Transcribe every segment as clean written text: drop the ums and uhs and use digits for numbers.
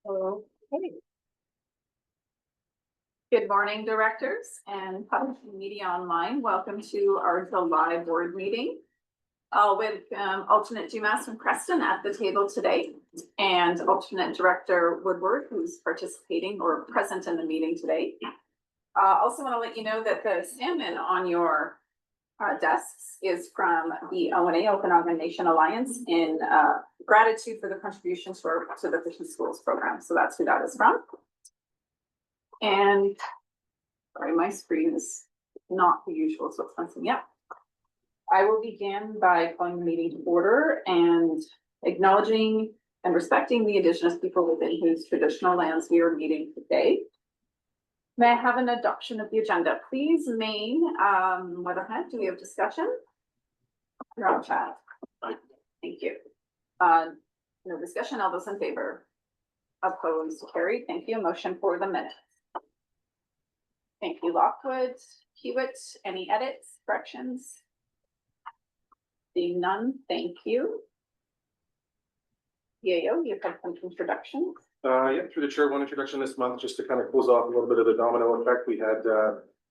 Okay. Good morning, directors and public media online. Welcome to our July board meeting with alternate GMAS from Preston at the table today, and alternate director Woodward, who's participating or present in the meeting today. Also want to let you know that the salmon on your desks is from the ONA, Okanagan Nation Alliance, in gratitude for the contributions to the Fish and Schools program. So that's who that is from. And sorry, my screen is not the usual, so it's messing up. I will begin by calling the meeting to order and acknowledging and respecting the Indigenous people within whose traditional lands we are meeting today. May I have an adoption of the agenda, please? Maine, Weatherhead, do we have discussion? You're on chat. Thank you. No discussion. All those in favor? Opposed? Carried. Thank you. Motion for the minutes. Thank you. Lockwood, Hewitt, any edits, corrections? Seeing none, thank you. Yayo, you've had some introductions. Yeah, through the chair, one introduction this month, just to kind of close off a little bit of the domino effect. We had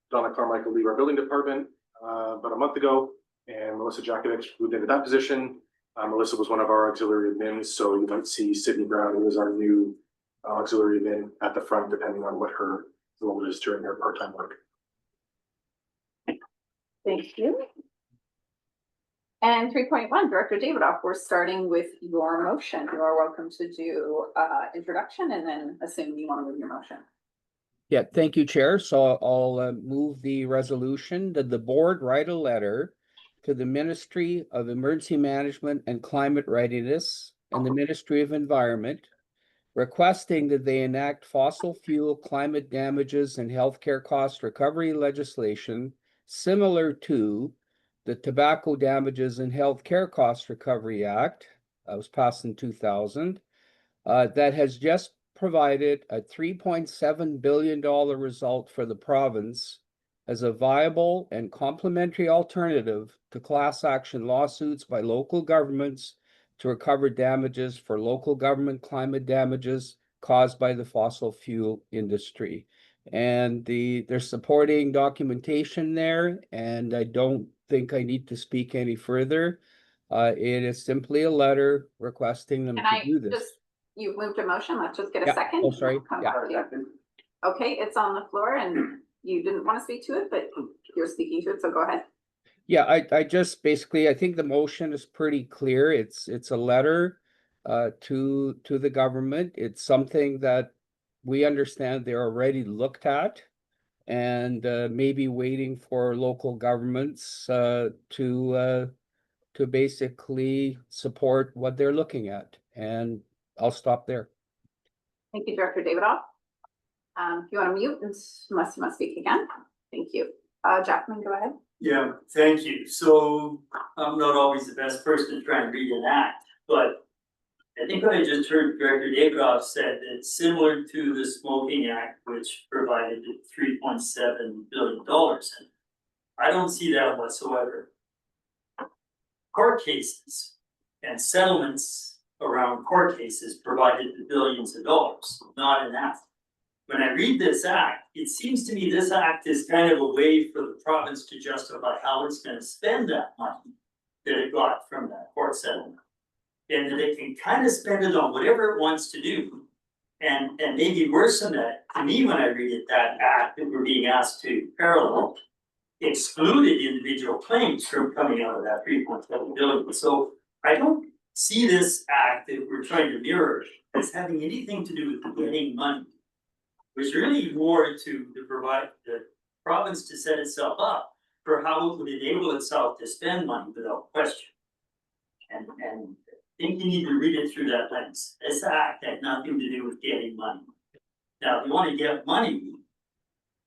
Donna Carmichael leave our building department about a month ago, and Melissa Jakovich moved into that position. Melissa was one of our auxiliary admins, so you might see Sydney Brown, who is our new auxiliary admin, at the front, depending on what her role is during her part-time work. Thank you. And 3.1, Director Davidoff, we're starting with your motion. You are welcome to do introduction and then assume you want to move your motion. Yeah, thank you, Chair. So I'll move the resolution that the board write a letter to the Ministry of Emergency Management and Climate Readiness and the Ministry of Environment, requesting that they enact fossil fuel climate damages and healthcare cost recovery legislation similar to the Tobacco Damages and Healthcare Cost Recovery Act, that was passed in 2000, that has just provided a $3.7 billion result for the province as a viable and complementary alternative to class action lawsuits by local governments to recover damages for local government climate damages caused by the fossil fuel industry. And there's supporting documentation there, and I don't think I need to speak any further. It is simply a letter requesting them to do this. You moved a motion. Let's just get a second. Oh, sorry. Okay, it's on the floor, and you didn't want to speak to it, but you're speaking to it, so go ahead. Yeah, I just basically, I think the motion is pretty clear. It's a letter to the government. It's something that we understand they're already looked at, and maybe waiting for local governments to basically support what they're looking at. And I'll stop there. Thank you, Director Davidoff. If you want to mute, unless you want to speak again. Thank you. Jacqueline, go ahead. Yeah, thank you. So I'm not always the best person to try and read an act, but I think what I just heard Director Davidoff said that it's similar to the Smoking Act, which provided $3.7 billion. And I don't see that whatsoever. Court cases and settlements around court cases provided the billions of dollars, not an act. When I read this act, it seems to me this act is kind of a way for the province to justify how it's going to spend that money that it got from that court settlement. And that it can kind of spend it on whatever it wants to do. And maybe worse than that, to me, when I read it, that act that we're being asked to parallel excluded individual claims from coming out of that $3.7 billion. So I don't see this act that we're trying to mirror as having anything to do with getting money. It was really more to provide the province to set itself up for how it would enable itself to spend money without question. And I think you need to read it through that lens. This act had nothing to do with getting money. Now, if you want to get money, it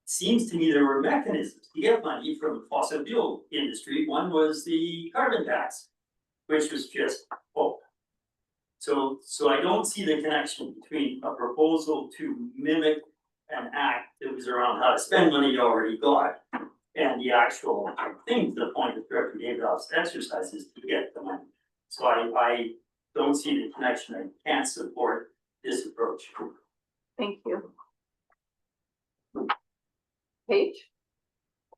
seems to me there were mechanisms to get money from the fossil fuel industry. One was the carbon tax, which was just So I don't see the connection between a proposal to mimic an act that was around how to spend money you already got and the actual thing to the point of Director Davidoff's exercises to get the money. So I don't see the connection. I can't support this approach. approach. Thank you. Paige?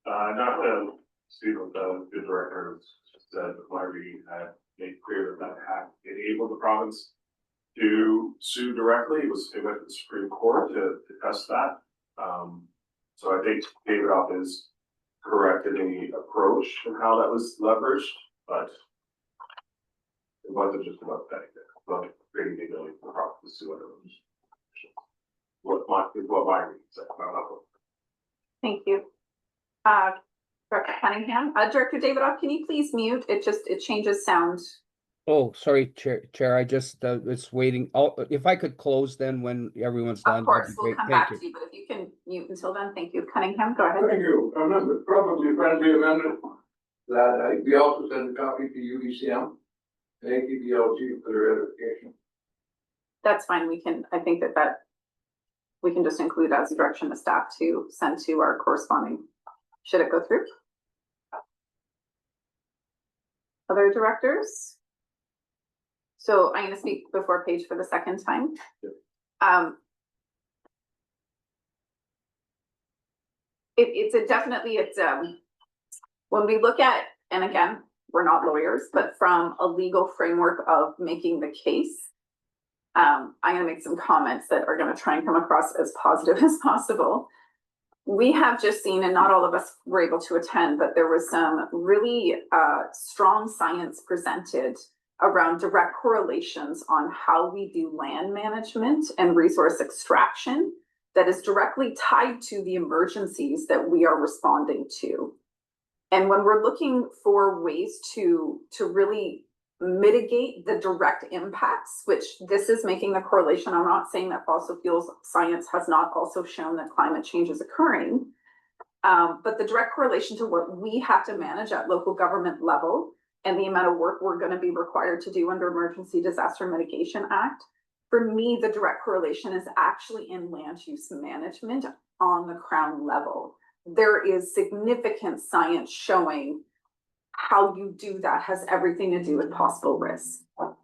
Not to speak with the director, just that my reading had made clear that had enabled the province to sue directly. It went to the Supreme Court to test that. So I think Davidoff is correct in the approach and how that was leveraged, but it wasn't just about that, about creating the ability for the province to sue other institutions. What my reading said. Thank you. Director Cunningham, Director Davidoff, can you please mute? It changes sound. Oh, sorry, Chair, I just, it's waiting. Oh, if I could close then when everyone's done. Of course, that'd be we'll great. come Thank back to you, but if you can mute until then, thank you. Cunningham, go ahead. Thank you. Probably friendly amendment that we also send a copy to UBCM and APDLG for their edification. That's fine. I think that we can just include as a direction to staff to send to our corresponding. Should it go through? Other directors? So I'm going to speak before Paige for the second time. It's when we look at, and again, we're not lawyers, but from a legal framework of making the case, I'm going to make some comments that are going to try and come across as positive as possible. We have just seen, and not all of us were able to attend, but there was some really strong science presented around direct correlations on how we do land management and resource extraction that is directly tied to the emergencies that we are responding to. And when we're looking for ways to really mitigate the direct impacts, which this is making the correlation. I'm not saying that fossil fuels science has not also shown that climate change is occurring, but the direct correlation to what we have to manage at local government level and the amount of work we're going to be required to do under Emergency Disaster Mitigation Act, for me, the direct correlation is actually in land use management on the Crown level. There is significant science showing how you do that has everything to do with possible risk.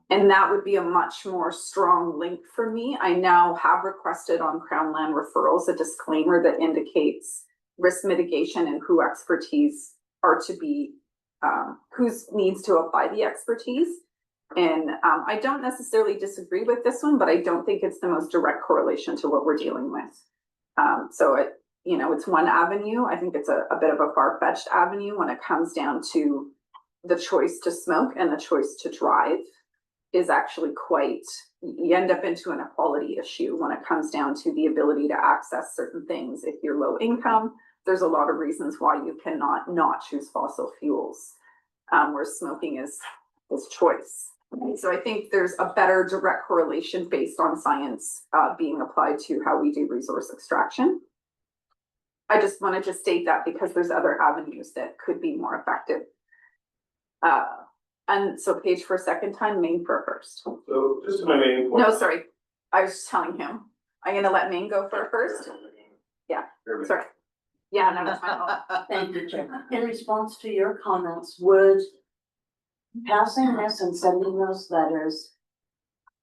And that would be a much more strong link for me. I now have requested on Crown land referrals a disclaimer that indicates risk mitigation and who expertise are to be, who's needs to apply the expertise. And I don't necessarily disagree with this one, but I don't think it's the most direct correlation to what we're dealing with. It's one avenue. I think it's a bit of a far-fetched avenue when it comes down to the choice to smoke and the choice to drive is actually you end up into an equality issue when it comes down to the ability to access certain things. If you're low income, there's a lot of reasons why you cannot not choose fossil fuels, where smoking is choice. So I think there's a better direct correlation based on science being applied to how we do resource extraction. I just wanted to state that because there's other avenues that could be more effective. And so Paige for a second time, Maine for a first. So just to my main point. No, sorry. I was just telling him. I'm going to let Maine go for a first. Yeah, sorry. Yeah, no, that's my fault. Thank you, Chair. In response to your comments, would passing this and sending those letters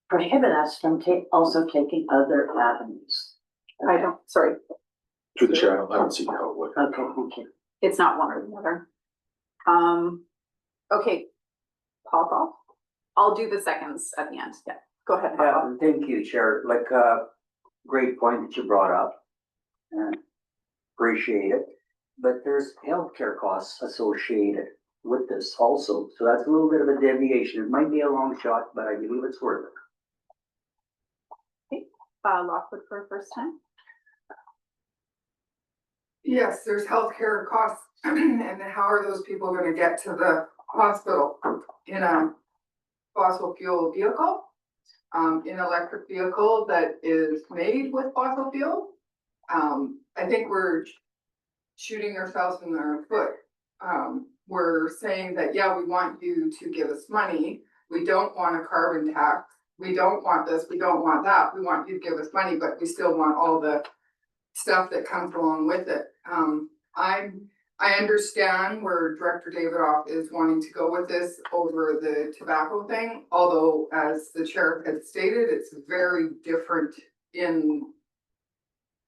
prohibit us from also taking other avenues? Sorry. Through the chair, I don't see how it would. Okay, thank you. It's not one or the other. Okay, pop off. I'll do the seconds at the end. Yeah, go ahead. Thank you, Chair. Great point that you brought up. Appreciate it. But there's healthcare costs associated with this also. So that's a little bit of a deviation. It might be a long shot, but I believe it's worth it. Okay, Lockwood for a first time. Yes, there's healthcare costs, and how are those people gonna get to the hospital in a fossil fuel vehicle? In an electric vehicle that is made with fossil fuel? I think we're shooting ourselves in the foot. We're saying that, yeah, we want you to give us money. We don't want a carbon tax. We don't want this, we don't want that. We want you to give us money, but we still want all the stuff that comes along with it. I understand where Director Davidoff is wanting to go with this over the tobacco thing, although as the chair had stated, it's very different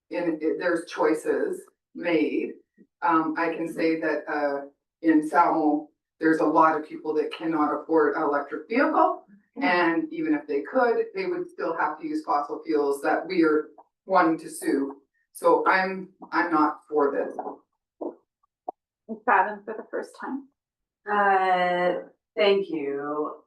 there's choices made. I can say that, in Salmo, there's a lot of people that cannot afford an electric vehicle. And even if they could, they would still have to use fossil fuels that we are wanting to sue. So I'm not for this. Fathom for the first time. Thank you.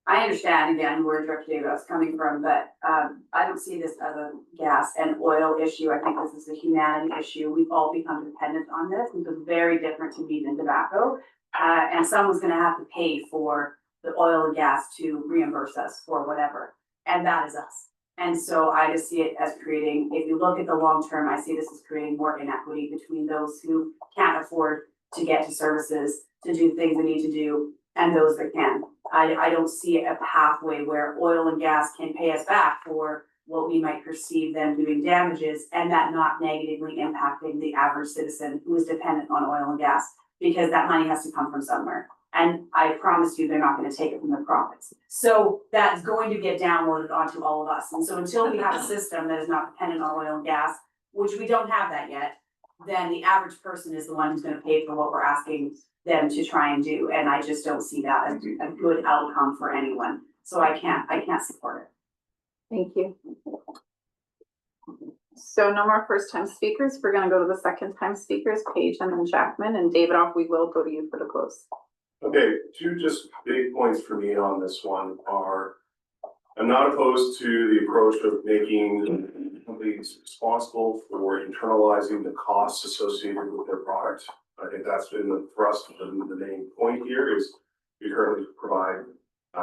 I understand again where Director Davis is coming from, but I don't see this as a gas and oil issue. I think this is a humanity issue. We've all become dependent on this. This is very different to meat and tobacco. And someone's gonna have to pay for the oil and gas to reimburse us for whatever. And that is us. And so I just see it as creating, if you look at the long term, I see this as creating more inequity between those who can't afford to get to services, to do things they need to do, and those that can. I don't see a pathway where oil and gas can pay us back for what we might perceive them doing damages, and that not negatively impacting the average citizen who is dependent on oil and gas, because that money has to come from somewhere. And I promise you, they're not gonna take it from their profits. So that's going to get downloaded onto all of us. And so until we have a system that is not dependent on oil and gas, which we don't have that yet, then the average person is the one who's gonna pay for what we're asking them to try and do. And I just don't see that as a good outcome for anyone. So I can't support it. Thank you. So no more first time speakers. We're gonna go to the second time speakers, Paige and then Jackman, and David off, we will go to you for the close. Okay, two just big points for me on this one are, I'm not opposed to the approach of making companies responsible for internalizing the costs associated with their product. I think that's been the thrust of the main point here is we currently provide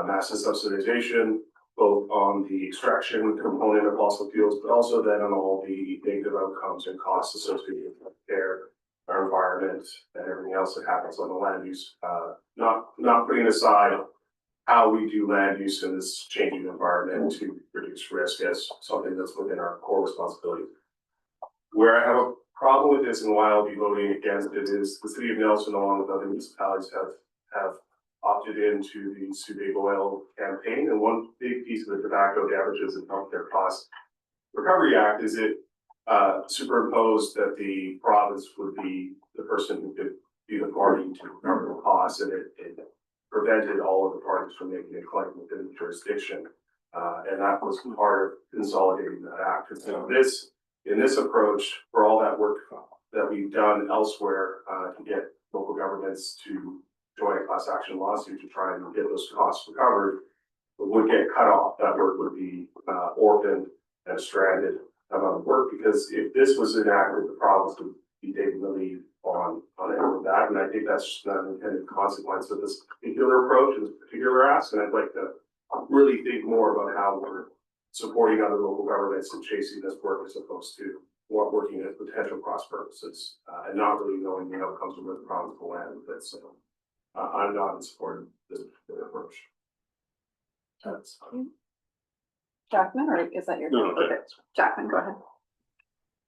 massive subsidization, both on the extraction component of fossil fuels, but also then on all the negative outcomes and costs associated with their our environment and everything else that happens on the land use, not putting aside how we do land use in this changing environment to reduce risk as something that's within our core responsibility. Where I have a problem with this and why I'll be voting against it is the city of Nelson, along with other municipalities, have opted into the Sue Big Oil campaign. And one big piece of the tobacco damages and healthcare costs recovery act is it superimposed that the province would be the person who could be the party to recover the costs, and it prevented all of the parties from making a claim within the jurisdiction. And that was part of consolidating that act. And so in this approach, for all that work that we've done elsewhere to get local governments to join a class action lawsuit to try and get those costs recovered, would get cut off. That work would be orphaned and stranded amount of work, because if this was enacted, the province would be taking the lead on any of that. And I think that's just not an intended consequence of this particular approach and this particular ask. And I'd like to really think more about how we're supporting other local governments and chasing this work as opposed to working at potential cross purposes and not really knowing the outcomes of where the province will land with it. So I'm not in support of this particular approach. That's Jackman, or is that your? No, Okay. Jackman, go ahead.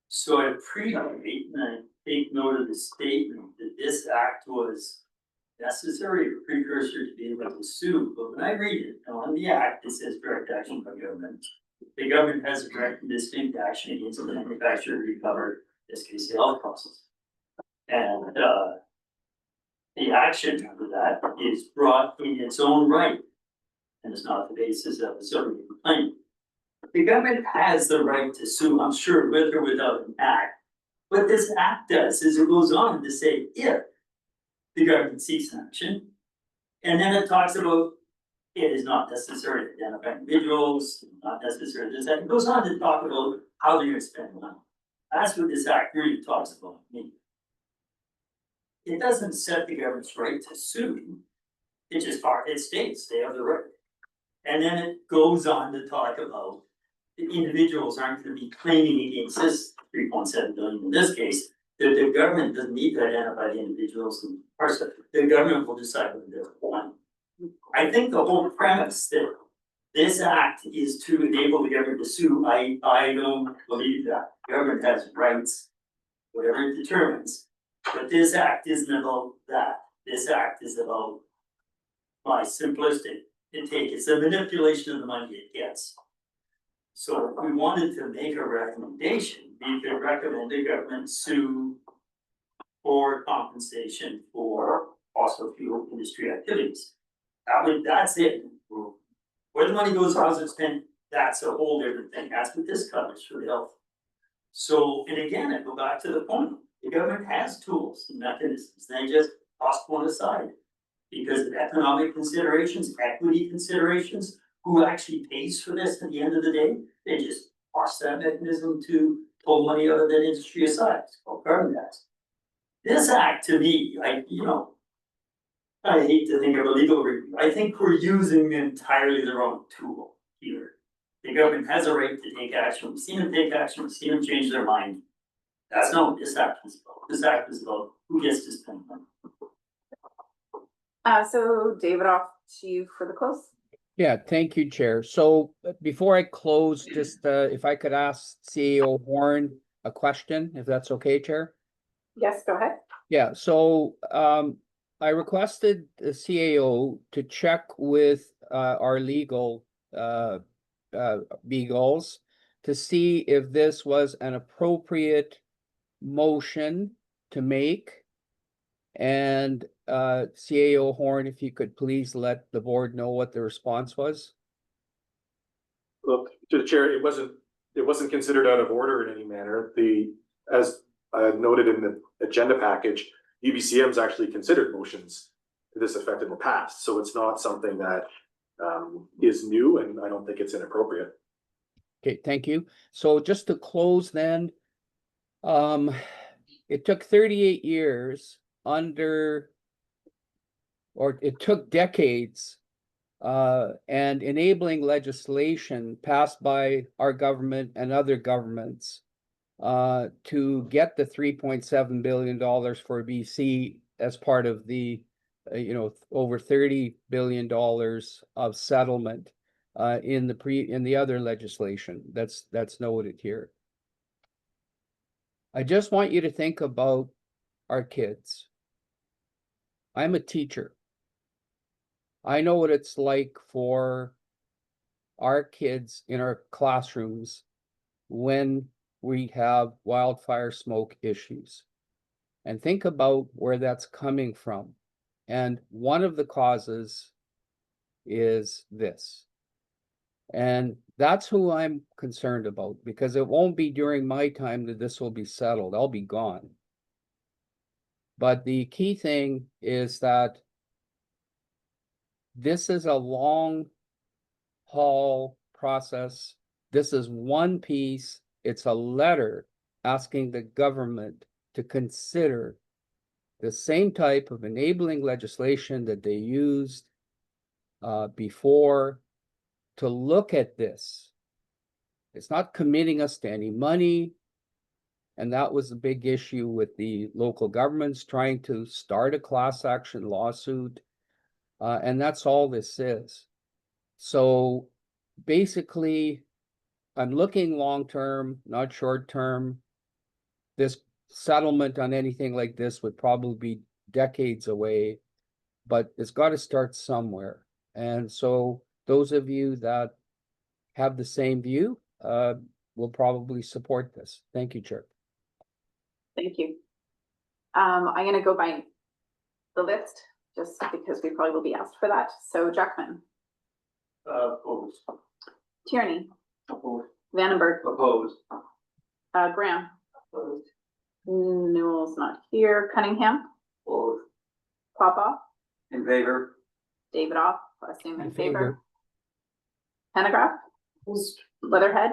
So I appreciate and I take note of the statement that this act was necessary, a precursor to be able to sue. But when I read it on the act, it says direct action by government. The government has a direct and distinct action against the manufacturer to recover, in this case, the health costs. And the action for that is brought in its own right. And it's not the basis of a civil complaint. The government has the right to sue, I'm sure, with or without an act. What this act does is it goes on to say if the government seeks action, and then it talks about it is not necessary to identify individuals, not necessary to this, and it goes on to talk about how they're going to spend money. That's what this act really talks about to me. It doesn't set the government's right to sue. It states they have the right. And then it goes on to talk about the individuals aren't going to be claiming against this 3.7 billion in this case, that the government doesn't need to identify the individuals and parts of it. The government will decide whether they're one. I think the whole premise that this act is to enable the government to sue, I don't believe that. The government has rights, whatever it determines. But this act isn't about that. This act is about my simplistic take. It's a manipulation of the money it gets. So if we wanted to make a recommendation, we could recommend the government sue for compensation for fossil fuel industry activities. That's it. Where the money goes, how's it spent, that's a whole different thing. That's what this covers for the health. So, and again, I go back to the point, the government has tools and mechanisms, they just toss one aside. Because of economic considerations, equity considerations, who actually pays for this at the end of the day? They just toss that mechanism to pull money out of that industry aside. It's called carbon tax. This act to me, I hate to think of a legal review. I think we're using entirely the wrong tool here. The government has a right to take action. We've seen them take action, we've seen them change their mind. That's not what this act is about. This act is about who gets to spend money. So David, off to you for the close. Yeah, thank you, Chair. So before I close, just if I could ask CEO Horn a question, if that's okay, Chair? Yes, go ahead. Yeah, so I requested the CAO to check with our legal Beagles to see if this was an appropriate motion to make. And CAO Horn, if you could please let the board know what the response was. Look, to the chair, it wasn't considered out of order in any manner. As noted in the agenda package, UBCM's actually considered motions to this effect in the past, so it's not something that is new, and I don't think it's inappropriate. Okay, thank you. So just to close then, it took 38 years it took decades and enabling legislation passed by our government and other governments to get the $3.7 billion for BC as part of the over $30 billion of settlement in the other legislation that's noted here. I just want you to think about our kids. I'm a teacher. I know what it's like for our kids in our classrooms when we have wildfire smoke issues. And think about where that's coming from. And one of the causes is this. And that's who I'm concerned about, because it won't be during my time that this will be settled. I'll be gone. But the key thing is that this is a long haul process. This is one piece. It's a letter asking the government to consider the same type of enabling legislation that they used before, to look at this. It's not committing us to any money. And that was a big issue with the local governments trying to start a class action lawsuit. And that's all this is. So basically, I'm looking long-term, not short-term. This settlement on anything like this would probably be decades away, but it's got to start somewhere. And so those of you that have the same view will probably support this. Thank you, Chair. Thank you. I'm going to go by the list just because we probably will be asked for that. So Jackman. Opposed. Tierney. Opposed. Vandenberg. Opposed. Graham. Opposed. Newell's not here. Cunningham. Opposed. Popoff. In favor? David off. Last name in favor. Pennegraph. Opposed. Leatherhead.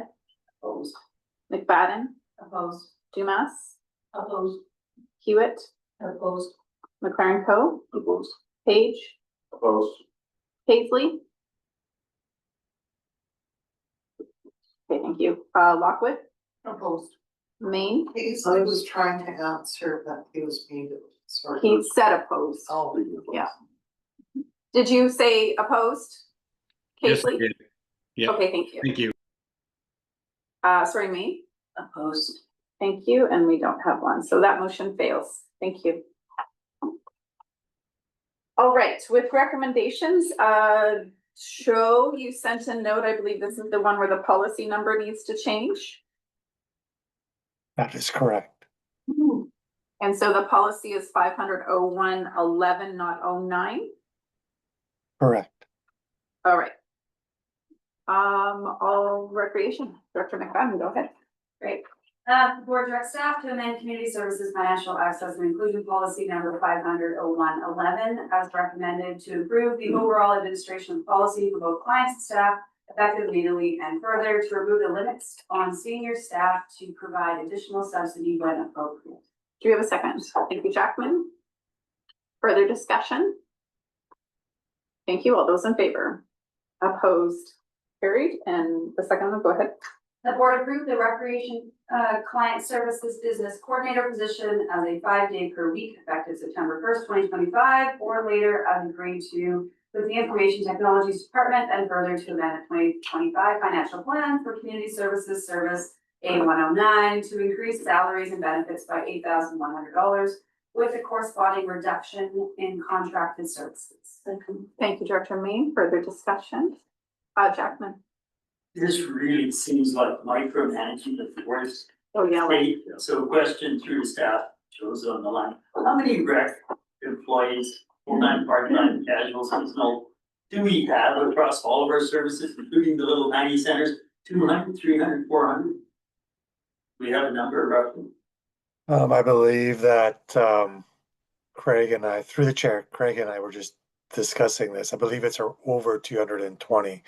Opposed. McFadden. Opposed. Dumas. Opposed. Hewitt. Opposed. McLaren Co. Opposed. Page. Opposed. Paisley. Okay, thank you. Lockwood. Opposed. Maine. I was trying to answer, but he was muted. Sorry. He said opposed. Oh. Yeah. Did you say opposed? Yes, I Paisley? did. Yeah. Okay, thank you. Thank you. Sorry, Maine. Opposed. Thank you, and we don't have one, so that motion fails. Thank you. All right, with recommendations, show you sent a note, I believe this is the one where the policy number needs to change. That is correct. And so the policy is 500-01-11, not 09. Correct. All right. All recreation, Director McFadden, go ahead. Great. The board directs staff to amend community services financial access and inclusion policy number 500-01-11 as recommended to improve the overall administration of policy for both clients and staff effective immediately, and further to remove the limits on senior staff to provide additional subsidy when appropriate. Do we have a second? Thank you, Jackman. Further discussion? Thank you. All those in favor? Opposed? Carried. And the second one, go ahead. The board approved the recreation client services business coordinator position as a 5-day per week effective September 1st, 2025, or later as agreed to with the Information Technologies Department, and further to amend the 2025 financial plan for community services service A109 to increase salaries and benefits by $8,100 with a corresponding reduction in contracted services. Thank you, Director May. Further discussion? Jackman. This really seems like micromanaging at the worst. Oh, yeah. Hey, so question through staff, Joe's on the line. How many rec employees, full-time, part-time, casual, seasonal, do we have across all of our services, including the little 90 centers? 200, 300, 400? We have a number roughly. I believe that Craig and I, through the chair, Craig and I were just discussing this. I believe it's over 220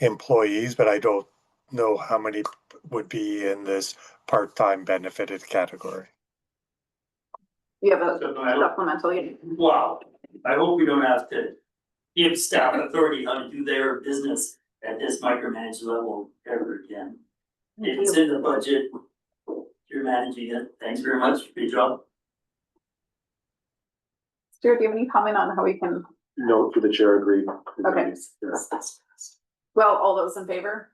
employees, but I don't know how many would be in this part-time benefited category. You have a supplemental. Yeah. Wow, I hope we don't have to give staff authority how to do their business at this micromanaged level ever again. If it's in the budget, you're managing it. Thanks very much. Good job. Stuart, do you have any comment on how we can? No, through the chair, agreed. Okay. Well, all those in favor?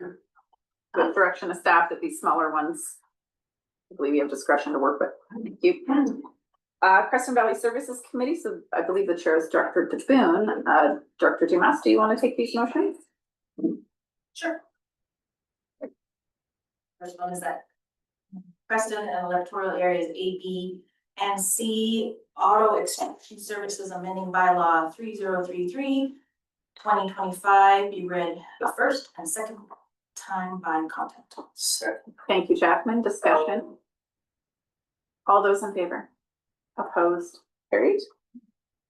Good direction of staff that these smaller ones, I believe you have discretion to work with. Thank you. Crescent Valley Services Committee, so I believe the chair is Director DeBoon. Director Dumas, do you want to take these motions? Sure. First one is that Preston and electoral areas A, B, and C, auto extension services amending bylaw 3033, 2025 be read the first and second time by content. Thank you, Jackman. Discussion. All those in favor? Opposed? Carried.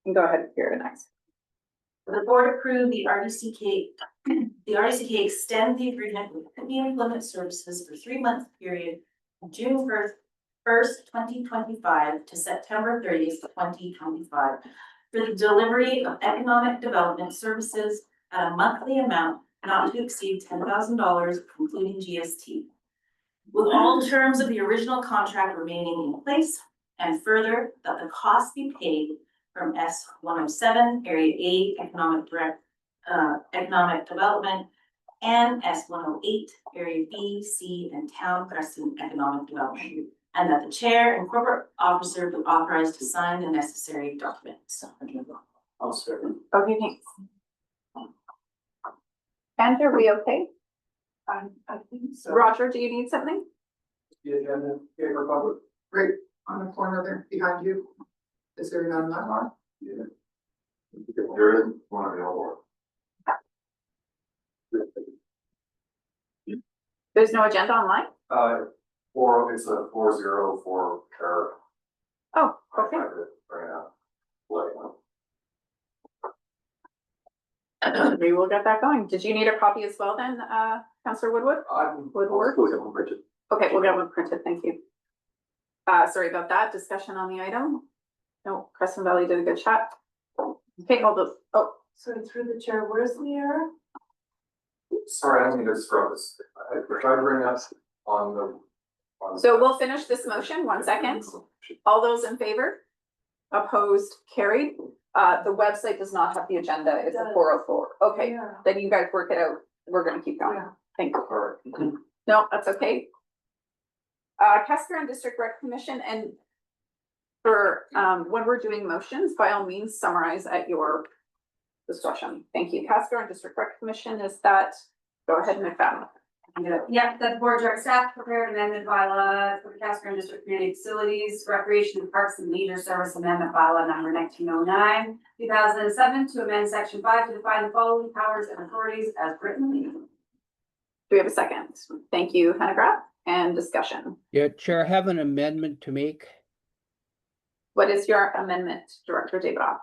And go ahead, here next. The board approved the RDCK. The RDCK extend the agreement with Kootenay Employment Services for 3-month period from June 1st, 2025 to September 30th, 2025 for the delivery of economic development services at a monthly amount not to exceed $10,000, including GST, with all terms of the original contract remaining in place, and further that the cost be paid from S107 Area A Economic Development and S108 Area B, C, and Town Crescent Economic Development, and that the chair and corporate officer be authorized to sign the necessary documents. I'll serve. Okay, thanks. And are we okay? I think so. Roger, do you need something? The agenda, paper public. Right on the corner there behind you. Is there none that one? Yeah. There is one available. There's no agenda online? It's a 404 car. Oh, okay. Right now. Like, We will get that going. Did you need a copy as well then, Councillor Woodward? Woodward? Okay, we'll get one printed. Thank you. Sorry about that. Discussion on the item. No, Crescent Valley did a good chat. Okay, all those. Oh, So through the chair, where's the error? sorry, I don't mean to scrub this. I tried to bring us on the. so we'll finish this motion. 1 second. All those in favor? Opposed? Carried. The website does not have the agenda. It's a 404. Okay, then you guys work it out. We're gonna keep going. Thank you. No, that's okay. Cascaron District Rec Commission, and for when we're doing motions, by all means, summarize at your discussion. Thank you. Cascar and District Rec Commission, is that, go ahead, McFadden. Yeah, that the board directs staff to prepare an amendment bylaw for the Casper District Community Facilities, Recreation and Parks and Leisure Service Amendment Bylaw number 1909, 2007 to amend section 5 to define the following powers and authorities as written. Do we have a second? Thank you, Hanegraaff, and discussion. Yeah, Chair, I have an amendment to make, What is your amendment, Director Davidoff?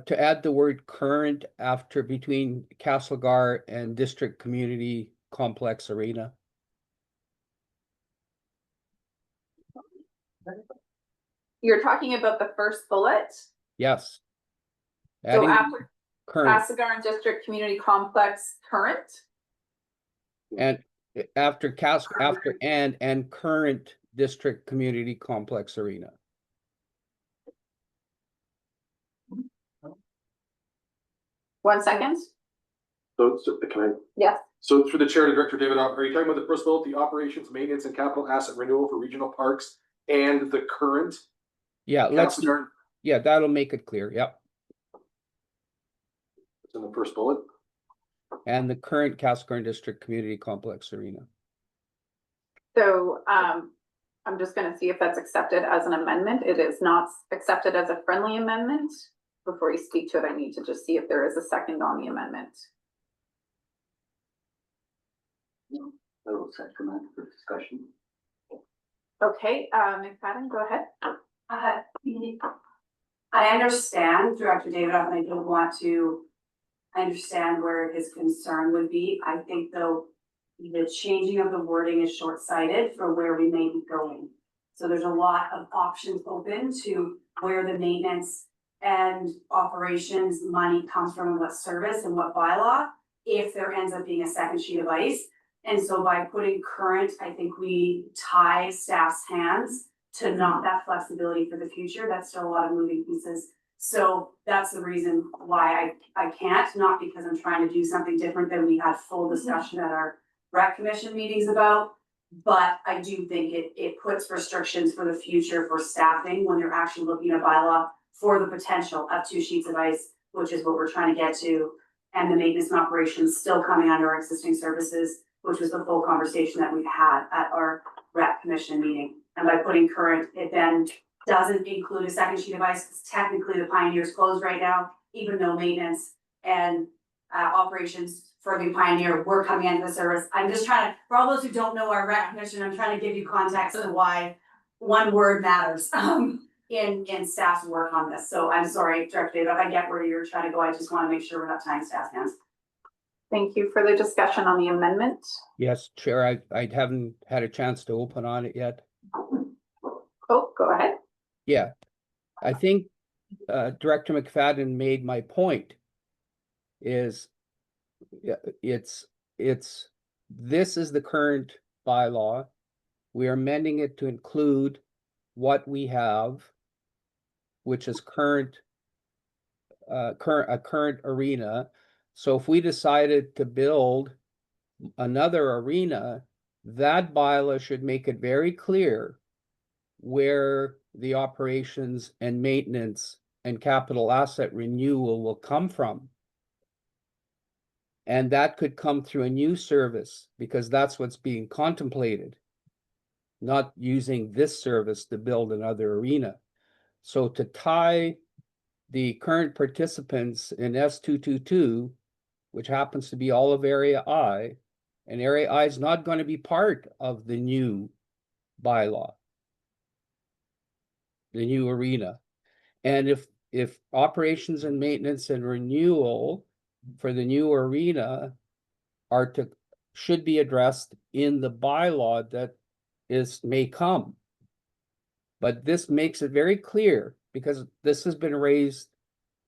to add the word current after between Castlegar and District Community Complex Arena. You're talking about the first bullet. Yes. So Adding after current, Castlegar and District Community Complex current, and after and current District Community Complex Arena. one second. So can I? Yes. So through the chair to Director Davidoff, are you talking about the first bullet, the operations, maintenance and capital asset renewal for regional parks and the current? Yeah, let's, Castlegar? yeah, that'll make it clear. Yep. It's in the first bullet. And the current Castlegar District Community Complex Arena. So I'm just gonna see if that's accepted as an amendment. It is not accepted as a friendly amendment. Before you speak to it, I need to just see if there is a second on the amendment. I will second that for discussion. Okay, McFadden, go ahead. I understand Director Davidoff, and I don't want to, I understand where his concern would be. I think though, the changing of the wording is short-sighted for where we may be going. So there's a lot of options open to where the maintenance and operations money comes from and what service and what bylaw, if there ends up being a second sheet of ice. And so by putting current, I think we tie staff's hands to not that flexibility for the future. That's still a lot of moving pieces. So that's the reason why I can't, not because I'm trying to do something different than we had full discussion at our rec commission meetings about. But I do think it puts restrictions for the future for staffing when they're actually looking at bylaw for the potential of 2 sheets of ice, which is what we're trying to get to. And the maintenance and operations still coming under our existing services, which was the full conversation that we've had at our rec commission meeting. And by putting current, it then doesn't include a second sheet of ice, because technically the Pioneer's closed right now, even though maintenance and operations for the Pioneer were coming into the service. I'm just trying to, for all those who don't know our rec commission, I'm trying to give you context of why one word matters in staff's work on this. So I'm sorry, Director David, I get where you're trying to go. I just want to make sure we're not tying staff's hands. Thank you for the discussion on the amendment. Yes, Chair, I haven't had a chance to open on it yet. Oh, go ahead. Yeah, I think Director McFadden made my point. Is this is the current bylaw. We are amending it to include what we have, which is a current arena. So if we decided to build another arena, that bylaw should make it very clear where the operations and maintenance and capital asset renewal will come from. And that could come through a new service, because that's what's being contemplated, not using this service to build another arena. So to tie the current participants in S222, which happens to be all of Area I, and Area I is not going to be part of the new bylaw, the new arena. And if operations and maintenance and renewal for the new arena should be addressed in the bylaw that may come. But this makes it very clear, because this has been raised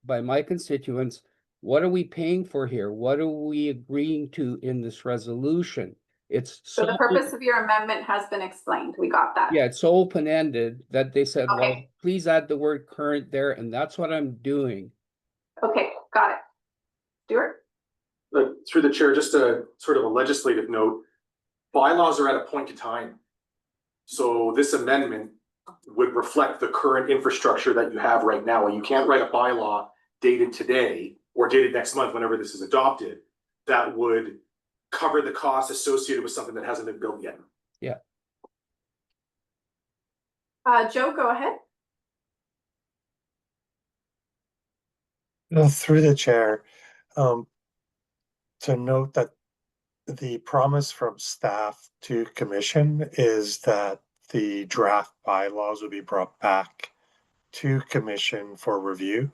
by my constituents. What are we paying for here? What are we agreeing to in this resolution? It's So the purpose of your amendment has been explained. We got that. Yeah, it's so open-ended that they said, Okay. well, please add the word current there, and that's what I'm doing. Okay, got it. Stuart? Through the chair, just a sort of a legislative note, bylaws are at a point in time. So this amendment would reflect the current infrastructure that you have right now. And you can't write a bylaw dated today or dated next month, whenever this is adopted, that would cover the costs associated with something that hasn't been built yet. Joe, go ahead. Through the chair, to note that the promise from staff to commission is that the draft bylaws will be brought back to commission for review.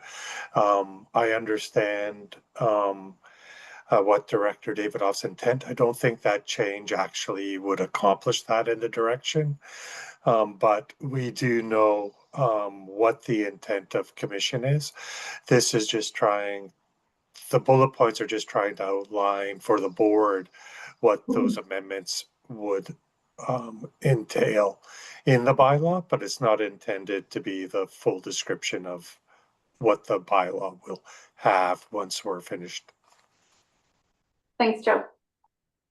I understand what Director Davidoff's intent. I don't think that change actually would accomplish that in the direction. But we do know what the intent of commission is. This is just the bullet points are just trying to outline for the board what those amendments would entail in the bylaw, but it's not intended to be the full description of what the bylaw will have once we're finished. Thanks, Joe.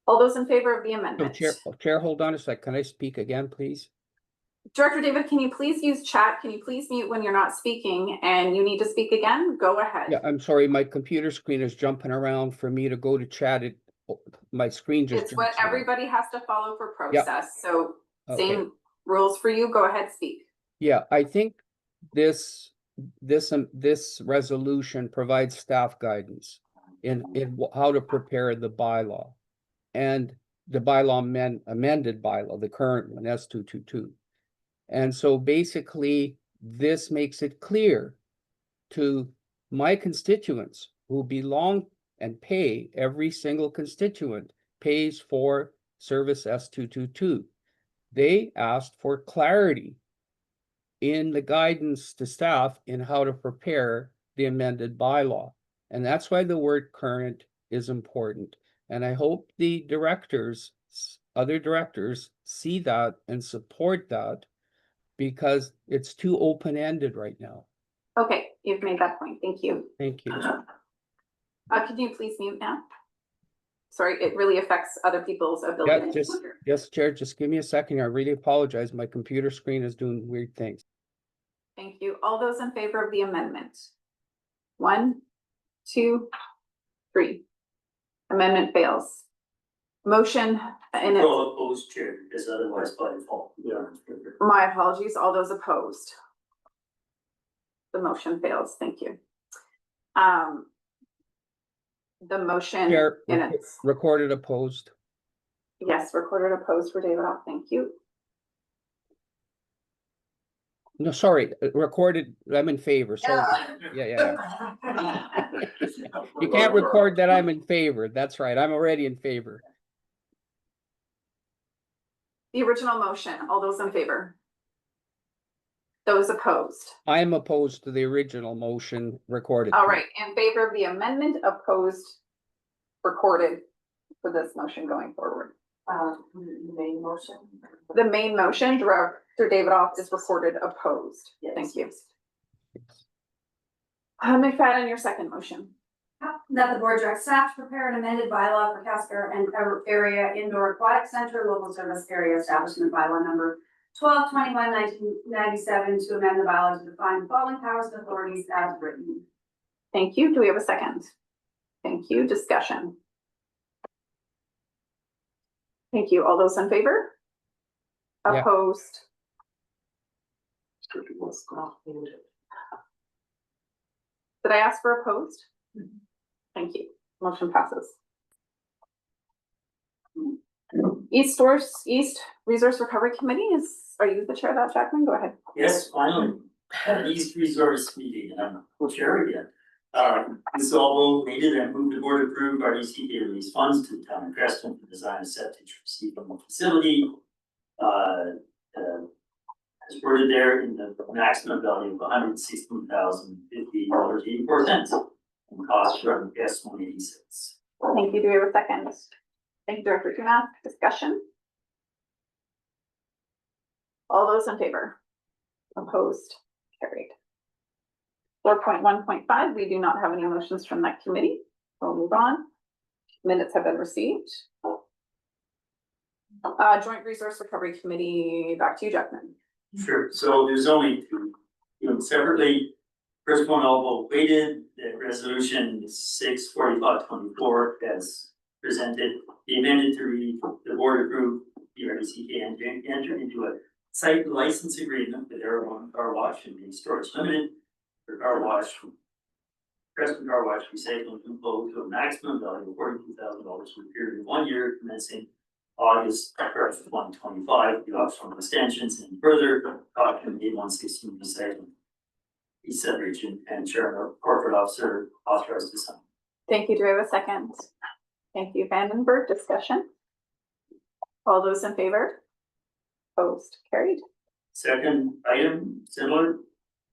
All those in favor of the So amendment? Chair, hold on a sec. Can I speak again, please? Director David, can you please use chat? Can you please mute when you're not speaking and you need to speak again? Go ahead. Yeah, I'm sorry, my computer screen is jumping around for me to go to chat. My screen just. It's what jumps around. everybody has to follow for process. So Okay. same rules for you. Go ahead, speak. Yeah, I think this resolution provides staff guidance in how to prepare the bylaw. And the amended bylaw, the current one, S222. And so basically, this makes it clear to my constituents who belong and pay, every single constituent pays for service S222. They asked for clarity in the guidance to staff in how to prepare the amended bylaw. And that's why the word current is important. And I hope the other directors see that and support that, because it's too open-ended right now. Okay, you've made that point. Thank you. Thank you. Could you please mute now? Sorry, it really affects other people's Yeah, ability. yes, Chair, just give me a second. I really apologize. My computer screen is doing weird things. Thank you. All those in favor of the amendment? 1, 2, 3. Amendment fails. Motion and All opposed, Chair, because otherwise by default. Yeah. my apologies, all those opposed. The motion fails. Thank you. The motion Chair, in its, recorded opposed. yes, recorded opposed for David Off. Thank you. No, sorry, recorded, I'm in favor, so, yeah. You can't record that I'm in favor. That's right, I'm already in favor. The original motion, all those in favor? Those opposed? I am opposed to the original motion recorded. All right, in favor of the amendment, opposed, recorded for this motion going forward. Main motion. The main motion, Director David Off is recorded opposed. Thank you. McFadden, your second motion. That the board directs staff to prepare an amended bylaw for Casper and Area Indoor Aquatic Center Local Service Area Establishment Bylaw number 12/21/1997 to amend the bylaw to define the following powers and authorities as written. Thank you. Do we have a second? Thank you. Discussion. Thank you. All those in favor? Yeah. Opposed? Did I ask for opposed? Thank you. Motion passes. East Resource Recovery Committee are you the chair of that, Jacqueline? Go ahead. Yes, finally, at East Resource meeting, and I'm co-chair again. This all needed and moved the board approved RDCK release funds to the town of Creston to design a septic to receive from the facility. As worded there in the maximum value of $116,050.84 and cost from S186. Thank you. Do we have a second? Thank you, Director Tunath. Discussion. All those in favor? Opposed? Carried. 4.1.5, we do not have any motions from that committee. We'll move on. Minutes have been received. Joint Resource Recovery Committee, back to you, Jacqueline. Sure, so there's only two, separately, First one, all vote weighted, resolution 64524 as presented, be amended to read, the board approved the RDCK enter into a site license agreement with Air Car Wash and Main Storage Limited for car wash, Preston Car Wash recycling and flow to a maximum value of $42,000 for a period of 1 year commencing August 1st, 2025, the optional extensions and further document 8116 recycling. East Side Region and Chair Corporate Officer authorized to sign. Thank you. Do we have a second? Thank you, Vandenberg. Discussion? All those in favor? Opposed? Carried. Second item, similar,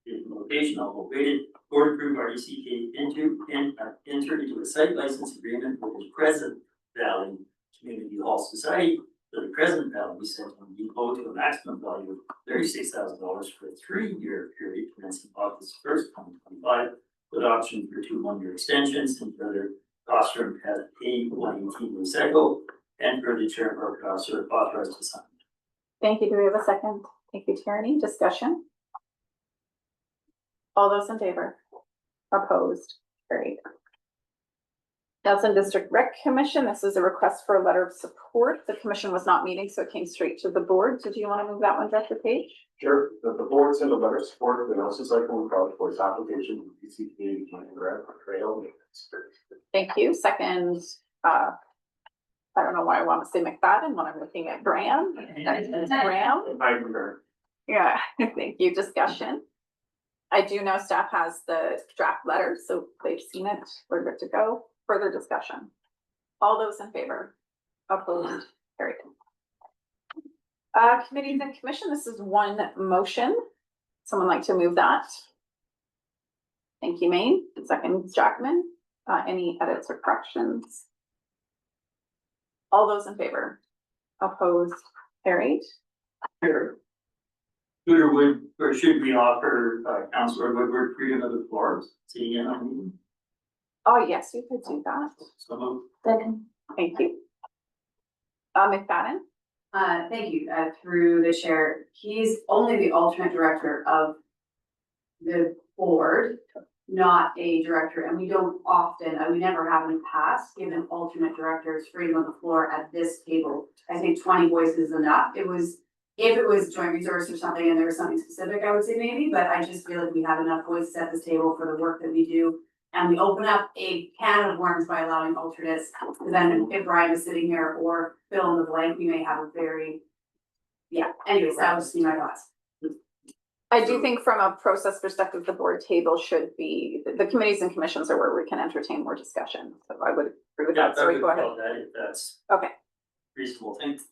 in location, all weighted, board approved RDCK enter into a site license agreement with the Crescent Valley Community Hall Society for the Crescent Valley Center depot to a maximum value of $36,000 for a 3-year period commencing August 1st, 2025, with option for 2 1-year extensions and further cost from at A118 recycle and for the chair corporate officer authorized to sign. Thank you. Do we have a second? Thank you, Tierney. Discussion? All those in favor? Opposed? Carried. Nelson District Rec Commission, this is a request for a letter of support. The commission was not meeting, so it came straight to the board. Did you want to move that one, Director Page? Sure, the board sent a letter of support of the Nelson Cycle project for its application to BC Community Planning Grant for trail maintenance. Thank you. Second, I don't know why I want to say McFadden when I'm looking at Graham. Graham? I concur. Yeah, thank you. Discussion. I do know staff has the draft letter, so they've seen it. We're good to go. Further discussion. All those in favor? Opposed? Carried. Committees and commission, this is one motion. Someone like to move that? Thank you, Maine. Second, Jackman. Any edits or corrections? All those in favor? Opposed? Carried. Here. Would, or should we offer Councilor Woodward freedom of the floor? Seeing it on meeting? Oh, yes, we could do that. So moved. Second. Thank you. McFadden? Thank you, through the chair, he's only the alternate director of the board, not a director, and we don't often, we never have in the past given alternate directors freedom of the floor at this table. I think 20 voices is enough. If it was joint resource or something and there was something specific, I would say maybe, but I just feel like we have enough voices at this table for the work that we do. And we open up a can of worms by allowing alternates, then if Brian is sitting here or fill in the blank, we may have a very, anyways, that was just my thoughts. I do think from a process perspective, the board table should be, the committees and commissions are where we can entertain more discussion. So I would agree with that. Sorry, go ahead. If that's Okay. reasonable, thanks.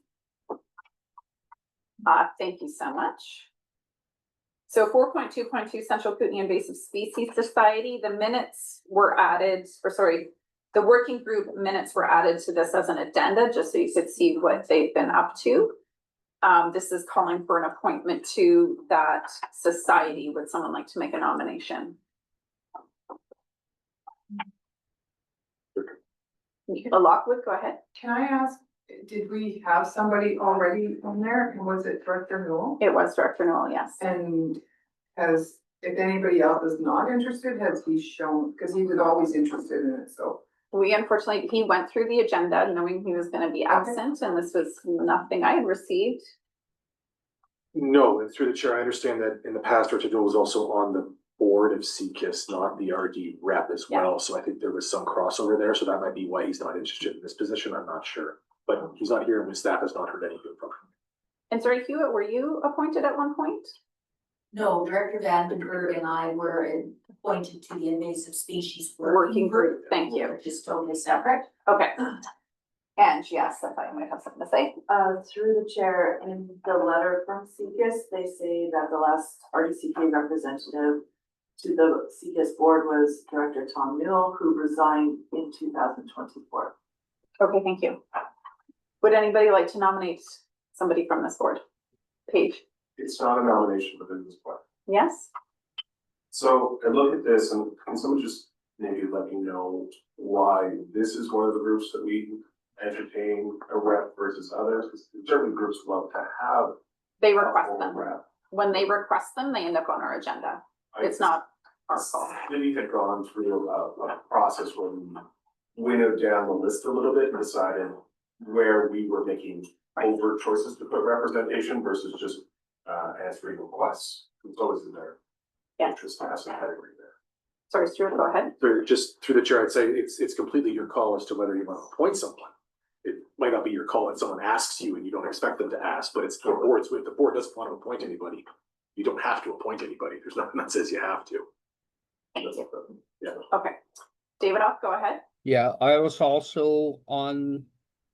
Thank you so much. So 4.2.2 Central Kootenay Invasive Species Society, the minutes were added, or sorry, the working group minutes were added to this as an addenda, just so you could see what they've been up to. This is calling for an appointment to that society. Would someone like to make a nomination? Lockwood, go ahead. Can I ask, did we have somebody already on there, and was it Director Newell? It was Director Noel, yes. And if anybody else is not interested, has he shown, because he was always interested in it, so. We unfortunately, he went through the agenda knowing he was gonna be absent, and this was nothing I had received. No, and through the chair, I understand that in the past, Richard was also on the board of CKIS, not the RD rep as well. So I think there was some crossover there. So that might be why he's not interested in this position. I'm not sure. But he's not here and his staff has not heard anything from him. And sorry, Hewitt, were you appointed at one point? No, Director Vandenberg and I were appointed to the invasive species Working group, thank you. Which is totally separate. Okay. And yes, I thought you might have something to say. Through the chair, in the letter from CKIS, they say that the last RDCK representative to the CKIS board was Director Tom Newell, who resigned in 2024. Okay, thank you. Would anybody like to nominate somebody from this board? Paige? It's not a nomination within this point. Yes? So I look at this and can someone just maybe let me know why this is one of the groups that we entertain a rep versus others? Because certain groups love to have They a request full them. rep. When they request them, they end up on our agenda. It's not, our call. Maybe had gone through a process where we winnowed down the list a little bit and decided where we were making overt choices to put representation versus just answering requests. It's always in their Yeah. interest to have some pedigree there. Sorry, Stuart, go ahead. Just through the chair, I'd say it's completely your call as to whether you want to appoint someone. It might not be your call if someone asks you and you don't expect them to ask, but it's the board's, if the board doesn't want to appoint anybody, you don't have to appoint anybody. There's nothing that says you have to. Thank you. Yeah. Okay. David, go ahead. Yeah, I was also on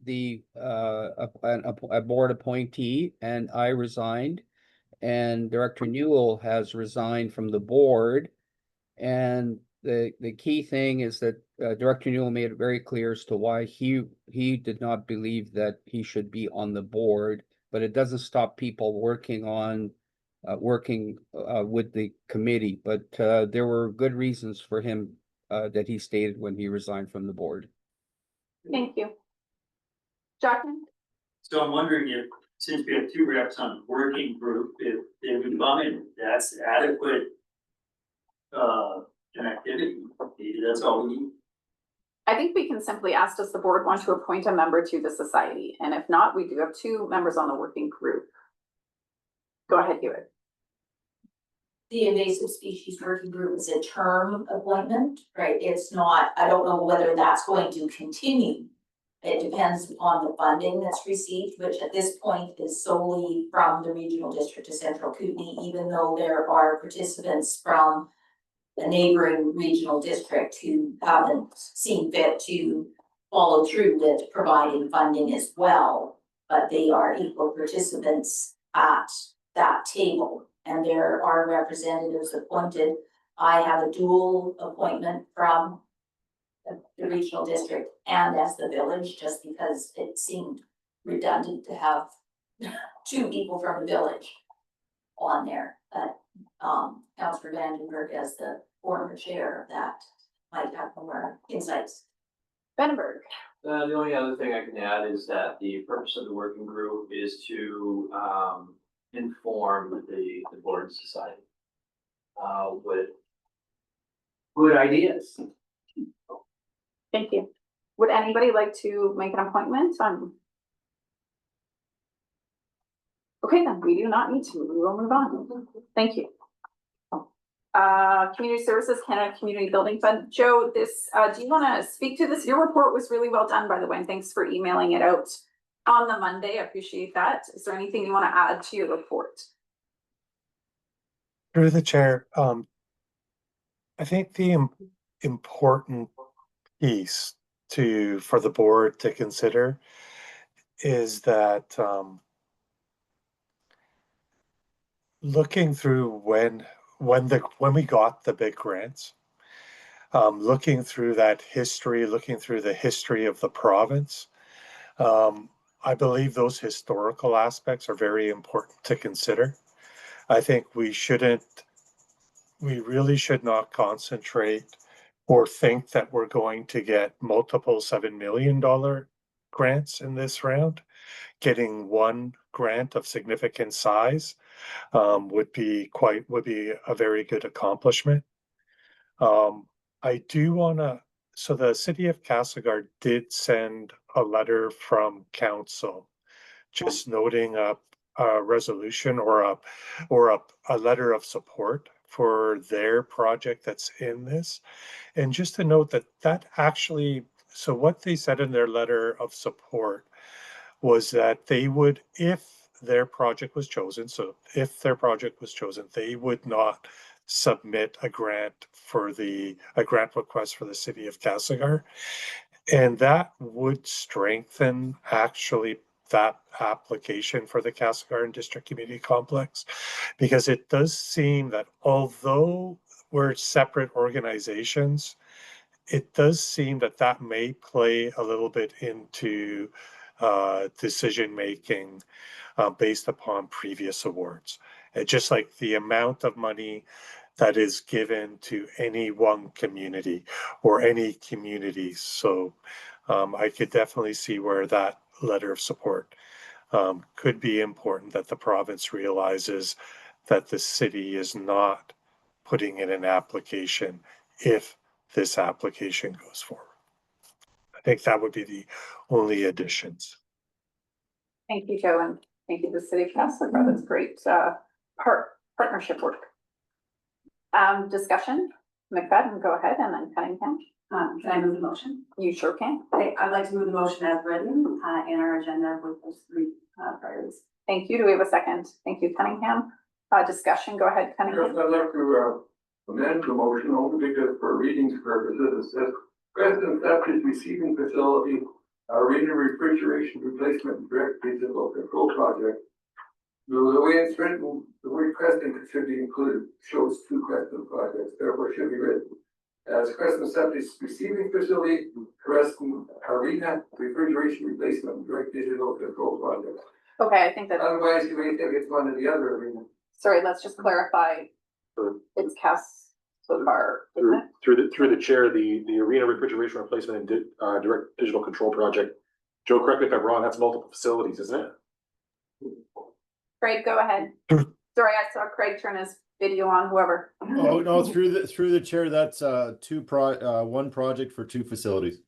the a board appointee, and I resigned. And Director Newell has resigned from the board. And the key thing is that Director Newell made it very clear as to why he did not believe that he should be on the board, but it doesn't stop people working on with the committee. But there were good reasons for him that he stated when he resigned from the board. Thank you. Jacqueline? So I'm wondering if, since we have 2 reps on the working group, if David Bowman, that's adequate connectivity, maybe that's all we need. I think we can simply ask, does the board want to appoint a member to the society? And if not, we do have 2 members on the working group. Go ahead, Hewitt. The invasive species working group is a term appointment, right? It's not, I don't know whether that's going to continue. It depends upon the funding that's received, which at this point is solely from the regional district of Central Kootenay, even though there are participants from the neighboring regional district who haven't seen fit to follow through with providing funding as well. But they are equal participants at that table, and there are representatives appointed. I have a dual appointment from the regional district and as the village, just because it seemed redundant to have 2 people from the village on there. But Councillor Vandenberg, as the former chair of that, might have more insights. Vandenberg. The only other thing I can add is that the purpose of the working group is to inform the board and society with good ideas. Thank you. Would anybody like to make an appointment on? Okay, then we do not need to. We will move on. Thank you. Community Services Canada Community Building Fund. Joe, this, do you want to speak to this? Your report was really well done, by the way, and thanks for emailing it out on the Monday. I appreciate that. Is there anything you want to add to your report? Through the chair, I think the important piece for the board to consider is that looking through when we got the big grants, looking through that history, looking through the history of the province, I believe those historical aspects are very important to consider. I think we really should not concentrate or think that we're going to get multiple $7 million grants in this round. Getting one grant of significant size would be a very good accomplishment. I do want to, so the city of Castlegar did send a letter from council, just noting a resolution or a letter of support for their project that's in this. And just to note that actually, so what they said in their letter of support was that they would, if their project was chosen, they would not submit a grant request for the city of Castlegar. And that would strengthen actually that application for the Castlegar District Community Complex, because it does seem that although we're separate organizations, it does seem that may play a little bit into decision making based upon previous awards. Just like the amount of money that is given to any one community or any communities. So I could definitely see where that letter of support could be important, that the province realizes that the city is not putting in an application if this application goes forward. I think that would be the only additions. Thank you, Joe, and thank you to the city council for this great partnership work. Discussion, McFadden, go ahead, and then Cunningham. Can I move the motion? You sure can. I'd like to move the motion as written, in our agenda with those three, priorities. Thank you. Do we have a second? Thank you, Cunningham. Discussion, go ahead, Yes, Cunningham. I'd like to amend the motion only because for readings purposes, it says President Septic Receiving Facility, Arena Refrigeration Replacement and Direct Digital Control Project. The way it's written, the word Creston should be included, shows two Creston projects, therefore should be written as Creston Septic Receiving Facility, Creston Arena Refrigeration Replacement and Direct Digital Control Project. Okay, I think that, Otherwise, you may think it's one of the other arenas. sorry, let's just clarify. It's cast so far, isn't it? Through the chair, the arena refrigeration replacement and direct digital control project. Joe, correct me if I'm wrong, that's multiple facilities, isn't it? Craig, go ahead. Sorry, I saw Craig turn his video on, whoever. Oh, no, through the chair, that's one project for two facilities.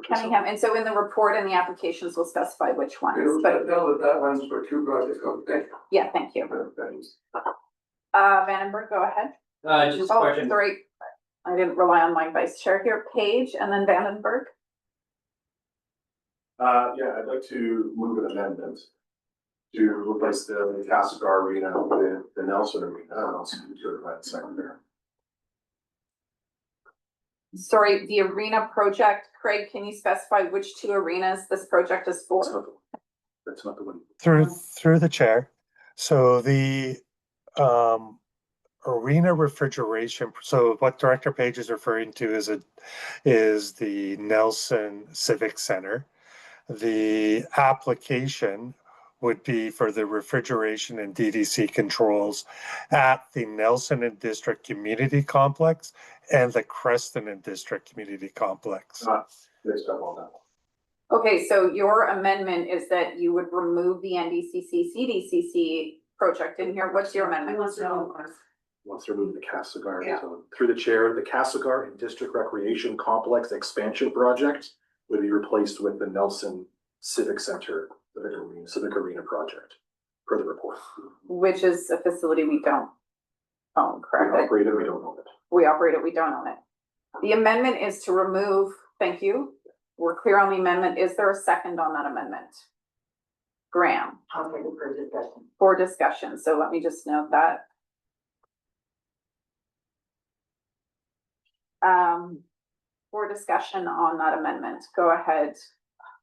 Cunningham, and so in the report and the applications will specify which ones, It'll but tell that one's for two projects, okay? yeah, thank you. Vandenberg, go ahead. Just a Oh, question. sorry, I didn't rely on my vice chair here, Page and then Vandenberg. Yeah, I'd like to move an amendment to replace the Castlegar Arena with the Nelson Arena. I'll see you to the second there. Sorry, the arena project, Craig, can you specify which two arenas this project is for? That's not the one. Through the chair. So the arena refrigeration, so what Director Page is referring to is the Nelson Civic Center. The application would be for the refrigeration and DDC controls at the Nelson and District Community Complex and the Creston and District Community Complex. Mixed up all that. Okay, so your amendment is that you would remove the NDCC, CDCC project in here. What's your amendment? Wants to remove the Castlegar. So through the chair, the Castlegar and District Recreation Complex Expansion Project would be replaced with the Nelson Civic Center, Civic Arena project, per the report. Which is a facility we don't own, We correct? operate it, we don't own it. We operate it, we don't own it. The amendment is to remove, thank you. We're clear on the amendment. Is there a second on that amendment? Graham. I'll take it for discussion. For discussion, so let me just note that. For discussion on that amendment, go ahead,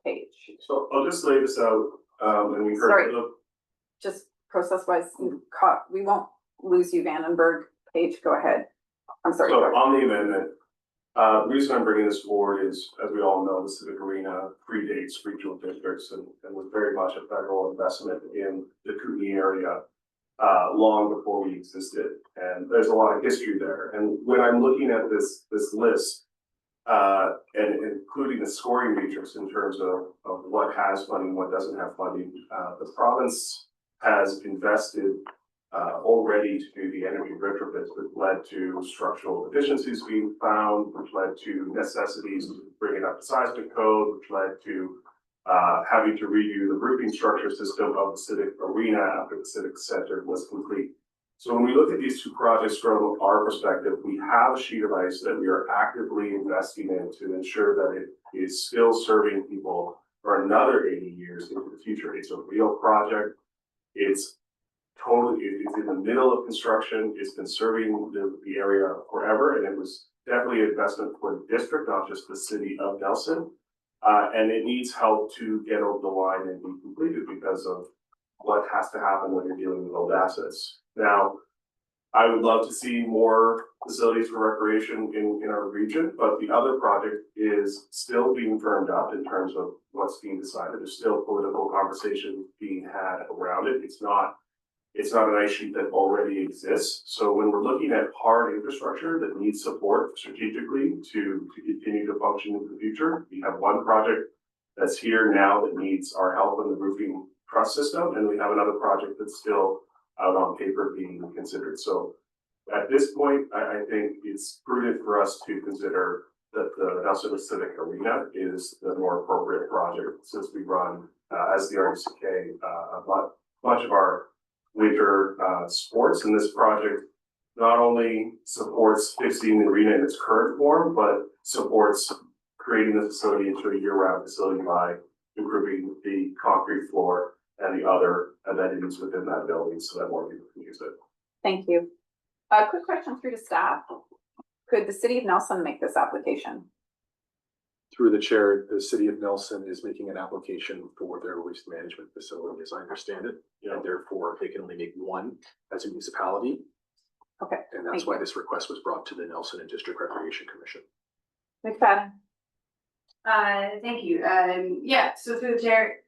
Paige. So I'll just lay this out, and we heard. Sorry. Just process wise, we won't lose you, Vandenberg. Paige, go ahead. I'm sorry. So on the amendment, the reason I'm bringing this forward is, as we all know, the Civic Arena predates regional districts and was very much a federal investment in the Kootenay area long before we existed. And there's a lot of history there. And when I'm looking at this list, and including the scoring matrix in terms of what has funding, what doesn't have funding, the province has invested already to do the energy retrofits, which led to structural deficiencies being found, which led to necessities to bring it up to seismic code, which led to having to redo the roofing structure system of the Civic Arena after the Civic Center was complete. So when we look at these two projects from our perspective, we have a sheet of ice that we are actively investing in to ensure that it is still serving people for another 80 years into the future. It's a real project. It's in the middle of construction. It's been serving the area forever, and it was definitely an investment for the district, not just the city of Nelson. And it needs help to get over the line and be completed because of what has to happen when you're dealing with old assets. Now, I would love to see more facilities for recreation in our region, but the other project is still being firmed up in terms of what's being decided. There's still political conversation being had around it. It's not an ice sheet that already exists. So when we're looking at hard infrastructure that needs support strategically to continue to function into the future, we have one project that's here now that needs our help in the roofing truss system, and we have another project that's still out on paper being considered. So at this point, I think it's prudent for us to consider that the Nelson Civic Arena is the more appropriate project, since we run, as the RDCK, a bunch of our winter sports, and this project not only supports fixing the arena in its current form, but supports creating the facility into a year-round facility by improving the concrete floor and the other amenities within that building so that more people can use it. Thank you. A quick question through to staff. Could the city of Nelson make this application? Through the chair, the city of Nelson is making an application for their waste management facility, as I understand it. And therefore, they can only make one as a municipality. Okay. And that's why this request was brought to the Nelson and District Recreation Commission. McFadden? Thank you. Yeah, so through the chair,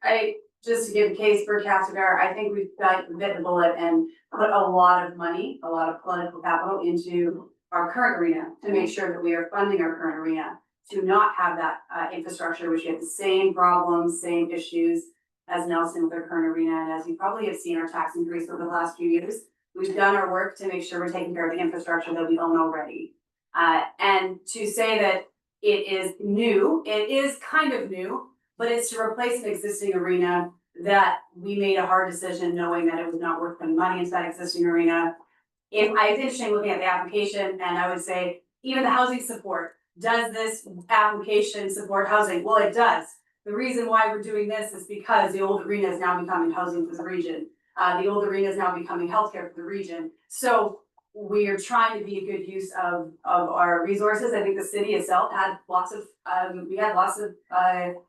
just to give a case for Castlegar, I think we've bit the bullet and put a lot of money, a lot of political capital into our current arena to make sure that we are funding our current arena to not have that infrastructure, which we have the same problems, same issues as Nelson with our current arena. And as you probably have seen our tax increase over the last few years, we've done our work to make sure we're taking care of the infrastructure that we own already. And to say that it is new, it is kind of new, but it's to replace an existing arena that we made a hard decision knowing that it was not worth putting money into that existing arena. It's interesting looking at the application, and I would say even the housing support, does this application support housing? Well, it does. The reason why we're doing this is because the old arena is now becoming housing for the region. The old arena is now becoming healthcare for the region. So we are trying to be a good use of our resources. I think the city itself had lots of,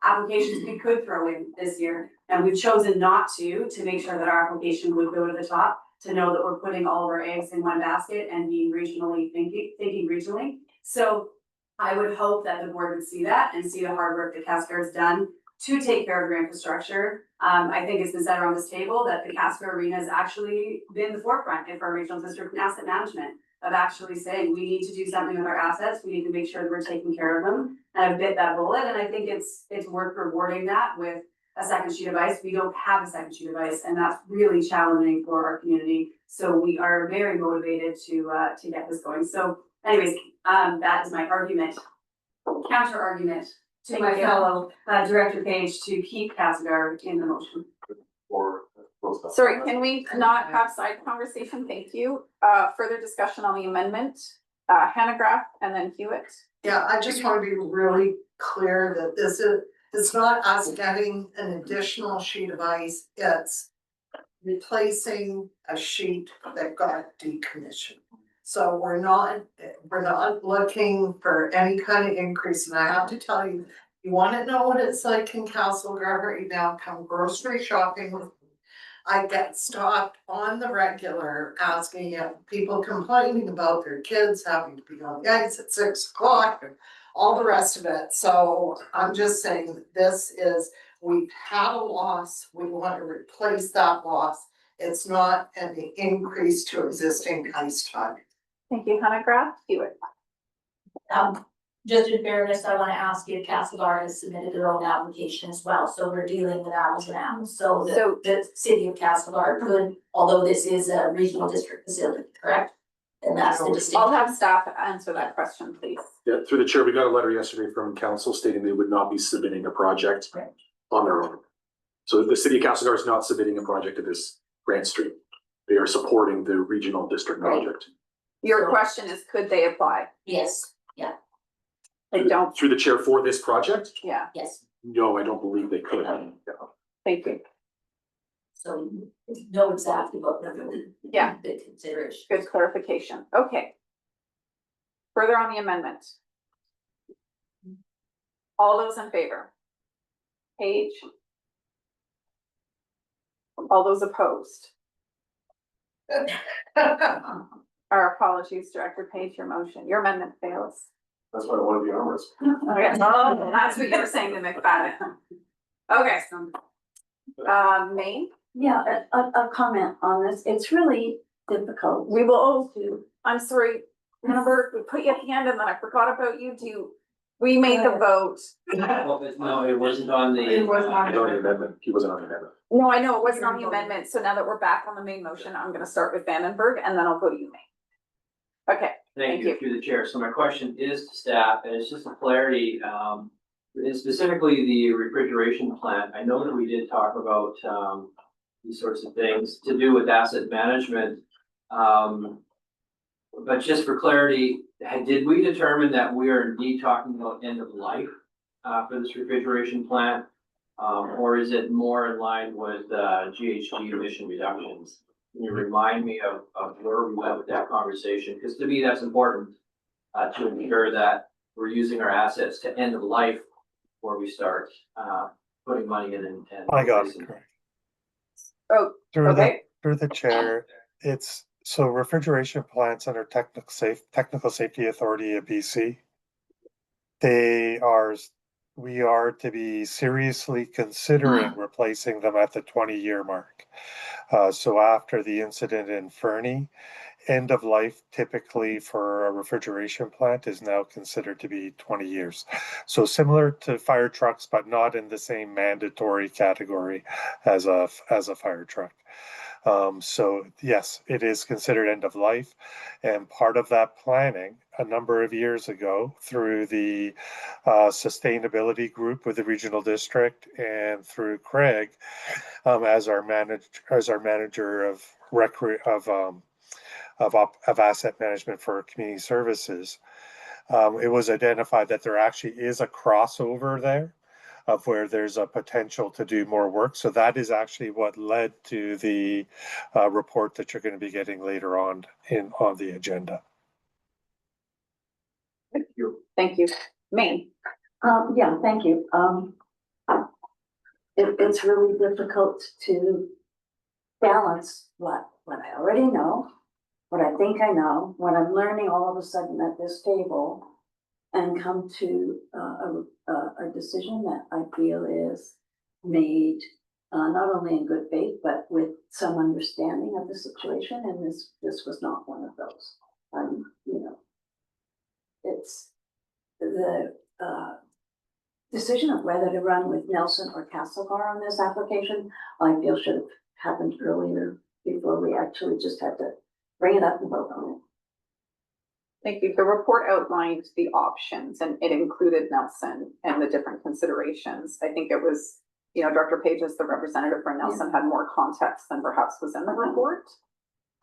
applications we could throw in this year. And we've chosen not to make sure that our application would go to the top, to know that we're putting all of our eggs in one basket and being regionally thinking regionally. So I would hope that the board would see that and see the hard work that Castlegar has done to take care of your infrastructure. I think it's been said around this table that the Castlegar Arena has actually been the forefront in our regional district and asset management of actually saying we need to do something with our assets. We need to make sure that we're taking care of them. And I've bit that bullet, and I think it's worth rewarding that with a second sheet of ice. We don't have a second sheet of ice, and that's really challenging for our community. So we are very motivated to get this going. So anyways, that is my argument, counter argument to my fellow Director Page to keep Castlegar in the motion. Sorry, can we not have side conversation? Thank you. Further discussion on the amendment, Hannah Graff and then Hewitt. Yeah, I just want to be really clear that it's not us getting an additional sheet of ice, it's replacing a sheet that got decommissioned. So we're not looking for any kind of increase, and I have to tell you, you wanna know what it's like in Castlegar right now, come grocery shopping with me. I get stopped on the regular asking people complaining about their kids having to be on the ice at 6 o'clock and all the rest of it. So I'm just saying we've had a loss, we want to replace that loss. It's not an increase to existing ice time. Thank you, Hannah Graff. Hewitt. Just in fairness, I wanna ask you if Castlegar has submitted their own application as well, so we're dealing with apples and apples. So the city of Castlegar could, although this is a regional district facility, correct? And that's the distinction. I'll have staff answer that question, please. Yeah, through the chair, we got a letter yesterday from council stating they would not be submitting a project on their own. So the city of Castlegar is not submitting a project to this grant stream. They are supporting the regional district project. Your question is, could they apply? Yes, yeah, They don't. Through the chair for this project? Yeah, yes, No, I don't believe they could. thank you. so you know exactly what Yeah. the consideration. Good clarification. Okay. Further on the amendment. All those in favor? Page? All those opposed? Our apologies, Director Page, your amendment fails. That's why I want to be arm wrestled. Okay, oh, that's what you were saying to McFadden. Okay. Maine? Yeah, a comment on this. It's really difficult. We will, I'm sorry, remember, we put you at the end and then I forgot about you. We made the vote. No, it wasn't on the. It was not. He was on the amendment. He wasn't on the amendment. No, I know it wasn't on the amendment, so now that we're back on the main motion, I'm gonna start with Vandenberg and then I'll go to you, May. Okay, Thank you, through the chair. So my question is to staff, and it's just a clarity, and specifically the refrigeration plant. I know that we did talk about, these sorts of things to do with asset management. But just for clarity, did we determine that we are indeed talking about end of life, for this refrigeration plant? Or is it more in line with, GHG emission reductions? Can you remind me of where we went with that conversation? Because to me, that's important, to ensure that we're using our assets to end of life before we start, putting money in and. I got it, correct. Oh, Through the, okay. through the chair, it's, so refrigeration plants under Technical Safety Authority of BC. We are to be seriously considering replacing them at the 20-year mark. So after the incident in Fernie, end of life typically for a refrigeration plant is now considered to be 20 years. So similar to fire trucks, but not in the same mandatory category as a fire truck. So yes, it is considered end of life. And part of that planning a number of years ago through the sustainability group with the regional district and through Craig as our manager of asset management for community services, it was identified that there actually is a crossover there of where there's a potential to do more work. So that is actually what led to the report that you're going to be getting later on on the agenda. Thank you. Thank you. May. Yeah, thank you. It's really difficult to balance what I already know, what I think I know, what I'm learning all of a sudden at this table, and come to a decision that I feel is made not only in good faith, but with some understanding of the situation. And this was not one of those. You know, it's the decision of whether to run with Nelson or Castlegar on this application, I feel should have happened earlier before we actually just had to bring it up and vote on it. Thank you. The report outlined the options and it included Nelson and the different considerations. I think it was, you know, Dr. Page as the representative for Nelson had more context than perhaps was in the report.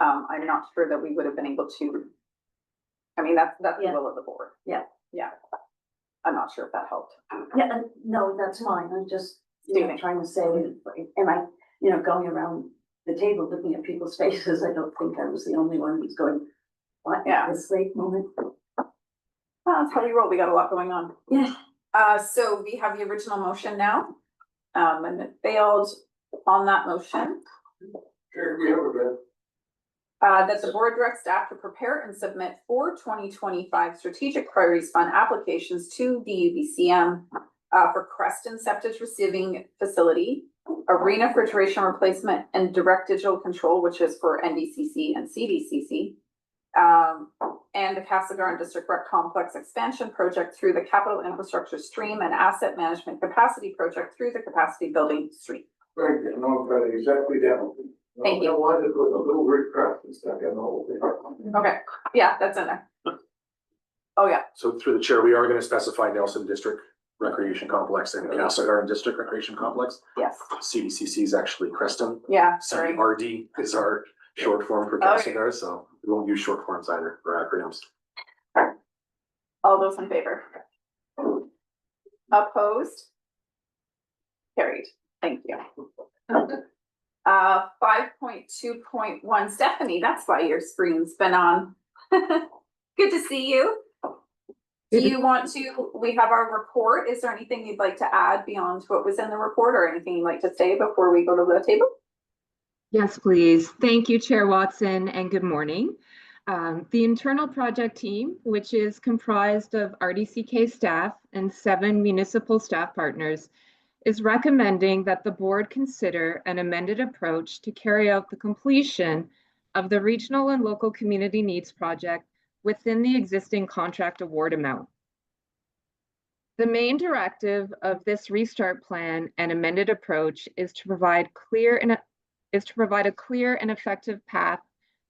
I'm not sure that we would have been able to, I mean, that's the will of the board. Yeah. Yeah. I'm not sure if that helped. Yeah, no, that's fine. I'm just, you know, trying to say, am I, you know, going around the table looking at people's faces? I don't think I was the only one who's going, what, at this late moment? Well, that's how we roll. We got a lot going on. Yeah. So we have the original motion now. And it failed on that motion. Chair, we have a bit. That the board directs staff to prepare and submit 4 2025 strategic priorities fund applications to the UBCM for Creston Septic Receiving Facility, Arena Refrigeration Replacement, and Direct Digital Control, which is for NDCC and CDCC, and the Castlegar District Rec Complex Expansion Project through the Capital Infrastructure Stream and Asset Management Capacity Project through the Capacity Building Stream. Right, and I'm going exactly down. Thank you. I wanted to put a little recraft and stuff in the whole thing. Okay, yeah, that's in there. Oh, yeah. So through the chair, we are going to specify Nelson District Recreation Complex and Castlegar District Recreation Complex. Yes. CDCC is actually Creston. Yeah, sorry. RD is our short form for Castlegar, so we won't use short forms either for acronyms. All those in favor? Opposed? Carried. Thank you. 5.2.1, Stephanie, that's why your screen's been on. Good to see you. Do you want to, we have our report. Is there anything you'd like to add beyond what was in the report or anything you'd like to say before we go to the table? Yes, please. Thank you, Chair Watson, and good morning. The internal project team, which is comprised of RDCK staff and 7 municipal staff partners, is recommending that the board consider an amended approach to carry out the completion of the regional and local community needs project within the existing contract award amount. The main directive of this restart plan and amended approach is to provide a clear and effective path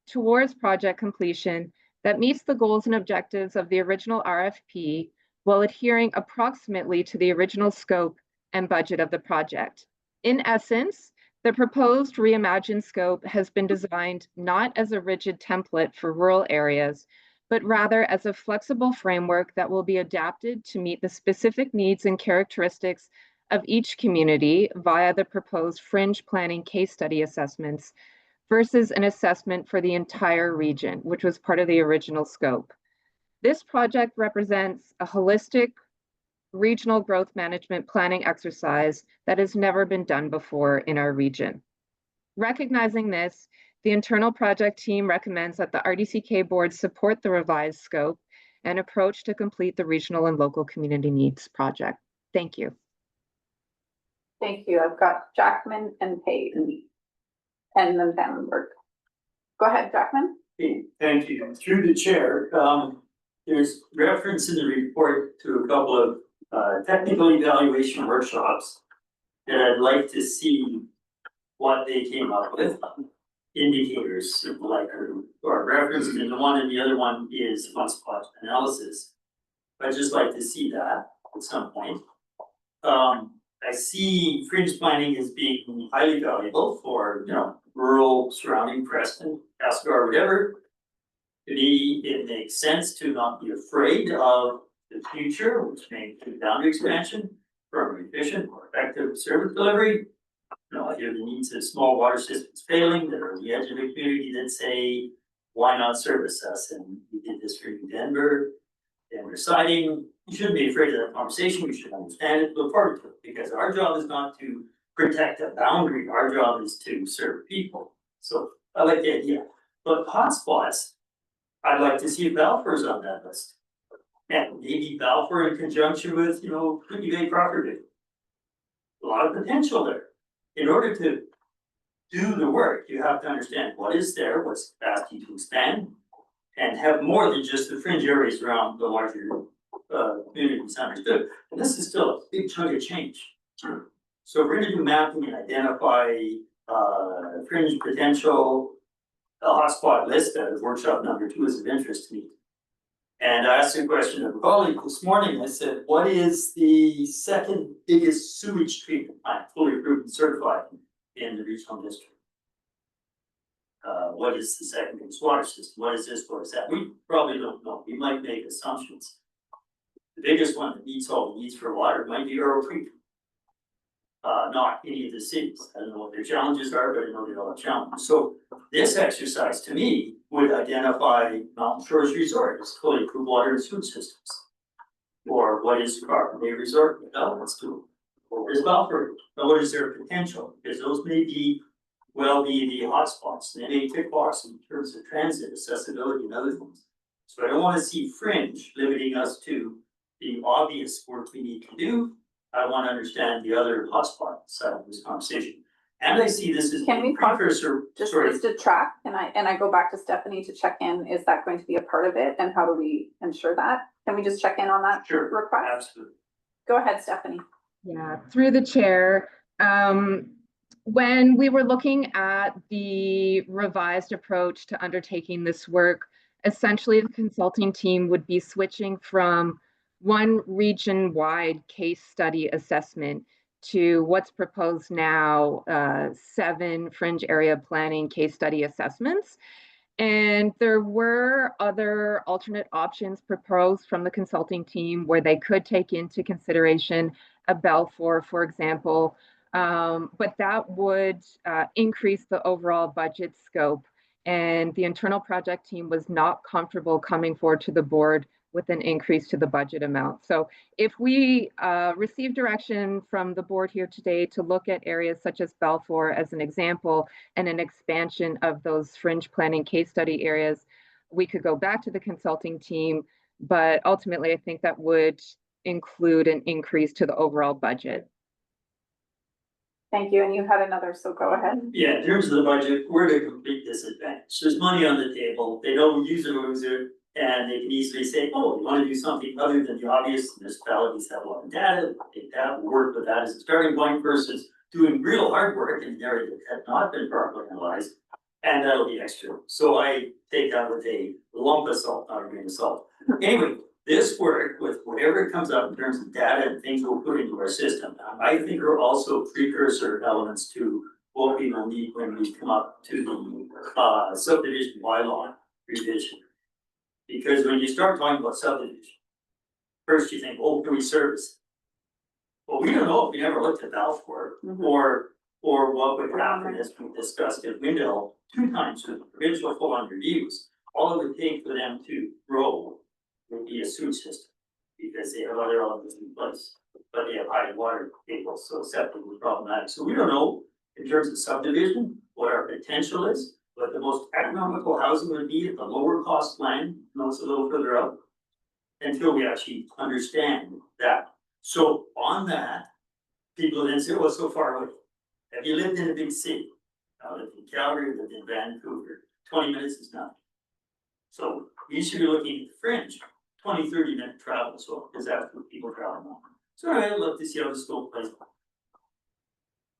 towards project completion that meets the goals and objectives of the original RFP while adhering approximately to the original scope and budget of the project. In essence, the proposed reimagined scope has been designed not as a rigid template for rural areas, but rather as a flexible framework that will be adapted to meet the specific needs and characteristics of each community via the proposed fringe planning case study assessments versus an assessment for the entire region, which was part of the original scope. This project represents a holistic regional growth management planning exercise that has never been done before in our region. Recognizing this, the internal project team recommends that the RDCK board support the revised scope and approach to complete the regional and local community needs project. Thank you. Thank you. I've got Jackman and Payne and then Vandenberg. Go ahead, Jackman. Thank you. Through the chair, there's reference in the report to a couple of technical evaluation workshops that I'd like to see what they came up with. Indicators like or referenced in the one, and the other one is hotspot analysis. I'd just like to see that at some point. I see fringe planning as being highly valuable for, rural surrounding Preston, Cascar, whatever. To me, it makes sense to not be afraid of the future, which may include boundary expansion for efficient, more effective service delivery. I hear the needs of small water systems failing that are on the edge of the community that say, why not service us? And we did this for Denver siding. You shouldn't be afraid of that conversation. We should understand it, look forward to it, because our job is not to protect a boundary. Our job is to serve people. So I like the idea. But hotspots, I'd like to see if Balfour's on that list. And maybe Balfour in conjunction with, Kootenay Bay property. A lot of potential there. In order to do the work, you have to understand what is there, what's capacity to expand, and have more than just the fringe areas around the larger communities understood. And this is still a big chunk of change. So we're gonna do mapping and identify fringe potential, a hotspot list as workshop number 2 is of interest to me. And I asked a question of a colleague this morning. I said, what is the second biggest sewage treatment plant fully approved and certified in the regional district? What is the second biggest water system? What is this? What is that? We probably don't know. We might make assumptions. The biggest one that meets all the needs for water might be Earl Creek. Not any of the cities. I don't know what their challenges are, but I know they all have challenges. So this exercise to me would identify Mountain Shores Resort as fully approved water and sewage systems. Or what is Carbon Bay Resort? Let's do. Or what is Balfour? What is their potential? Because those may be the hotspots. They may tick box in terms of transit, accessibility, and other things. So I don't want to see fringe limiting us to the obvious work we need to do. I want to understand the other hotspot side of this conversation. And I see this as Can we precursor. Just to track, and I go back to Stephanie to check in, is that going to be a part of it? And how do we ensure that? Can we just check in on that request? Absolutely. Go ahead, Stephanie. Yeah, through the chair. When we were looking at the revised approach to undertaking this work, essentially the consulting team would be switching from one region-wide case study assessment to what's proposed now, 7 fringe area planning case study assessments. And there were other alternate options proposed from the consulting team where they could take into consideration a Balfour, for example, but that would increase the overall budget scope. And the internal project team was not comfortable coming forward to the board with an increase to the budget amount. So if we receive direction from the board here today to look at areas such as Balfour as an example and an expansion of those fringe planning case study areas, we could go back to the consulting team, but ultimately I think that would include an increase to the overall budget. Thank you, and you had another, so go ahead. Yeah, in terms of the budget, we're at a complete disadvantage. There's money on the table, they don't use it or lose it, And they can easily say, oh, we want to do something other than the obvious, municipalities have a lot of data, take that, work with that as a starting point versus doing real hard work in an area that had not been properly analyzed. And that'll be extra. So I take that with a lump of salt, not a grain of salt. Anyway, this work with whatever comes up in terms of data and things we'll put into our system, I think are also precursor elements to what we will need when we come up to the subdivision bylaw revision. Because when you start talking about subdivision, first you think, oh, can we service? Well, we don't know, we never looked at Balfour, or what would happen as we discussed at Windell 2 times with provincial full-on reviews. All it would take for them to grow would be a sewage system, because they have other elements in place, but they have high water tables, so septic was problematic. So we don't know in terms of subdivision, what our potential is, what the most economical housing would be at the lower cost land, and also a little further up, until we actually understand that. So on that, people then say, well, so far away. Have you lived in a big city? I lived in Calgary, lived in Vancouver, 20 minutes is nothing. So we should be looking at the fringe, 20, 30-minute travel, so because that's what people travel on. So I'd love to see how this still plays out.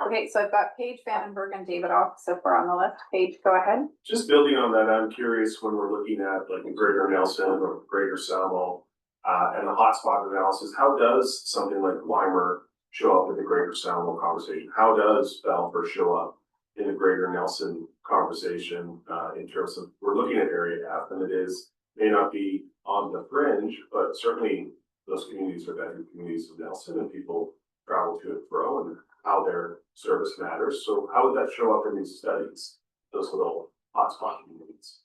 Okay, so I've got Paige, Vandenberg, and David off so far on the left. Paige, go ahead. Just building on that, I'm curious when we're looking at like Greater Nelson or Greater Salmo and the hotspot analysis, how does something like Weimer show up in the Greater Salmo conversation? How does Balfour show up in the Greater Nelson conversation in terms of we're looking at area F, and it is may not be on the fringe, but certainly those communities are veteran communities of Nelson, and people travel to and fro, and how their service matters. So how would that show up in these studies, those little hotspot communities?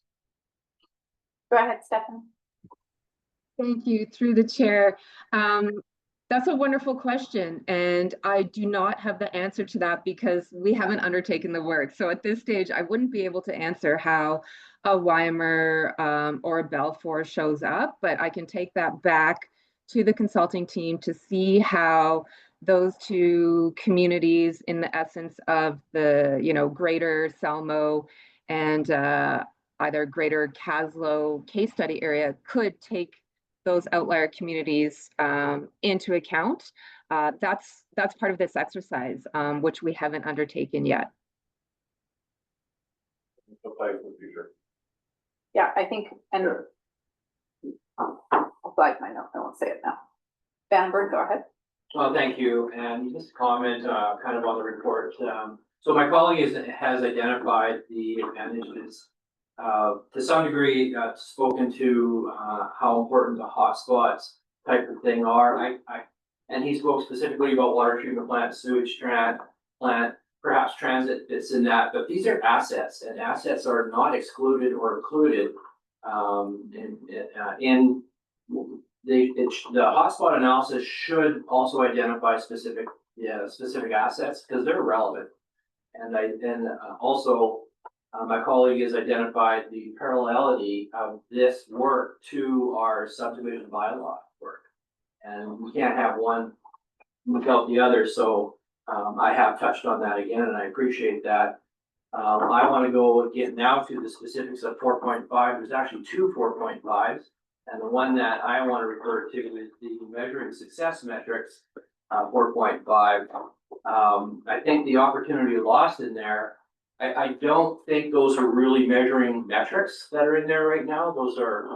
Go ahead, Stefan. Thank you, through the chair. That's a wonderful question, and I do not have the answer to that because we haven't undertaken the work. So at this stage, I wouldn't be able to answer how a Weimer or a Balfour shows up, but I can take that back to the consulting team to see how those 2 communities in the essence of the, Greater Salmo and either Greater Caslow case study area could take those outlier communities into account. That's part of this exercise, which we haven't undertaken yet. Yeah, I think, and I'll flag my note, I won't say it now. Vandenberg, go ahead. Well, thank you, and just a comment kind of on the report. So my colleague has identified the advantages. To some degree, spoken to how important the hotspots type of thing are. And he spoke specifically about water treatment plant, sewage plant, perhaps transit fits in that, but these are assets, and assets are not excluded or included in the hotspot analysis should also identify specific assets because they're relevant. And also my colleague has identified the parallelity of this work to our subdivision bylaw work. And we can't have one without the other. So I have touched on that again, and I appreciate that. I want to go again now to the specifics of 4.5. There's actually 2 4.5s. And the one that I want to refer to is the measuring success metrics, 4.5. I think the opportunity lost in there, I don't think those are really measuring metrics that are in there right now. Those are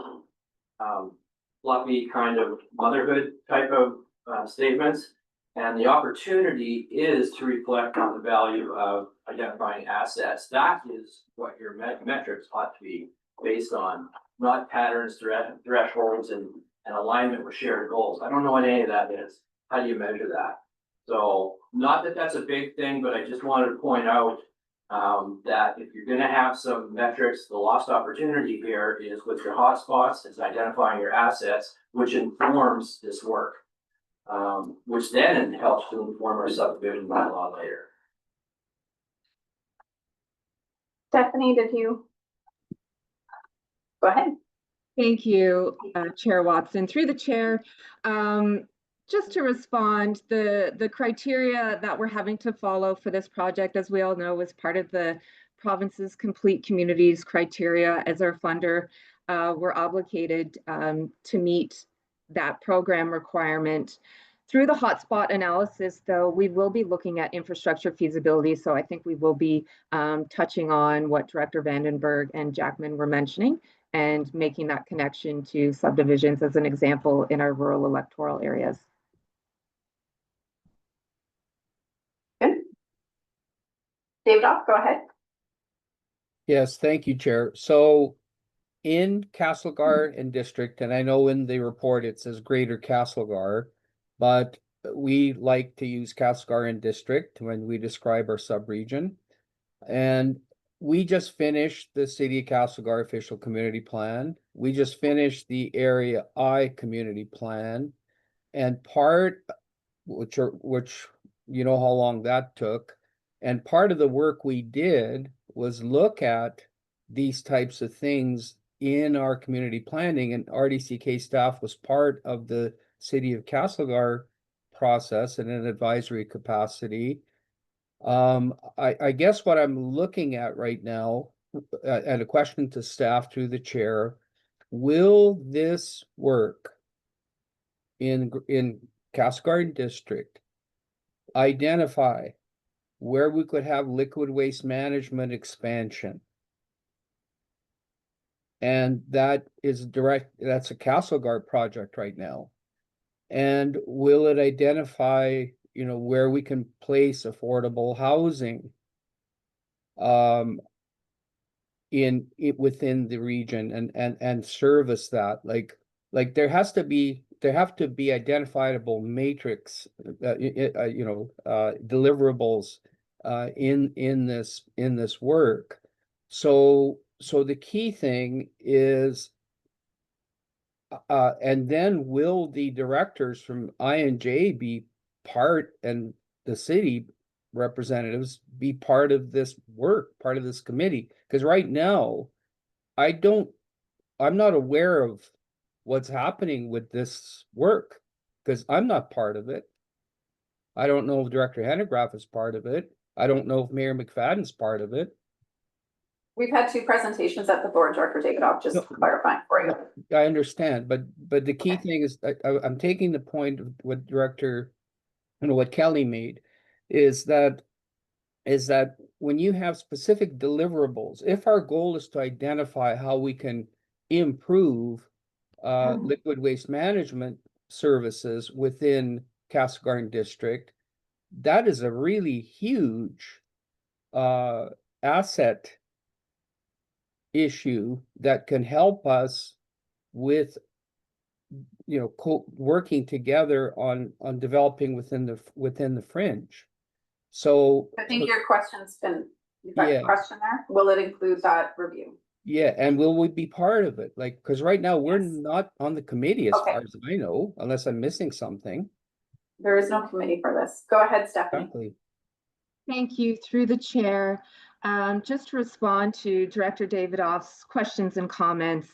fluffy kind of motherhood type of statements. And the opportunity is to reflect on the value of identifying assets. That is what your metrics ought to be based on, not patterns, thresholds, and alignment with shared goals. I don't know what any of that is. How do you measure that? So not that that's a big thing, but I just wanted to point out that if you're going to have some metrics, the lost opportunity here is with your hotspots, is identifying your assets, which informs this work, which then helps to inform our subdivision bylaw later. Stephanie, did you? Go ahead. Thank you, Chair Watson. Through the chair, just to respond, the criteria that we're having to follow for this project, as we all know, is part of the province's complete communities criteria as our funder. we're obligated to meet that program requirement. Through the hotspot analysis, though, we will be looking at infrastructure feasibility. So I think we will be touching on what Director Vandenberg and Jackman were mentioning and making that connection to subdivisions as an example in our rural electoral areas. Good. Davidoff, go ahead. Yes, thank you, Chair. So in Castlegar and District, and I know in the report it says Greater Castlegar, but we like to use Castlegar and District when we describe our subregion. And we just finished the City of Castlegar official community plan. We just finished the Area I community plan. And part, which you know how long that took. And part of the work we did was look at these types of things in our community planning, and RDCK staff was part of the City of Castlegar process in an advisory capacity. I guess what I'm looking at right now, and a question to staff through the chair, will this work in Castlegar District identify where we could have liquid waste management expansion? And that's a Castlegar project right now. And will it identify, where we can place affordable housing within the region and service that? Like there have to be identifiable matrix, deliverables in this work. So the key thing is, and then will the directors from I&J be part, and the city representatives be part of this work, part of this committee? Because right now, I'm not aware of what's happening with this work, because I'm not part of it. I don't know if Director Hennegraff is part of it. I don't know if Mayor McFadden's part of it. We've had 2 presentations at the board, Director Davidoff, just clarifying for you. I understand, but the key thing is, I'm taking the point of what what Kelly made, is that when you have specific deliverables, if our goal is to identify how we can improve liquid waste management services within Castlegar District, that is a really huge asset issue that can help us with working together on developing within the fringe. So I think your question's been, you've got a question there. Will it include that review? Yeah, and will we be part of it? Like, because right now we're not on the committee as far as I know, unless I'm missing something. There is no committee for this. Go ahead, Stephanie. Exactly. Thank you. Through the chair, just to respond to Director Davidoff's questions and comments,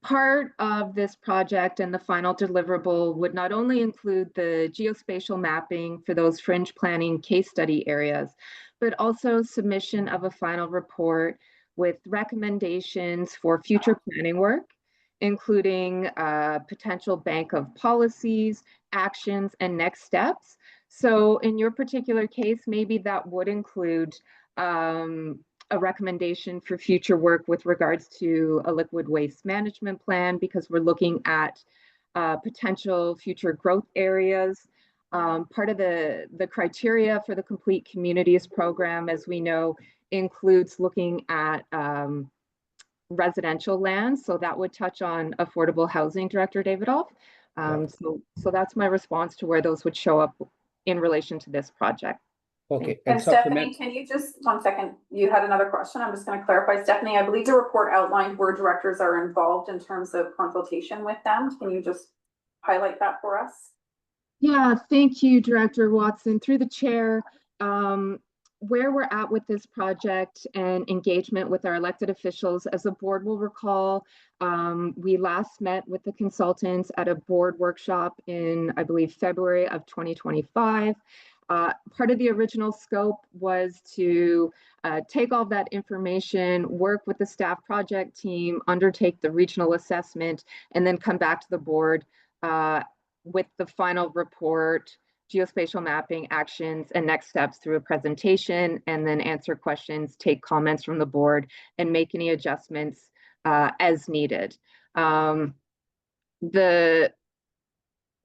part of this project and the final deliverable would not only include the geospatial mapping for those fringe planning case study areas, but also submission of a final report with recommendations for future planning work, including a potential bank of policies, actions, and next steps. So in your particular case, maybe that would include a recommendation for future work with regards to a liquid waste management plan, because we're looking at potential future growth areas. Part of the criteria for the Complete Communities program, as we know, includes looking at residential land. So that would touch on affordable housing, Director Davidoff. So that's my response to where those would show up in relation to this project. Okay. And Stephanie, can you just, 1 second, you had another question. I'm just going to clarify. Stephanie, I believe the report outlined where directors are involved in terms of consultation with them. Can you just highlight that for us? Yeah, thank you, Director Watson. Through the chair, where we're at with this project and engagement with our elected officials, as the board will recall, we last met with the consultants at a board workshop in, I believe, February of 2025. Part of the original scope was to take all that information, work with the staff project team, undertake the regional assessment, and then come back to the board with the final report, geospatial mapping actions and next steps through a presentation, and then answer questions, take comments from the board, and make any adjustments as needed. The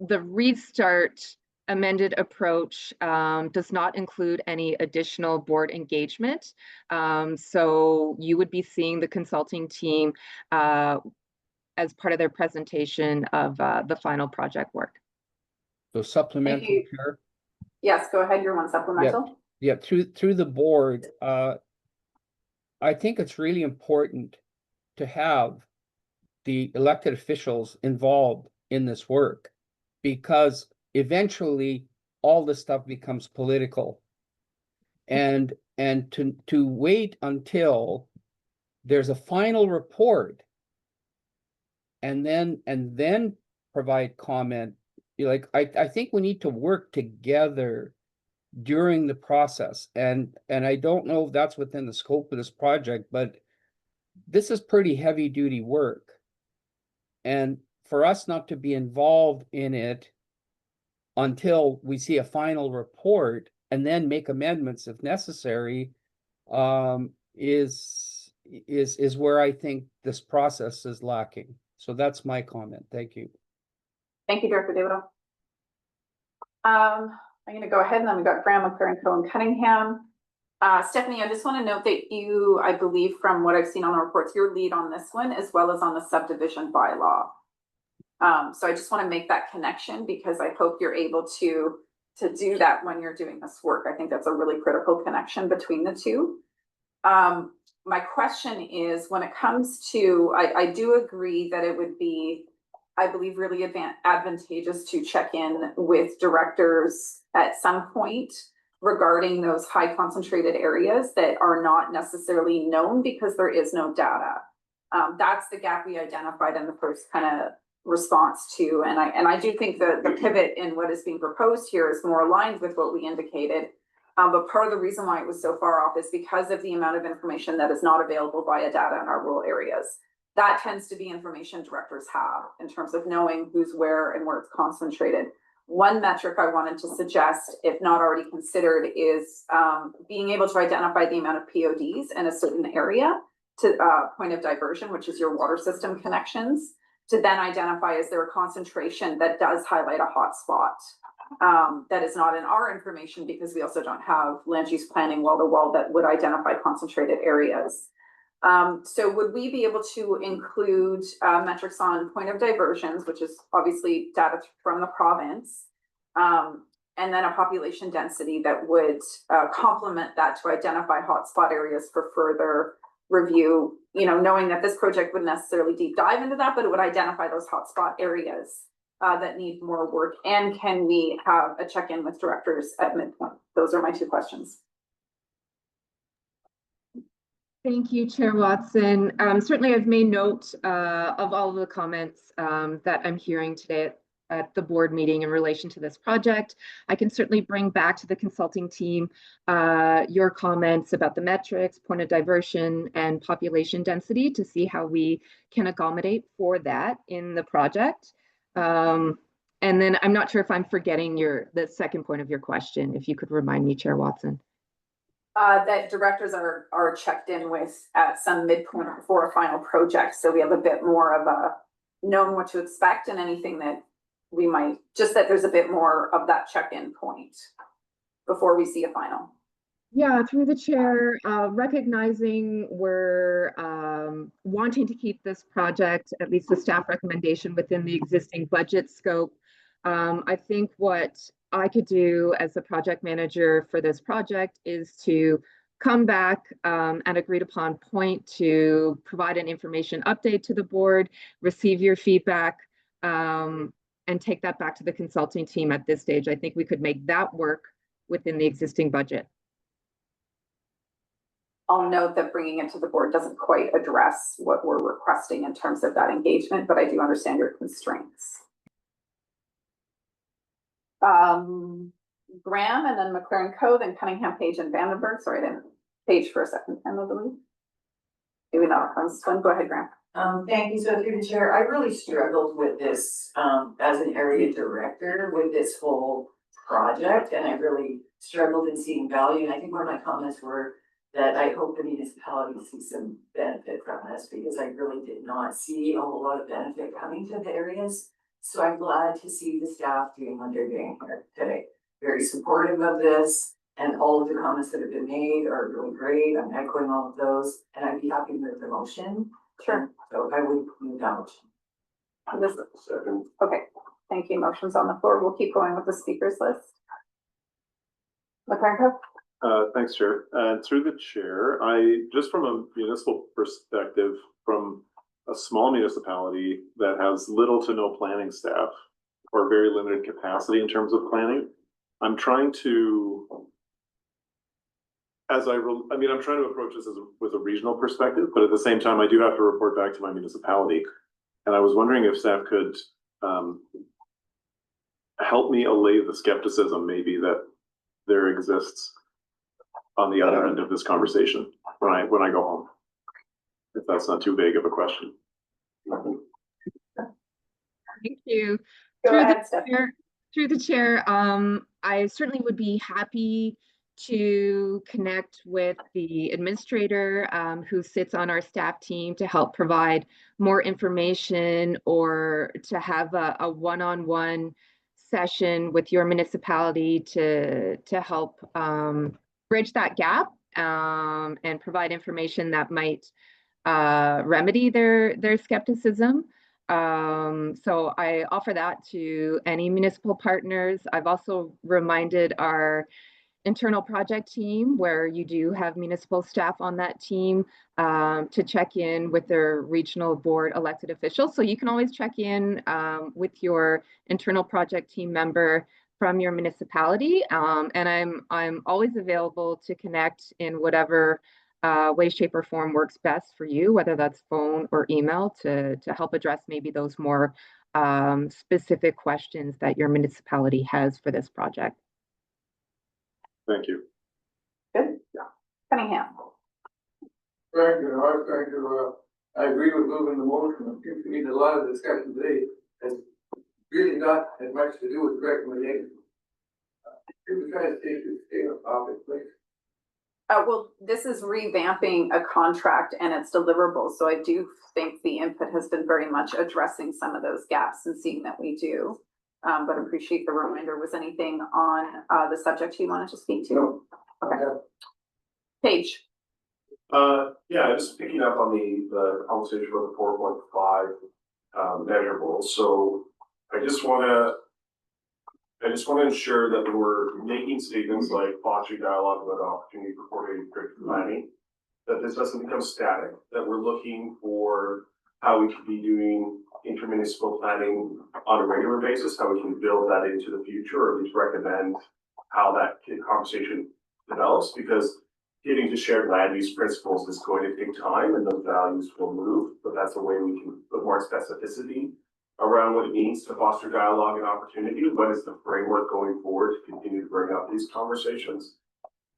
restart amended approach does not include any additional board engagement. So you would be seeing the consulting team as part of their presentation of the final project work. So supplemental, Chair? Yes, go ahead, you're one supplemental. Yeah, through the board, I think it's really important to have the elected officials involved in this work, because eventually all this stuff becomes political. And to wait until there's a final report and then provide comment, like I think we need to work together during the process. And I don't know if that's within the scope of this project, but this is pretty heavy duty work. And for us not to be involved in it until we see a final report and then make amendments if necessary, is where I think this process is lacking. So that's my comment. Thank you. Thank you, Director Davidoff. I'm going to go ahead, and then we've got Graham, McLaren, and Cunningham. Stephanie, I just want to note that you, I believe from what I've seen on the reports, your lead on this one as well as on the subdivision bylaw. So I just want to make that connection, because I hope you're able to do that when you're doing this work. I think that's a really critical connection between the two. My question is, when it comes to, I do agree that it would be, I believe, really advantageous to check in with directors at some point regarding those high concentrated areas that are not necessarily known because there is no data. That's the gap we identified in the first kind of response to, and I do think the pivot in what is being proposed here is more aligned with what we indicated. But part of the reason why it was so far off is because of the amount of information that is not available via data in our rural areas. That tends to be information directors have in terms of knowing who's where and where it's concentrated. One metric I wanted to suggest, if not already considered, is being able to identify the amount of PODs in a certain area to point of diversion, which is your water system connections, to then identify, is there a concentration that does highlight a hot spot that is not in our information, because we also don't have land use planning wall-to-wall that would identify concentrated areas. So would we be able to include metrics on point of diversions, which is obviously data from the province, and then a population density that would complement that to identify hotspot areas for further review, you know, knowing that this project wouldn't necessarily deep dive into that, but it would identify those hotspot areas that need more work. And can we have a check-in with directors at midpoint? Those are my two questions. Thank you, Chair Watson. Certainly, I've made note of all of the comments that I'm hearing today at the board meeting in relation to this project. I can certainly bring back to the consulting team your comments about the metrics, point of diversion, and population density to see how we can accommodate for that in the project. And then I'm not sure if I'm forgetting the second point of your question, if you could remind me, Chair Watson. That directors are checked in with at some midpoint for a final project. So we have a bit more of a known what to expect, and anything that we might, just that there's a bit more of that check-in point before we see a final. Yeah, through the chair, recognizing we're wanting to keep this project, at least the staff recommendation, within the existing budget scope. I think what I could do as the project manager for this project is to come back at agreed upon point to provide an information update to the board, receive your feedback, and take that back to the consulting team at this stage. I think we could make that work within the existing budget. I'll note that bringing it to the board doesn't quite address what we're requesting in terms of that engagement, but I do understand your constraints. Graham and then McLaren Co, then Cunningham, Page and Vandenberg. Sorry, I didn't Page for a second time, I believe. Maybe not on this one. Go ahead, Graham. Thank you, so through the chair, I really struggled with this, as an area director with this whole project, and I really struggled in seeing value, and I think one of my comments were that I hope the municipality sees some benefit from this, because I really did not see a whole lot of benefit coming to the areas. So I'm glad to see the staff doing what they're doing here today. Very supportive of this, and all of the comments that have been made are really great. I'm echoing all of those, and I'd be happy with the motion. Sure. So I would move that motion. Second. Okay, thank you. Motion's on the floor. We'll keep going with the speakers list. McLaren Co. Thanks, Chair. Through the chair, just from a municipal perspective, from a small municipality that has little to no planning staff or very limited capacity in terms of planning, I'm trying to, I'm trying to approach this with a regional perspective, but at the same time, I do have to report back to my municipality. And I was wondering if staff could help me allay the skepticism maybe that there exists on the other end of this conversation when I go home, if that's not too vague of a question. Thank you. Go ahead, Steph. Through the chair, I certainly would be happy to connect with the administrator who sits on our staff team to help provide more information, or to have a one-on-one session with your municipality to help bridge that gap and provide information that might remedy their skepticism. So I offer that to any municipal partners. I've also reminded our internal project team, where you do have municipal staff on that team, to check in with their regional board elected officials. So you can always check in with your internal project team member from your municipality. And I'm always available to connect in whatever way, shape, or form works best for you, whether that's phone or email, to help address maybe those more specific questions that your municipality has for this project. Thank you. Good. Cunningham. Thank you. I agree with moving the motion. I think we need a lot of discussion today. It's really not as much to do with recommendation. If we try to stay on topic, please. Well, this is revamping a contract and its deliverables. So I do think the input has been very much addressing some of those gaps and seeing that we do. But appreciate the reminder. Was anything on the subject you wanted to speak to? No. Okay. Paige. Yeah, just picking up on the conversation about the 4.5 measurables. So I just want to ensure that we're making statements like fostering dialogue about opportunity for coordinated planning, that this doesn't become static, that we're looking for how we could be doing intermunicipal planning on a regular basis, how we can build that into the future, or at least recommend how that conversation develops, because getting to shared land use principles is going to take time and those values will move, but that's a way we can put more specificity around what it means to foster dialogue and opportunity. What is the framework going forward to continue to bring up these conversations?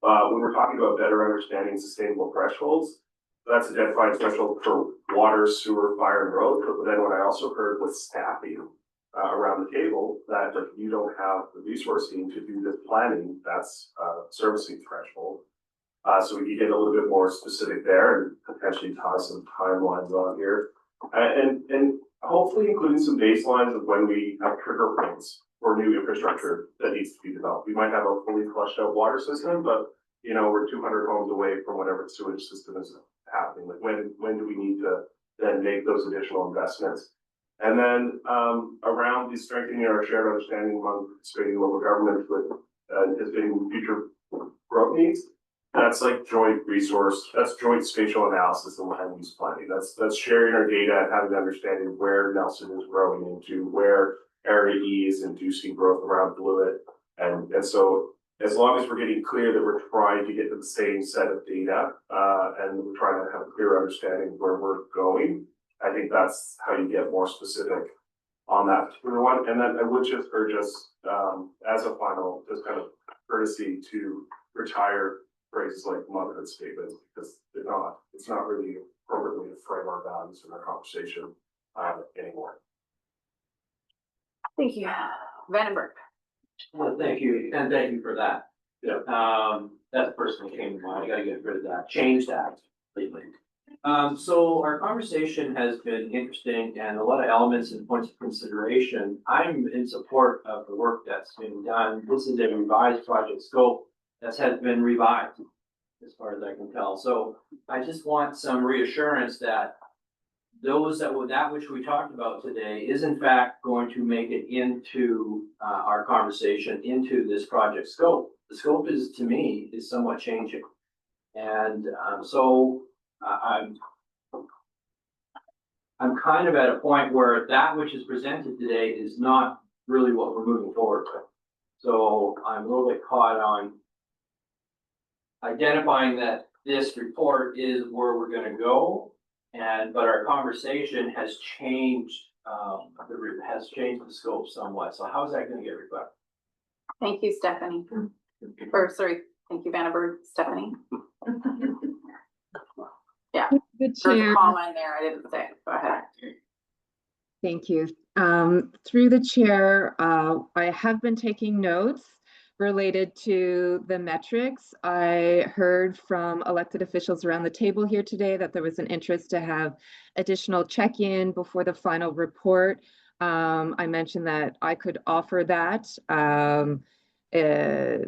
When we're talking about better understanding sustainable thresholds, that's identifying threshold for water, sewer, fire, and road. But then what I also heard was staffing around the table, that like you don't have the resourcing to do this planning, that's servicing threshold. So we can get a little bit more specific there and potentially tie some timelines on here. And hopefully including some baselines of when we have trigger points for new infrastructure that needs to be developed. We might have a fully flushed out water system, but we're 200 homes away from whatever sewage system is happening. Like when do we need to then make those additional investments? And then around the strengthening our shared understanding among participating local governments with anticipating future growth needs, that's like joint resource, that's joint spatial analysis and land use planning. That's sharing our data and having an understanding of where Nelson is growing into, where Area E is inducing growth around Blewett. And so as long as we're getting clear that we're trying to get to the same set of data and we're trying to have a clear understanding of where we're going, I think that's how you get more specific on that particular one. And then I would just urge us, as a final, just kind of courtesy to retire phrases like motherhood statements, because it's not really appropriately to frame our values in our conversation anymore. Thank you. Vandenberg. Well, thank you, and thank you for that. Yeah. That the first thing that came to mind, I gotta get rid of that, change that completely. So our conversation has been interesting and a lot of elements and points of consideration. I'm in support of the work that's been done. This is a revised project scope that has been revised, as far as I can tell. So I just want some reassurance that that which we talked about today is in fact going to make it into our conversation, into this project scope. The scope is, to me, is somewhat changing. And I'm kind of at a point where that which is presented today is not really what we're moving forward with. So I'm a little bit caught on identifying that this report is where we're gonna go. But our conversation has changed, the scope somewhat. So how is that gonna get reflected? Thank you, Stephanie. Or sorry, thank you, Vandenberg, Stephanie. Yeah, The there's a chair. comma in there, I didn't say, go ahead. Thank you. Through the chair, I have been taking notes related to the metrics. I heard from elected officials around the table here today that there was an interest to have additional check-in before the final report. I mentioned that I could offer that.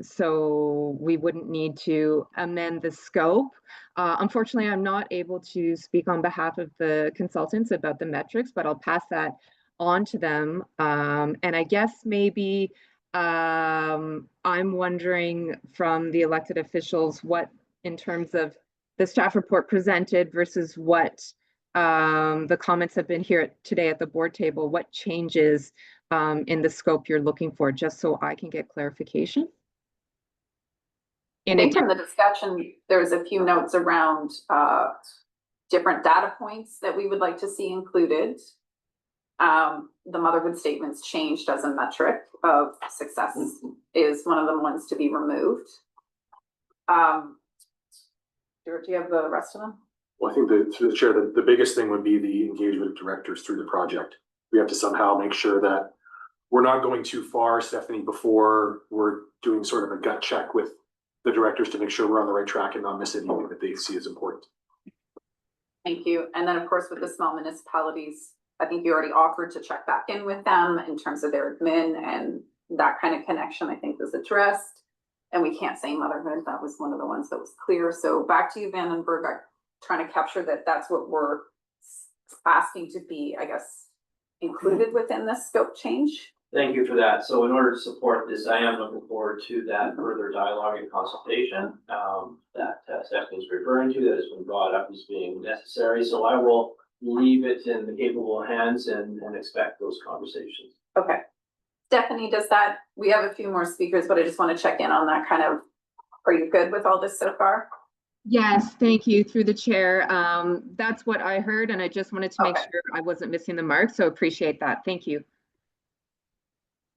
So we wouldn't need to amend the scope. Unfortunately, I'm not able to speak on behalf of the consultants about the metrics, but I'll pass that on to them. And I guess maybe I'm wondering from the elected officials what, in terms of the staff report presented versus what the comments have been here today at the board table, what changes in the scope you're looking for, just so I can get clarification. I think from the discussion, there's a few notes around different data points that we would like to see included. The motherhood statements changed as a metric of success is one of the ones to be removed. Do you have the rest of them? Well, I think through the chair, the biggest thing would be the engagement of directors through the project. We have to somehow make sure that we're not going too far, Stephanie, before we're doing sort of a gut check with the directors to make sure we're on the right track and not miss anything that they see as important. Thank you. And then of course, with the small municipalities, I think you already offered to check back in with them in terms of their admin, and that kind of connection I think was addressed. And we can't say motherhood, that was one of the ones that was clear. So back to you, Vandenberg, I'm trying to capture that that's what we're asking to be, I guess, included within this scope change. Thank you for that. So in order to support this, I am looking forward to that further dialogue and consultation that Stephanie's referring to, that has been brought up as being necessary. So I will leave it in the capable hands and expect those conversations. Okay. Stephanie, we have a few more speakers, but I just want to check in on that kind of, are you good with all this so far? Yes, thank you, through the chair. That's what I heard, and I just wanted to make sure I wasn't missing the mark, so appreciate that. Thank you.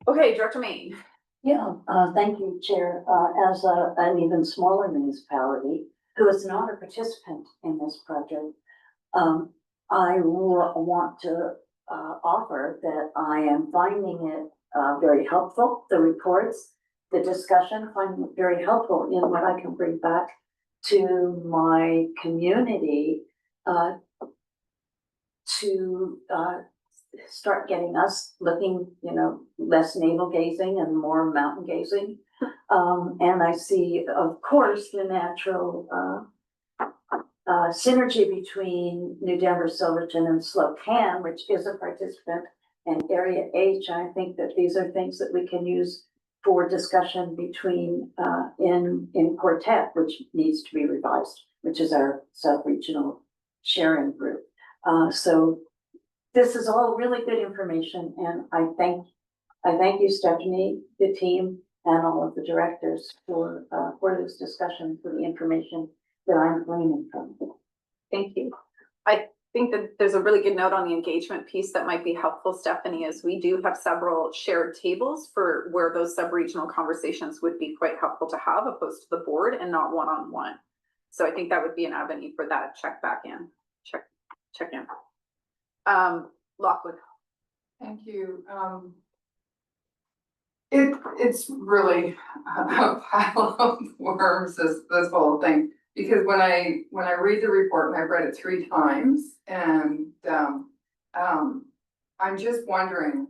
Okay, Director Main. Yeah, thank you, Chair. As an even smaller municipality who is not a participant in this project, I want to offer that I am finding it very helpful, the reports, the discussion, finding it very helpful in what I can bring back to my community to start getting us looking, less navel gazing and more mountain gazing. And I see, of course, the natural synergy between New Denver, Silverton, and Spokane, which is a participant, and Area H. I think that these are things that we can use for discussion between in Quartet, which needs to be revised, which is our sub-regional sharing group. So this is all really good information, and I thank you, Stephanie, the team, and all of the directors for this discussion, for the information that I'm gleaning from. Thank you. think that there's a really good note on the engagement piece that might be helpful, Stephanie, is we do have several shared tables for where those sub-regional conversations would be quite helpful to have opposed to the board and not one-on-one. So I think that would be an avenue for that check in. Lockwood. Thank you. It's really a pile of worms, this whole thing. Because when I read the report, and I've read it 3 times, and I'm just wondering,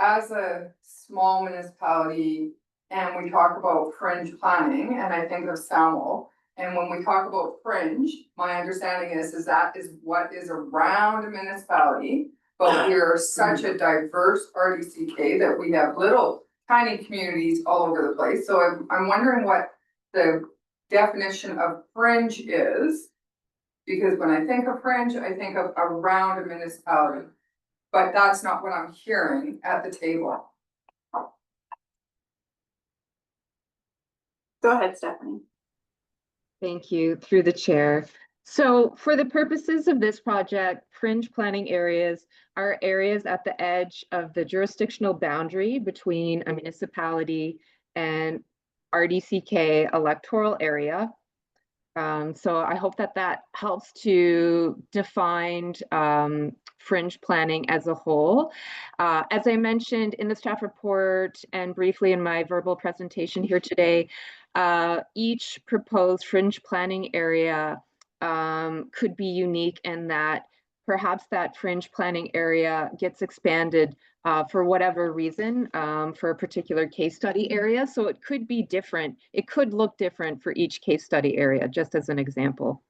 as a small municipality, and we talk about fringe planning, and I think of Samuel, and when we talk about fringe, my understanding is that is what is around a municipality, but we are such a diverse RDCK that we have little tiny communities all over the place. So I'm wondering what the definition of fringe is, because when I think of fringe, I think of around a municipality, but that's not what I'm hearing at the table. Go ahead, Stephanie. Thank you, through the chair. So for the purposes of this project, fringe planning areas are areas at the edge of the jurisdictional boundary between a municipality and RDCK electoral area. So I hope that helps to define fringe planning as a whole. As I mentioned in the staff report and briefly in my verbal presentation here today, each proposed fringe planning area could be unique in that perhaps that fringe planning area gets expanded for whatever reason for a particular case study area. So it could be different. It could look different for each case study area, just as an example.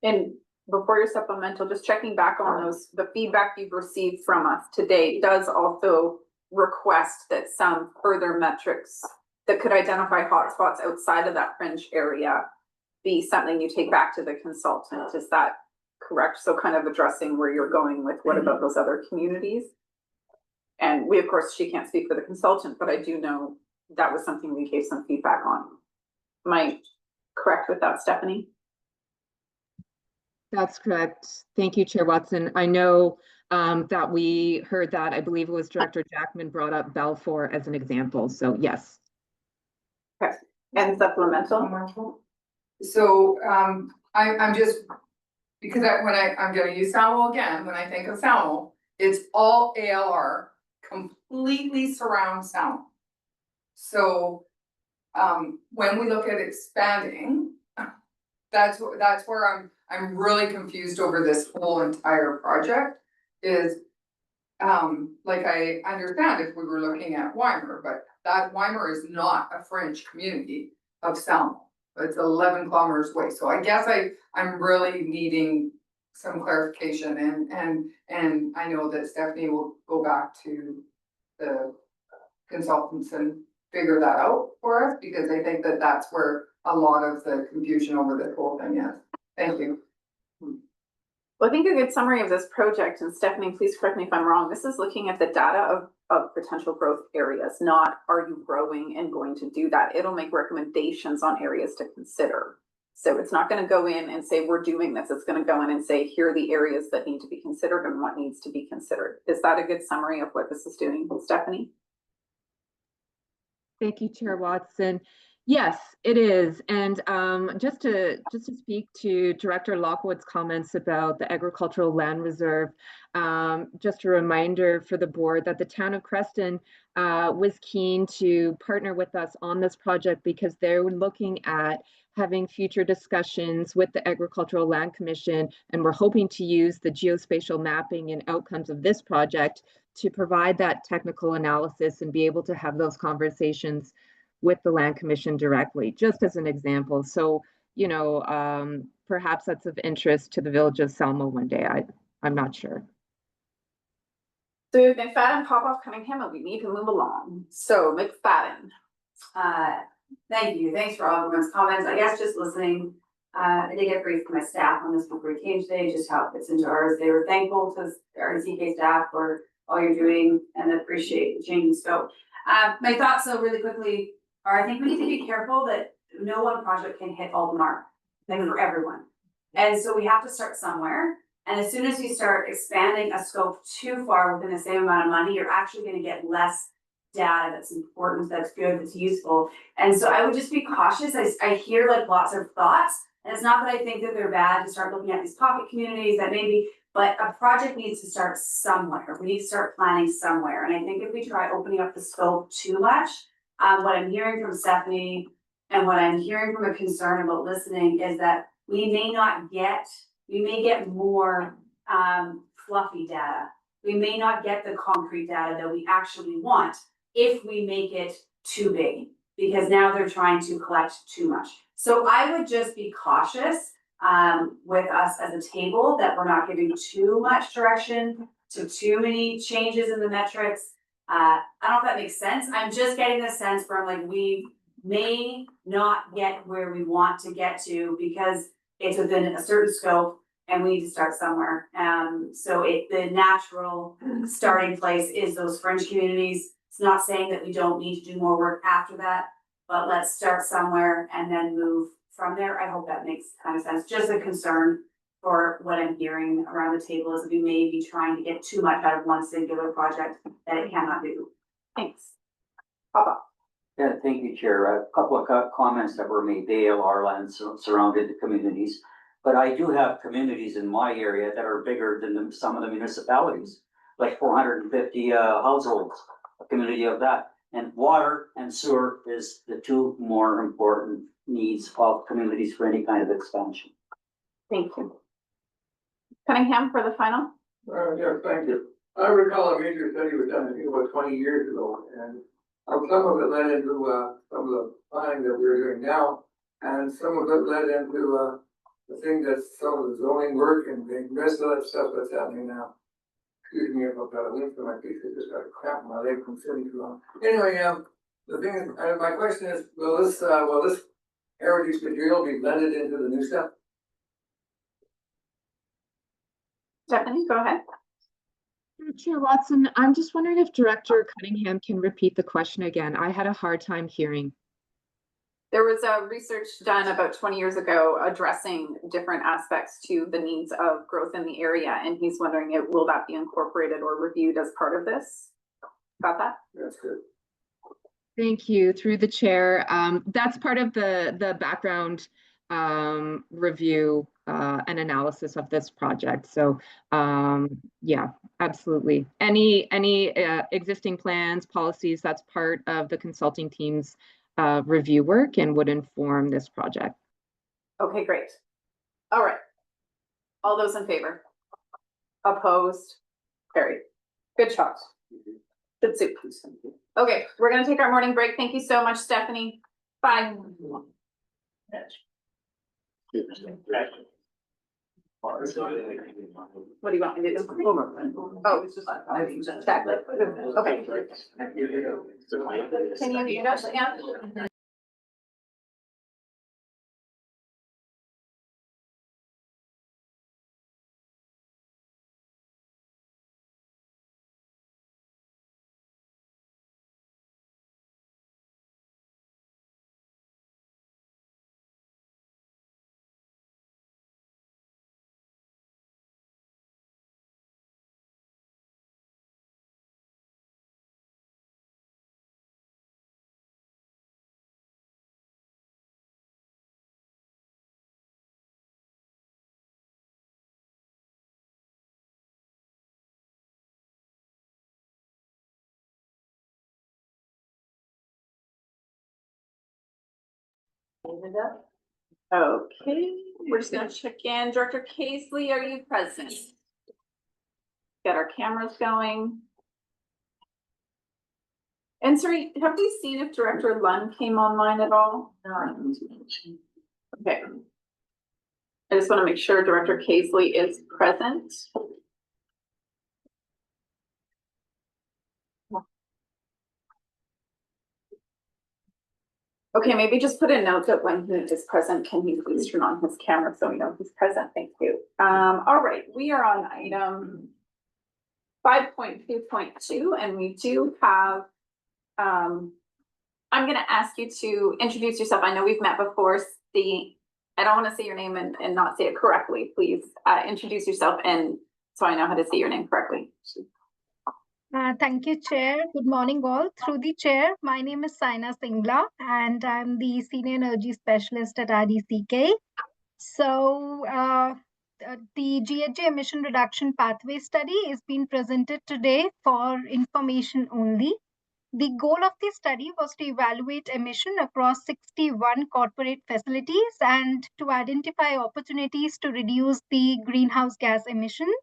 And before your supplemental, just checking back on those, the feedback you've received from us today does also request that some further metrics that could identify hotspots outside of that fringe area be something you take back to the consultant. Is that correct? So kind of addressing where you're going with what about those other communities? And we, of course, she can't speak for the consultant, but I do know that was something we gave some feedback on. Am I correct with that, Stephanie? That's correct. Thank you, Chair Watson. I know that we heard that, I believe it was Director Jackman brought up Balfour as an example. So yes. Okay. And supplemental? So I'm just, because I'm gonna use Samuel again, when I think of Samuel, it's all ALR, completely surround Samuel. So when we look at expanding, that's where I'm really confused over this whole entire project is like I understand if we were looking at Weimar, but that Weimar is not a fringe community of Samuel. It's 11 kilometers away. So I guess I'm really needing some clarification and I know that Stephanie will go back to the consultants and figure that out for us, because I think that that's where a lot of the confusion over this whole thing is. Thank you. Well, I think a good summary of this project, and Stephanie, please correct me if I'm wrong, this is looking at the data of potential growth areas, not are you growing and going to do that. It'll make recommendations on areas to consider. So it's not going to go in and say, we're doing this. It's going to go in and say, here are the areas that need to be considered and what needs to be considered. Is that a good summary of what this is doing, Stephanie? Thank you, Chair Watson. Yes, it is. And just to speak to Director Lockwood's comments about the agricultural land reserve, just a reminder for the board that the town of Creston was keen to partner with us on this project because they're looking at having future discussions with the Agricultural Land Commission, and we're hoping to use the geospatial mapping and outcomes of this project to provide that technical analysis and be able to have those conversations with the Land Commission directly, just as an example. So, you know, perhaps that's of interest to the village of Selma one day. I'm not sure. So McFadden, Popoff, Cunningham, and we need to move along. So McFadden. Thank you. Thanks for all everyone's comments. I guess just listening, I did get briefed from my staff on this before we came today, just how it fits into ours. They were thankful to the RDCK staff for all you're doing and appreciate the change in scope. My thoughts though really quickly are I think we need to be careful that no one project can hit all the mark, like for everyone. And so we have to start somewhere. And as soon as you start expanding a scope too far within the same amount of money, you're actually gonna get less data that's important, that's good, that's useful. And so I would just be cautious. I hear like lots of thoughts. And it's not that I think that they're bad to start looking at these pocket communities that maybe, but a project needs to start somewhere. We need to start planning somewhere. And I think if we try opening up the scope too much, what I'm hearing from Stephanie and what I'm hearing from a concern about listening is that we may get more fluffy data. We may not get the concrete data that we actually want if we make it too big, because now they're trying to collect too much. So I would just be cautious with us as a table that we're not giving too much direction to too many changes in the metrics. I don't know if that makes sense. I'm just getting the sense from like, we may not get where we want to get to because it's within a certain scope and we need to start somewhere. So the natural starting place is those fringe communities. It's not saying that we don't need to do more work after that, but let's start somewhere and then move from there. I hope that makes kind of sense. Just a concern for what I'm hearing around the table is that we may be trying to get too much out of one singular project that it cannot do. Thanks. Papa. Yeah, thank you, Chair. A couple of comments that were made. Dale, our land surrounded the communities. But I do have communities in my area that are bigger than some of the municipalities, like 450 households, a community of that. And water and sewer is the two more important needs of communities for any kind of expansion. Thank you. Cunningham for the final. Yeah, thank you. I recall a major study was done, I think about 20 years ago, and some of it led into some of the planning that we're doing now, and some of it led into the thing that's some of the zoning work and the rest of that stuff that's happening now. Excuse me if I've got a link to my piece, I just got a cramp in my leg from sitting too long. Anyway, the thing is, my question is, will this heritage material be blended into the new stuff? Stephanie, go ahead. Chair Watson, I'm just wondering if Director Cunningham can repeat the question again. I had a hard time hearing. There was a research done about 20 years ago addressing different aspects to the needs of growth in the area. And he's wondering, will that be incorporated or reviewed as part of this? Got that? That's good. Thank you. Through the chair. That's part of the background review and analysis of this project. So yeah, absolutely. Any existing plans, policies, that's part of the consulting team's review work and would inform this project. Okay, great. All right. All those in favor? Opposed? Carried. Good shot. Good soup. Okay, we're gonna take our morning break. Thank you so much, Stephanie. Bye. What do you want me to do? Oh, it's just chocolate. Okay. Can you mute us again? Okay, we're just gonna check in. Director Casely, are you present? Got our cameras going. And sorry, have we seen if Director Lund came online at all? No. Okay. I just want to make sure Director Casely is present. Okay, maybe just put a note that when he is present, can he please turn on his camera so we know he's present? Thank you. All right, we are on item 5.2.2 and we do have, I'm gonna ask you to introduce yourself. I know we've met before. I don't want to say your name and not say it correctly. Please introduce yourself and so I know how to say your name correctly. Thank you, Chair. Good morning, all. Through the Chair, my name is Saina Singla, and I'm the Senior Energy Specialist at RDCK. So, the GHG emission reduction pathway study is being presented today for information only. The goal of the study was to evaluate emission across 61 corporate facilities and to identify opportunities to reduce the greenhouse gas emissions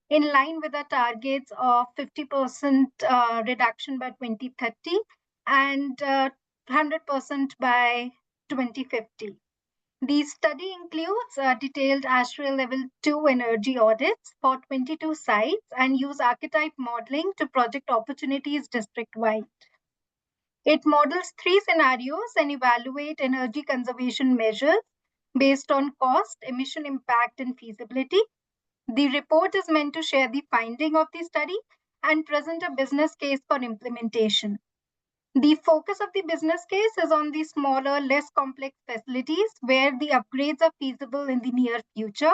in line with the targets of 50% reduction by 2030 and 100% by 2050. The study includes detailed ASHRAE Level 2 energy audits for 22 sites and use archetype modeling to project opportunities district-wide. It models 3 scenarios and evaluate energy conservation measures based on cost, emission impact, and feasibility. The report is meant to share the finding of the study and present a business case for implementation. The focus of the business case is on the smaller, less complex facilities where the upgrades are feasible in the near future.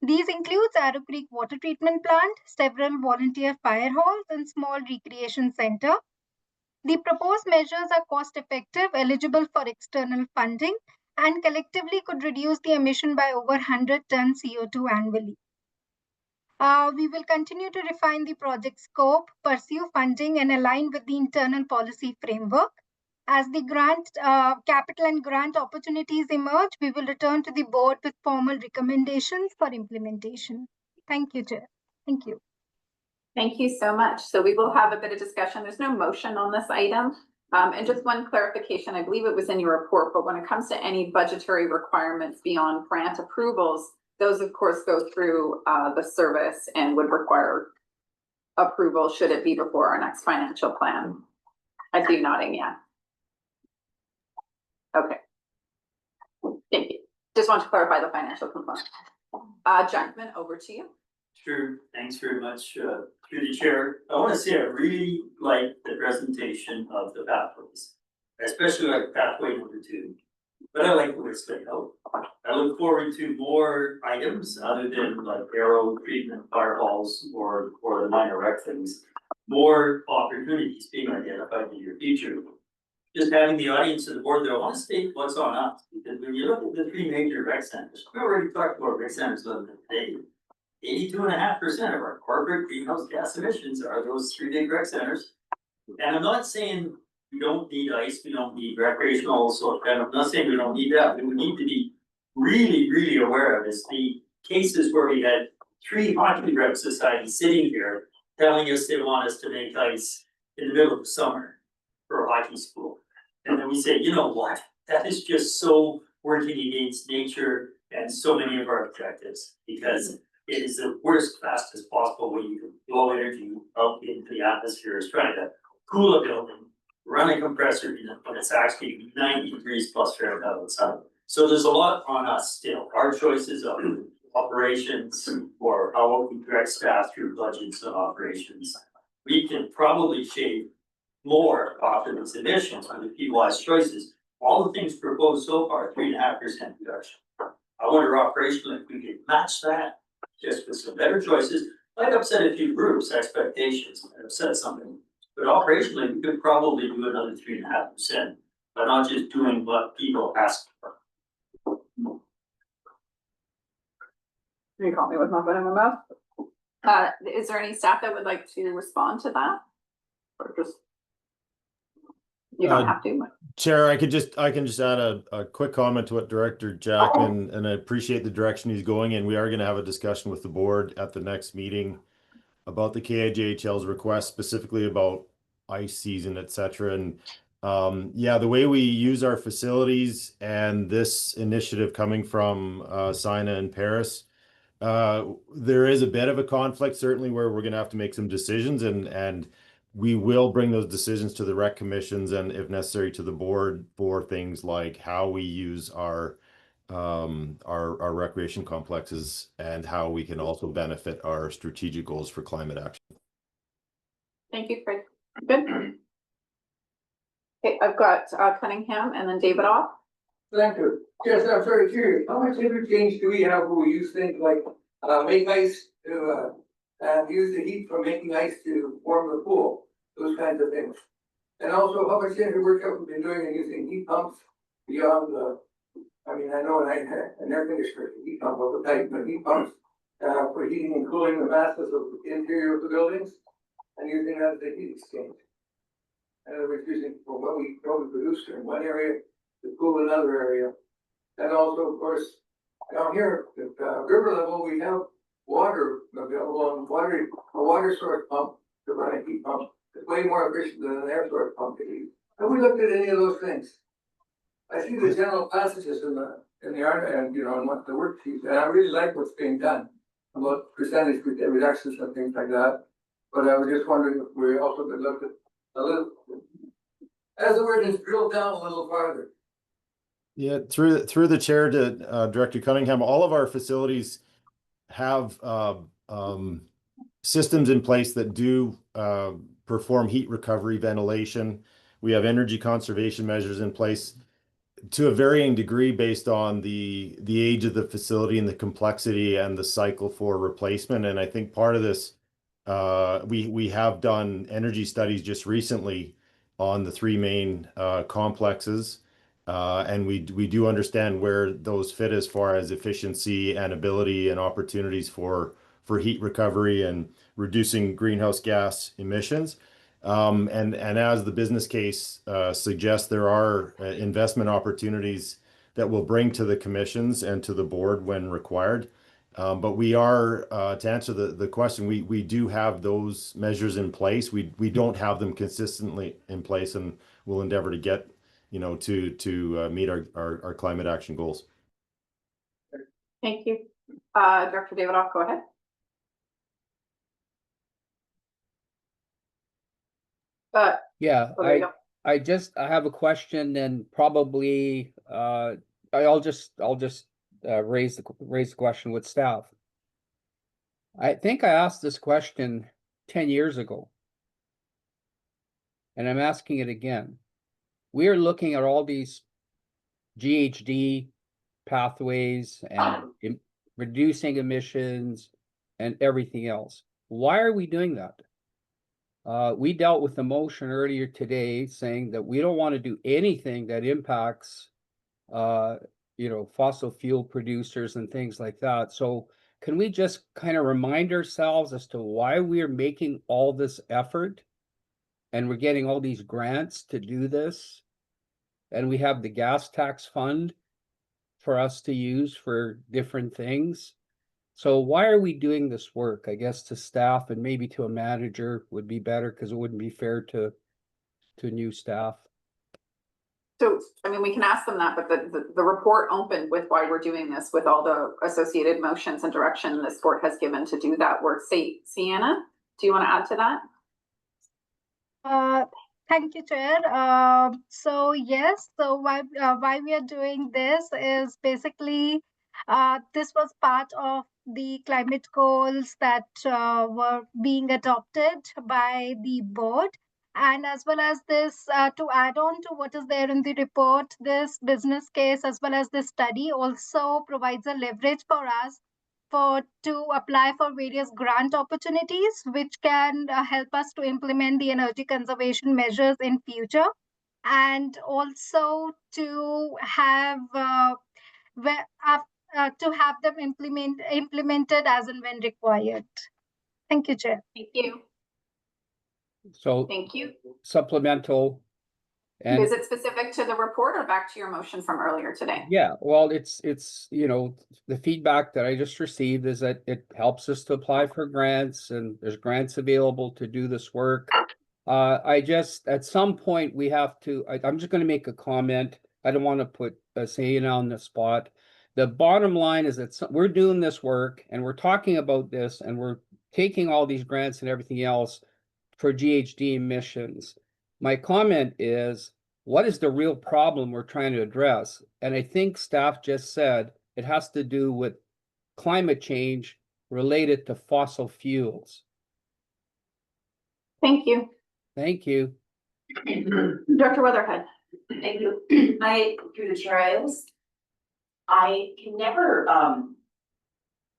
These include Arrow Creek Water Treatment Plant, several volunteer fire halls, and small recreation center. The proposed measures are cost-effective, eligible for external funding, and collectively could reduce the emission by over 100 tons CO2 annually. We will continue to refine the project scope, pursue funding, and align with the internal policy framework. As the capital and grant opportunities emerge, we will return to the board with formal recommendations for implementation. Thank you, Chair. Thank you. Thank you so much. So we will have a bit of discussion. There's no motion on this item. And just one clarification, I believe it was in your report, but when it comes to any budgetary requirements beyond grant approvals, those of course go through the service and would require approval should it be before our next financial plan. I see you nodding, yeah. Okay. Thank you. Just want to clarify the financial component. Gentlemen, over to you. Sure, thanks very much, through the chair. I want to say I really like the presentation of the pathways, especially like pathway number 2. But I like the way it's laid out. I look forward to more items other than like arrow treatment, fire halls, or the minor rec things. More opportunities being identified in your future. Just having the audience and the board there, I want to state what's on us, because when you look at the 3 major rec centers, we already talked about rec centers today. 82.5% of our corporate greenhouse gas emissions are those 3 big rec centers. And I'm not saying we don't need ice, we don't need recreational, so and I'm not saying we don't need that. What we need to be really, really aware of is the cases where we had 3 hockey rep societies sitting here telling us they want us to make ice in the middle of the summer for a hockey school. And then we say, you know what, that is just so working against nature and so many of our objectives, because it is the worst, fastest possible way you can blow energy out into the atmosphere is trying to cool a building, run a compressor unit when it's actually 90 degrees plus Fahrenheit outside. So there's a lot on us still. Our choices of operations or how we direct staff through budgets and operations. We can probably shave more off of these emissions with a few wise choices. All the things proposed so far, 3.5% reduction. I wonder operationally if we could match that just with some better choices. I'd upset a few groups' expectations, I'd upset something. But operationally, we could probably do another 3.5%, but not just doing what people ask for. You caught me with my foot in my mouth. Is there any staff that would like to respond to that? Or just, you don't have to. Chair, I can just add a quick comment to what Director Jack, and I appreciate the direction he's going in. We are going to have a discussion with the board at the next meeting about the KIJHL's request, specifically about ice season, etc. And yeah, the way we use our facilities and this initiative coming from Sina and Paris, there is a bit of a conflict, certainly, where we're going to have to make some decisions, and we will bring those decisions to the rec commissions and, if necessary, to the board for things like how we use our recreation complexes and how we can also benefit our strategic goals for climate action. Thank you, Craig. Good. Okay, I've got Cunningham and then David off. Thank you. Yes, I'm very curious. How much interchange do we have where we use things like, make ice to, use the heat from making ice to warm the pool? Those kinds of things. And also, how much energy work have we been doing in using heat pumps beyond the, I mean, I know an air conditioner, heat pump of the type, but heat pumps, for heating and cooling the masses of the interior of the buildings and using that as a heat exchange. In other words, using for what we produce in one area to cool another area. And also, of course, down here at river level, we have water available on a water source pump to run a heat pump. It's way more efficient than an air source pump to heat. Have we looked at any of those things? I see the general passages in the art and, you know, and what the worksheets, and I really like what's being done about percentage reductions and things like that. But I was just wondering if we also could look at a little, as the word is drilled down a little farther. Yeah, through the chair to Director Cunningham, all of our facilities have systems in place that do perform heat recovery, ventilation. We have energy conservation measures in place to a varying degree based on the age of the facility and the complexity and the cycle for replacement. And I think part of this, we have done energy studies just recently on the three main complexes. And we do understand where those fit as far as efficiency and ability and opportunities for heat recovery and reducing greenhouse gas emissions. And as the business case suggests, there are investment opportunities that we'll bring to the commissions and to the board when required. But we are, to answer the question, we do have those measures in place. We don't have them consistently in place, and we'll endeavor to get, you know, to meet our climate action goals. Thank you. Director Davidoff, go ahead. Yeah, there you go. I have a question, and probably I'll just raise the question with staff. I think I asked this question 10 years ago, and I'm asking it again. We are looking at all these GHG pathways and reducing emissions and everything else. Why are we doing that? We dealt with the motion earlier today saying that we don't want to do anything that impacts, you know, fossil fuel producers and things like that. So can we just kind of remind ourselves as to why we are making all this effort and we're getting all these grants to do this? And we have the gas tax fund for us to use for different things. So why are we doing this work? I guess to staff and maybe to a manager would be better, because it wouldn't be fair to new staff. So, I mean, we can ask them that, but the report opened with why we're doing this, with all the associated motions and direction this board has given to do that work. Sienna, do you want to add to that? Thank you, Chair. So yes, so why we are doing this is basically this was part of the climate goals that were being adopted by the board. And as well as this, to add on to what is there in the report, this business case as well as this study also provides a leverage for us to apply for various grant opportunities, which can help us to implement the energy conservation measures in future, and also to have them implemented as and when required. Thank you, Chair. Thank you. So thank you. Supplemental. And is it specific to the report or back to your motion from earlier today? Yeah, well, it's you know, the feedback that I just received is that it helps us to apply for grants, and there's grants available to do this work. I just, at some point we have to, I'm just going to make a comment. I don't want to put Sienna on the spot. The bottom line is that we're doing this work and we're talking about this and we're taking all these grants and everything else for GHG emissions. My comment is, what is the real problem we're trying to address? And I think staff just said it has to do with climate change related to fossil fuels. Thank you. Thank you. Dr. Weatherhead. Thank you. Through the chair, I can never,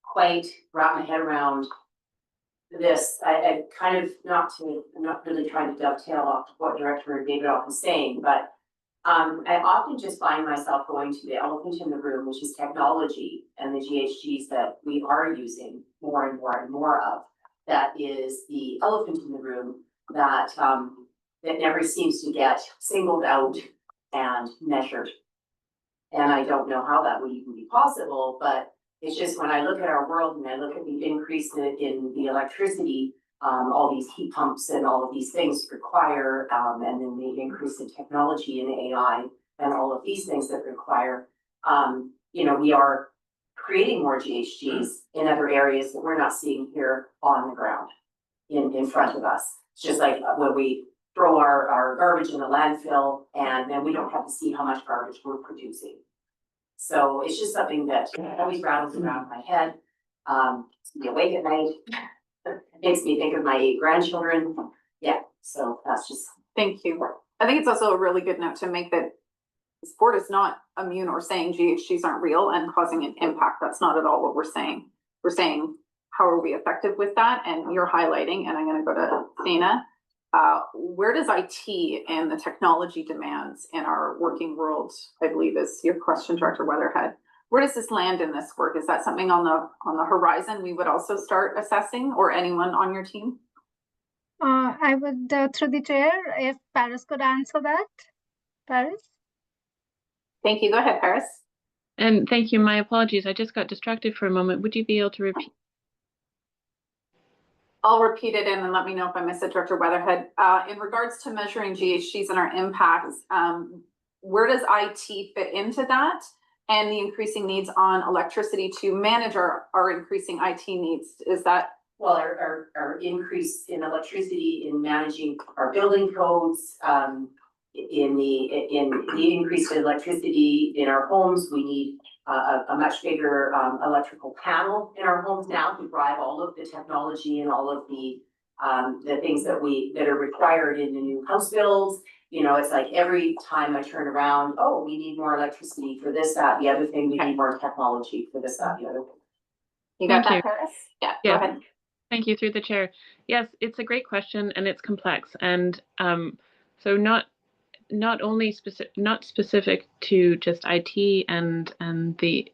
quite wrap my head around this. I kind of, I'm not really trying to dovetail off what Director David was saying, but I often just find myself going to the elephant in the room, which is technology and the GHGs that we are using more and more and more of. That is the elephant in the room that that never seems to get singled out and measured. And I don't know how that would even be possible, but it's just when I look at our world and I look at the increase in the electricity, all these heat pumps and all of these things require, and then the increase in technology and AI and all of these things that require, we are creating more GHGs in other areas that we're not seeing here on the ground in front of us. It's just like when we throw our garbage in the landfill and then we don't have to see how much garbage we're producing. So it's just something that always rattles around my head. Be awake at night. Makes me think of my grandchildren. Yeah, so that's just. Thank you. I think it's also a really good note to make that the sport is not immune or saying GHGs aren't real and causing an impact. That's not at all what we're saying. We're saying, how are we effective with that? And you're highlighting, and I'm going to go to Dana. Where does IT and the technology demands in our working world, I believe is your question, Director Weatherhead. Where does this land in this work? Is that something on the horizon we would also start assessing, or anyone on your team? I would, through the chair, if Paris could answer that. Paris? Thank you. Go ahead, Paris. And thank you. My apologies. I just got distracted for a moment. Would you be able to repeat? I'll repeat it and then let me know if I missed it, Director Weatherhead. In regards to measuring GHGs and our impacts, where does IT fit into that? And the increasing needs on electricity to manage our increasing IT needs? Is that? Well, our increase in electricity in managing our building codes, in the increase in electricity in our homes, we need a much bigger electrical panel in our homes now to drive all of the technology and all of the things that are required in the new house builds. It's like every time I turn around, oh, we need more electricity for this, that, the other thing. We need more technology for this, that, the other thing. You got that, Paris? Yeah, go ahead. Thank you, through the chair. Yes, it's a great question and it's complex. And so not only specific to just IT and the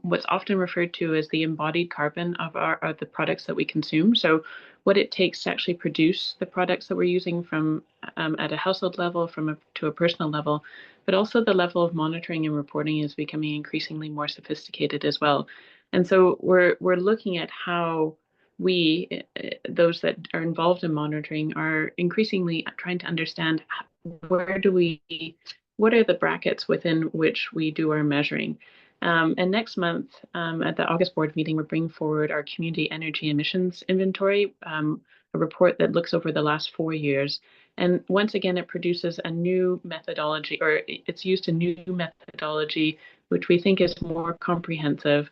what's often referred to as the embodied carbon of the products that we consume. So what it takes to actually produce the products that we're using from at a household level, to a personal level, but also the level of monitoring and reporting is becoming increasingly more sophisticated as well. And so we're looking at how we, those that are involved in monitoring, are increasingly trying to understand what are the brackets within which we do our measuring. And next month, at the August board meeting, we're bringing forward our community energy emissions inventory, a report that looks over the last 4 years. And once again, it produces a new methodology, or it's used a new methodology, which we think is more comprehensive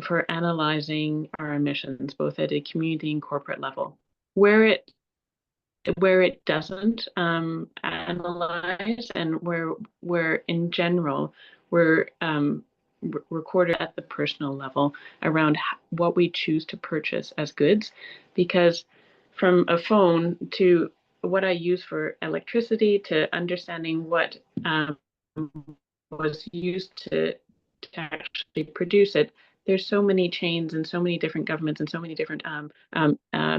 for analyzing our emissions, both at a community and corporate level. Where it doesn't analyze, and where in general we're recorded at the personal level around what we choose to purchase as goods, because from a phone to what I use for electricity to understanding what was used to actually produce it, there's so many chains and so many different governments and so many different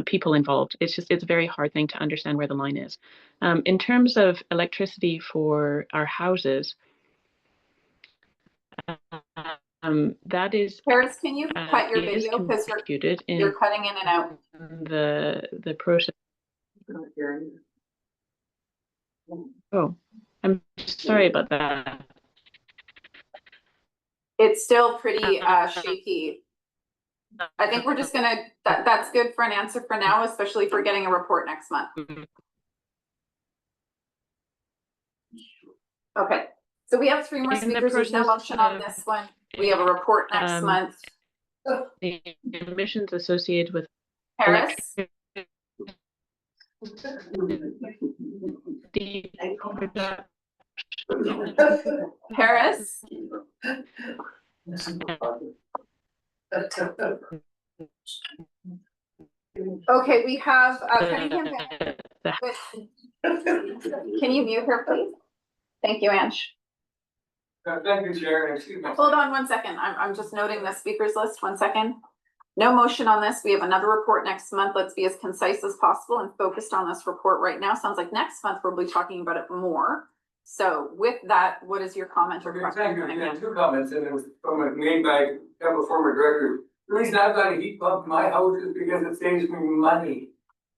people involved. It's a very hard thing to understand where the line is. In terms of electricity for our houses, that is. Paris, can you cut your video because you're cutting in and out? The process. Oh, I'm sorry about that. It's still pretty shaky. I think we're just gonna, that's good for an answer for now, especially for getting a report next month. Okay, so we have 3 more speakers. There's no motion on this one. We have a report next month. The emissions associated with Paris? Paris? Okay, we have, Cunningham. Can you mute her, please? Thank you, Ange. Thank you, Chair. Excuse me. Hold on one second. I'm just noting the speakers list. 1 second. No motion on this. We have another report next month. Let's be as concise as possible and focused on this report right now. Sounds like next month we'll be talking about it more. So with that, what is your comment or question? Thank you. Yeah, 2 comments, and it was made by a couple of former directors. The reason I've got a heat pump in my house is because it saves me money.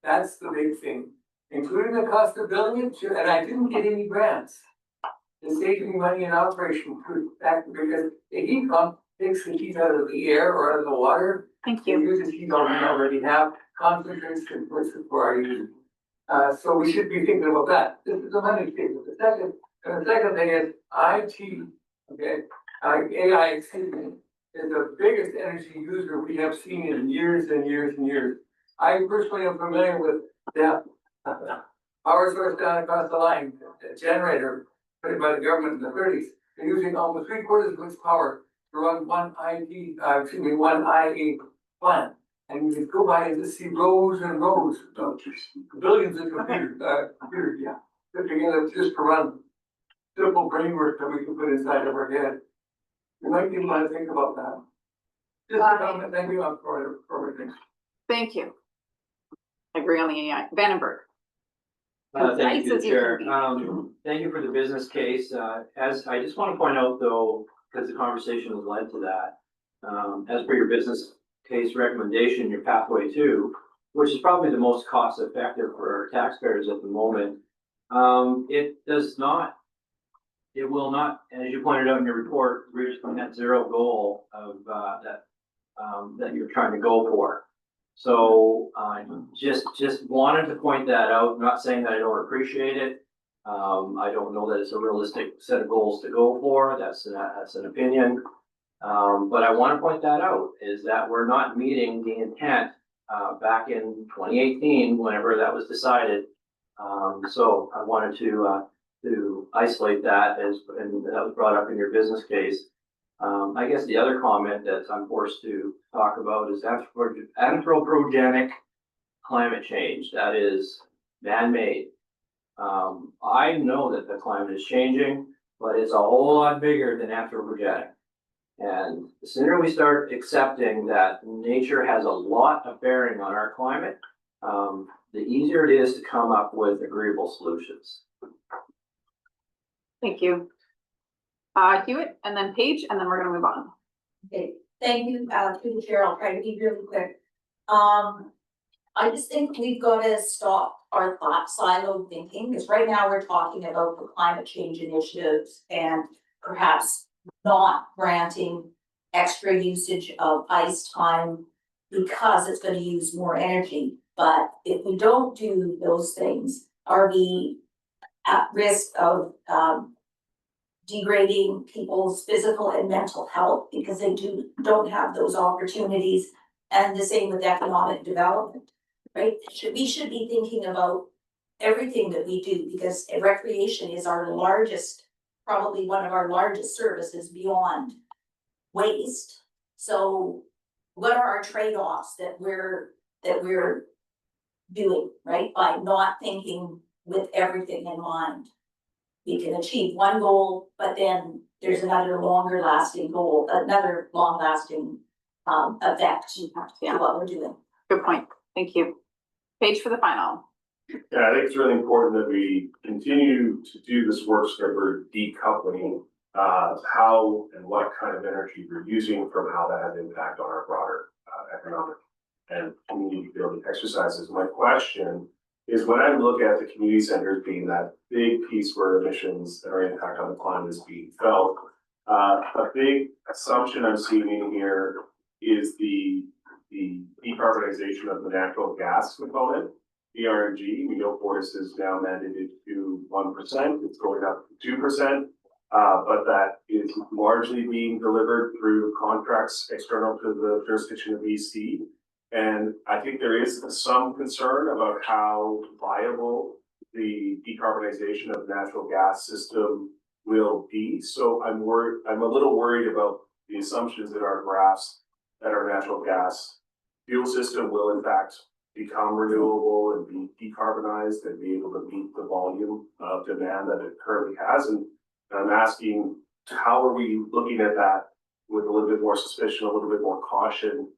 That's the big thing, including the cost of building it, and I didn't get any grants. It saves me money in operation because the heat pump takes the heat out of the air or out of the water. Thank you. It uses heat on we already have, concentrates versus for our use. So we should be thinking about that. This is the money statement. The second thing is IT, okay? AI, excuse me, is the biggest energy user we have seen in years and years and years. I personally am familiar with the power source down across the line, the generator put in by the government in the 30s. They're using almost 3/4 of its power to run one IA plant. And you can go by and just see rows and rows of billions of computers, put together just to run simple brain work that we can put inside of our head. You might even want to think about that. Just a comment. Thank you for everything. Thank you. I agree on the AI. Vandenberg. Thank you, Nice as you Chair. can be. Thank you for the business case. As I just want to point out though, because the conversation has led to that, as per your business case recommendation, your pathway 2, which is probably the most cost effective for our taxpayers at the moment, it will not, as you pointed out in your report, reach the net zero goal of that you're trying to go for. So just wanted to point that out. Not saying that I don't appreciate it. I don't know that it's a realistic set of goals to go for. That's an opinion. But I want to point that out is that we're not meeting the intent back in 2018, whenever that was decided. So I wanted to isolate that and that was brought up in your business case. I guess the other comment that I'm forced to talk about is anthropogenic climate change. That is man-made. I know that the climate is changing, but it's a whole lot bigger than anthropogenic. And the sooner we start accepting that nature has a lot of bearing on our climate, the easier it is to come up with agreeable solutions. Thank you. Hewitt and then Paige, and then we're gonna move on. Okay, thank you, through the chair, I'll try to be really quick. I just think we've got to stop our thought silo thinking, because right now we're talking about the climate change initiatives and perhaps not granting extra usage of ice time because it's gonna use more energy. But if we don't do those things, are we at risk of degrading people's physical and mental health because they don't have those opportunities? And the same with economic development, right? We should be thinking about everything that we do, because recreation is our largest, probably one of our largest services beyond waste. So what are our trade-offs that we're doing, right? By not thinking with everything in mind. We can achieve one goal, but then there's another longer lasting goal, another long lasting effect to what we're doing. Good point. Thank you. Paige for the final. Yeah, I think it's really important that we continue to do this work so that we're decoupling how and what kind of energy we're using from how that has impact on our broader economic and community building exercises. My question is, when I look at the community centers being that big piece where emissions and our impact on the climate is being felt, a big assumption I'm seeing in here is the decarbonization of the natural gas component, RNG. We know Fortis is now mandated to 1%. It's going up to 2%, but that is largely being delivered through contracts external to the jurisdiction of BC. And I think there is some concern about how viable the decarbonization of natural gas system will be. So I'm a little worried about the assumptions in our graphs that our natural gas fuel system will in fact become renewable and be decarbonized and be able to meet the volume of demand that it currently has. And I'm asking, how are we looking at that with a little bit more suspicion, a little bit more caution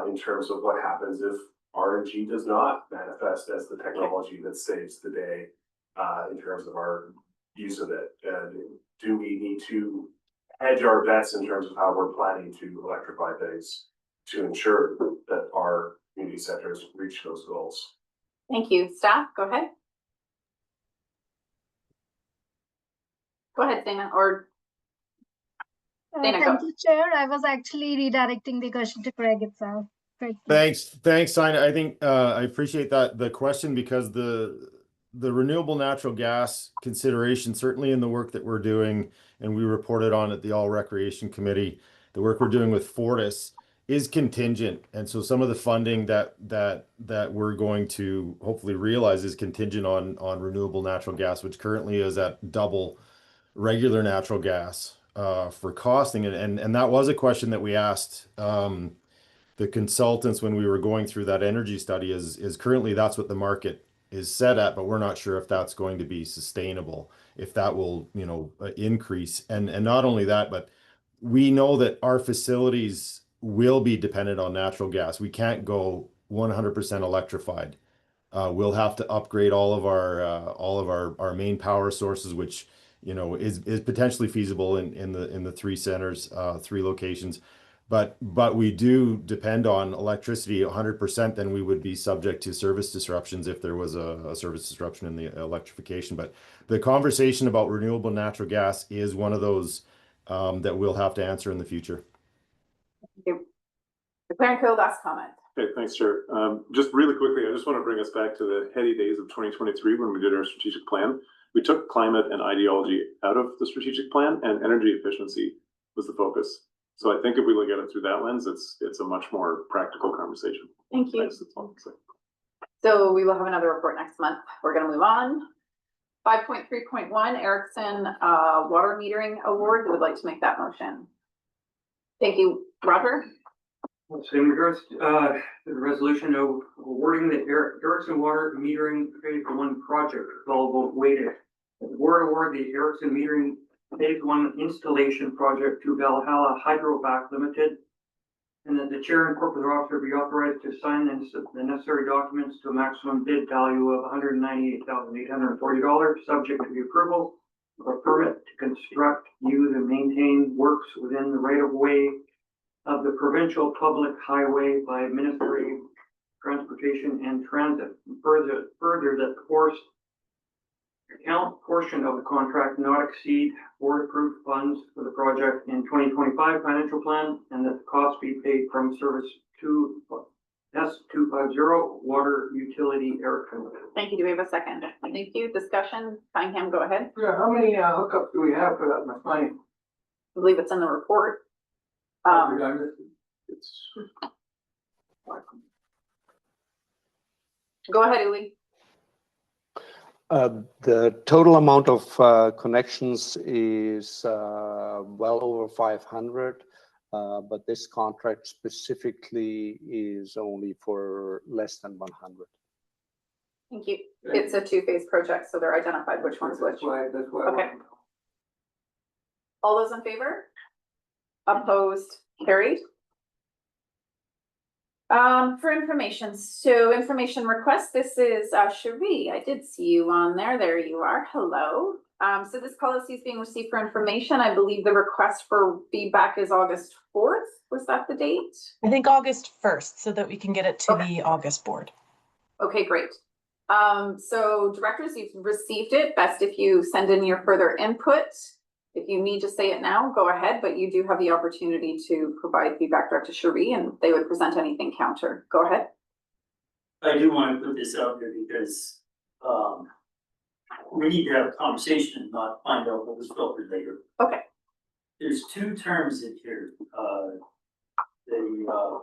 in terms of what happens if RNG does not manifest as the technology that saves the day in terms of our use of it? And do we need to hedge our bets in terms of how we're planning to electrify things to ensure that our community centers reach those goals? Thank you. Staff, go ahead. Go ahead, Dana, or Dana, go. Thank you, Chair. I was actually redirecting the question to Craig itself. Craig, please. Thanks, Sina. I think I appreciate the question, because the renewable natural gas consideration, certainly in the work that we're doing, and we reported on at the All Recreation Committee, the work we're doing with Fortis is contingent. And so some of the funding that we're going to hopefully realize is contingent on renewable natural gas, which currently is at double regular natural gas for costing. And that was a question that we asked the consultants when we were going through that energy study. Is currently that's what the market is set at, but we're not sure if that's going to be sustainable, if that will, increase. And not only that, but we know that our facilities will be dependent on natural gas. We can't go 100% electrified. We'll have to upgrade all of our main power sources, which is potentially feasible in the three centers, three locations. But we do depend on electricity 100%. Then we would be subject to service disruptions if there was a service disruption in the electrification. But the conversation about renewable natural gas is one of those that we'll have to answer in the future. Thank you. Declare Co, last comment. Okay, thanks, Chair. Just really quickly, I just want to bring us back to the heady days of 2023 when we did our strategic plan. We took climate and ideology out of the strategic plan, and energy efficiency was the focus. So I think if we look at it through that lens, it's a much more practical conversation. Thank you. Thanks, that's all I'm saying. So we will have another report next month. We're going to move on. 5.3.1 Erickson Water Metering Award. Who would like to make that motion? Thank you, Roger. So in regards to the resolution of awarding the Erickson Water Metering Phase 1 project, all vote weighted. The board award the Erickson Metering Phase 1 installation project to Valhalla Hydrovac Limited, and that the chair and corporate officer be authorized to sign the necessary documents to a maximum bid value of $198,840, subject to the approval of a permit to construct, use, and maintain works within the right-of-way of the provincial public highway by Ministry of Transportation and Transit. Further that the force account portion of the contract not exceed board approved funds for the project in 2025 financial plan, and that the cost be paid from service to S250 Water Utility Erickson. Thank you. Do we have a second? Thank you. Discussion. Cunningham, go ahead. Yeah, how many hookups do we have for that much money? I believe it's in the report. Go ahead, Uli. The total amount of connections is well over 500, but this contract specifically is only for less than 100. Thank you. It's a two-phase project, so they're identified which one's which. That's why. Okay. All those in favor? Opposed? Carried. For information, so information request, this is Cherie. I did see you on there. There you are. Hello. So this policy is being received for information. I believe the request for feedback is August 4th. Was that the date? I think August 1st, so that we can get it to the August board. Okay, great. So directors, you've received it. Best if you send in your further input. If you need to say it now, go ahead, but you do have the opportunity to provide feedback direct to Cherie, and they would present anything counter. Go ahead. I do want to put this out there because we need to have a conversation and not find out what was filtered later. Okay. There's two terms in here. The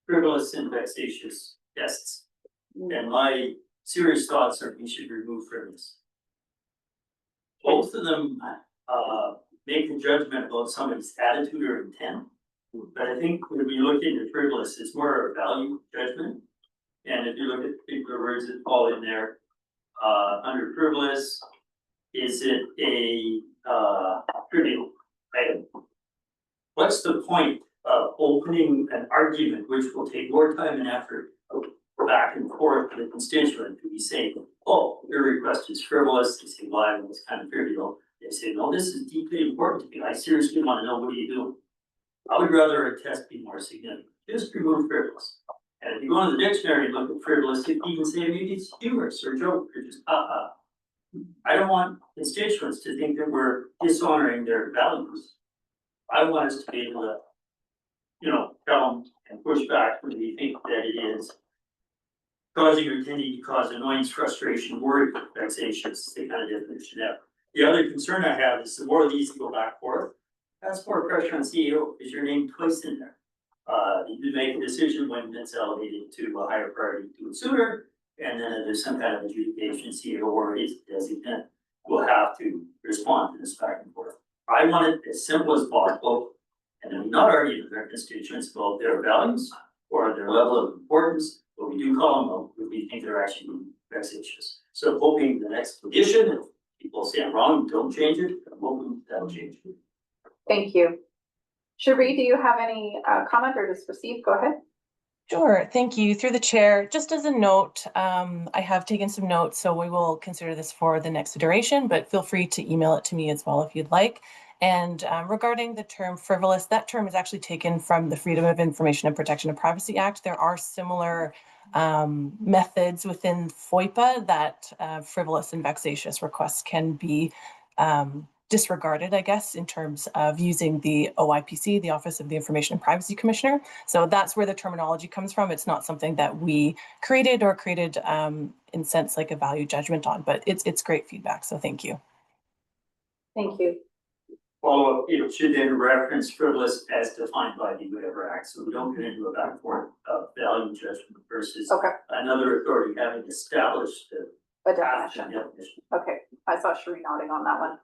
frivolous and vexatious tests. And my serious thoughts are we should remove frivolous. Both of them, make a judgment about somebody's attitude or intent. But I think when we look into frivolous, it's more a value judgment. And if you look at particular words that fall in there, under frivolous, is it a trivial item? What's the point of opening an argument which will take more time and effort back and forth with the constituent to be saying, oh, your request is frivolous, they say, why, well, it's kind of trivial. They say, no, this is deeply important to me, I seriously want to know what are you doing. I would rather a test be more significant, just remove frivolous. And if you go into the dictionary and look at frivolous, it can even say maybe it's humorous or joke or just ha. I don't want constituents to think that we're dishonoring their values. I want us to be able to, tell them and push back when we think that it is causing or tending to cause annoyance, frustration, worry, vexation, the kind of definition there. The other concern I have is the more of these go back and forth, that's more pressure on CEO, is your name twice in there. You make a decision when it's elevated to a higher priority, do it sooner, and then if there's some kind of adjudication, CEO or his designate will have to respond to this back and forth. I want it as simple as possible, and then not argue with their constituents about their values or their level of importance, but we do call them out when we think they're actually vexatious. So hoping the next edition, if people say I'm wrong, don't change it, I'm hoping that'll change it. Thank you. Cherie, do you have any comment or just receive? Go ahead. Sure, thank you. Through the chair, just as a note, I have taken some notes, so we will consider this for the next iteration, but feel free to email it to me as well if you'd like. And regarding the term frivolous, that term is actually taken from the Freedom of Information and Protection of Privacy Act. There are similar methods within FOIPA that frivolous and vexatious requests can be disregarded, I guess, in terms of using the OIPC, the Office of the Information and Privacy Commissioner. So that's where the terminology comes from. It's not something that we created in sense like a value judgment on, but it's great feedback. So thank you. Thank you. Follow up, it should then reference frivolous as defined by the whatever act, so we don't get into a back and forth of value judgment versus another authority having established a definition. Okay, I saw Cherie nodding on that one.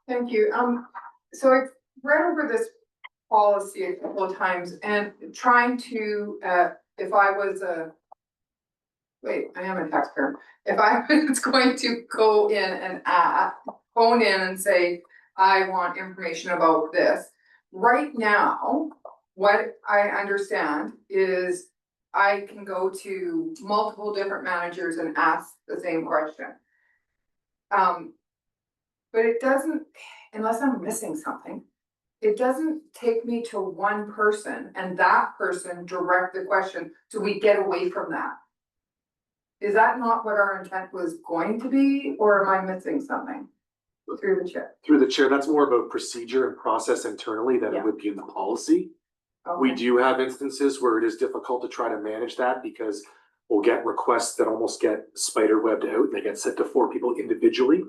Thank you. So I've read over this policy a couple of times and trying to, if I was I am a taxpayer. If I was going to go in and phone in and say, I want information about this. Right now, what I understand is I can go to multiple different managers and ask the same question. But it doesn't, unless I'm missing something, it doesn't take me to one person and that person direct the question. Do we get away from that? Is that not what our intent was going to be, or am I missing something? Through the chair. Through the chair, that's more of a procedure and process internally than it would be in the policy. Okay. We do have instances where it is difficult to try to manage that because we'll get requests that almost get spider webbed out and they get sent to 4 people individually.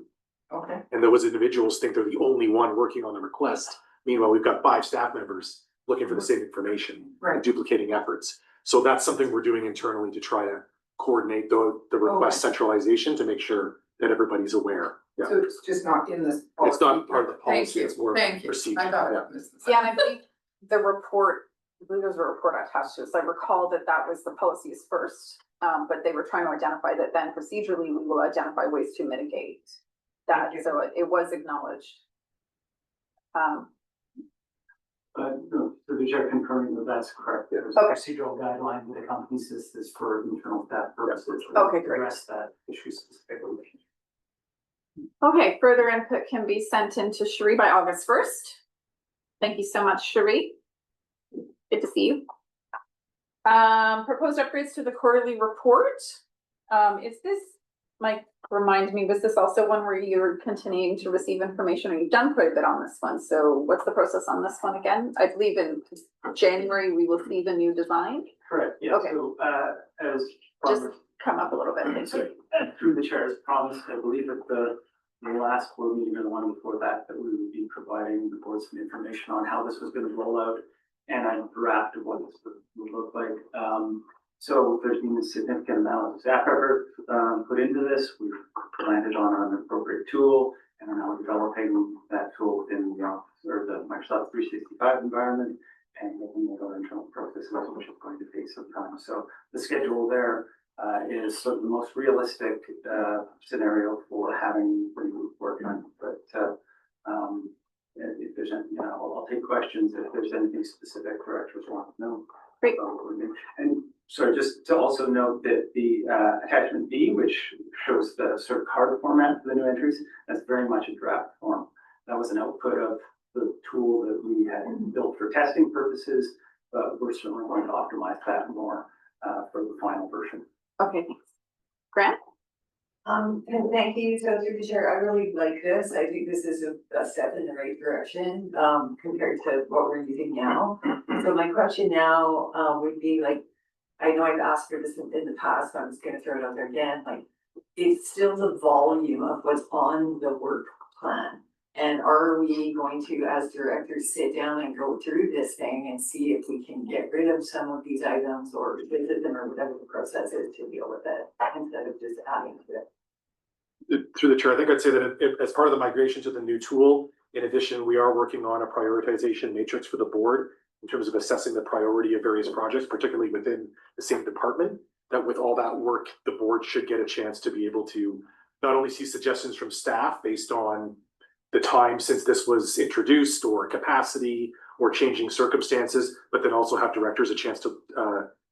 Okay. And those individuals think they're the only one working on the request. Meanwhile, we've got 5 staff members looking for the same information and duplicating efforts. So that's something we're doing internally to try to coordinate the request centralization to make sure that everybody's aware. Yeah. So it's just not in this policy. It's not part of the policy, Thank you. it's more Thank you. procedure. I got it. Yeah, and I believe the report, I believe there's a report attached to it. So I recall that was the policies first, but they were trying to identify that then procedurally we will identify ways to mitigate that. So it was acknowledged. No, through the chair confirming that that's correct. There's a procedural guideline that accompanies this is for internal staff purposes. Okay, great. Address that issue specifically. Okay, further input can be sent into Cherie by August 1st. Thank you so much, Cherie. Good to see you. Proposed upgrades to the quarterly report. Is this, Mike, remind me, was this also one where you're continuing to receive information, or you've done quite a bit on this one? So what's the process on this one again? I believe in January, we will see the new design. Correct, yeah, Okay. so, as Just promised, come up a little bit, thank you. and through the chair's promise, I believe at the last board meeting or the one before that, that we would be providing the board some information on how this was gonna roll out. And I drafted what this would look like. So there's been a significant amount of staff effort put into this. We've landed on an appropriate tool and are now developing that tool within the office or the Microsoft 365 environment and looking at our internal processes, which is going to take some time. So the schedule there is sort of the most realistic scenario for having the work done. But if there's any, I'll take questions if there's anything specific directors want to know. Great. And so just to also note that the attachment B, which shows the sort of card format for the new entries, that's very much a draft form. That was an output of the tool that we had built for testing purposes, but we're certainly going to optimize that more for the final version. Okay, thanks. Grant? And thank you. So through the chair, I really like this. I think this is a step in the right direction, compared to what we're using now. So my question now, would be like, I know I've asked for this in the past, but I'm just gonna throw it out there again, like, it's still the volume of what's on the work plan. And are we going to, as directors, sit down and go through this thing and see if we can get rid of some of these items or visit them or whatever the process is to deal with it, instead of just adding to it? Through the chair, I think I'd say that as part of the migration to the new tool, in addition, we are working on a prioritization matrix for the board in terms of assessing the priority of various projects, particularly within the same department, that with all that work, the board should get a chance to be able to not only see suggestions from staff based on the time since this was introduced or capacity or changing circumstances, but then also have directors a chance to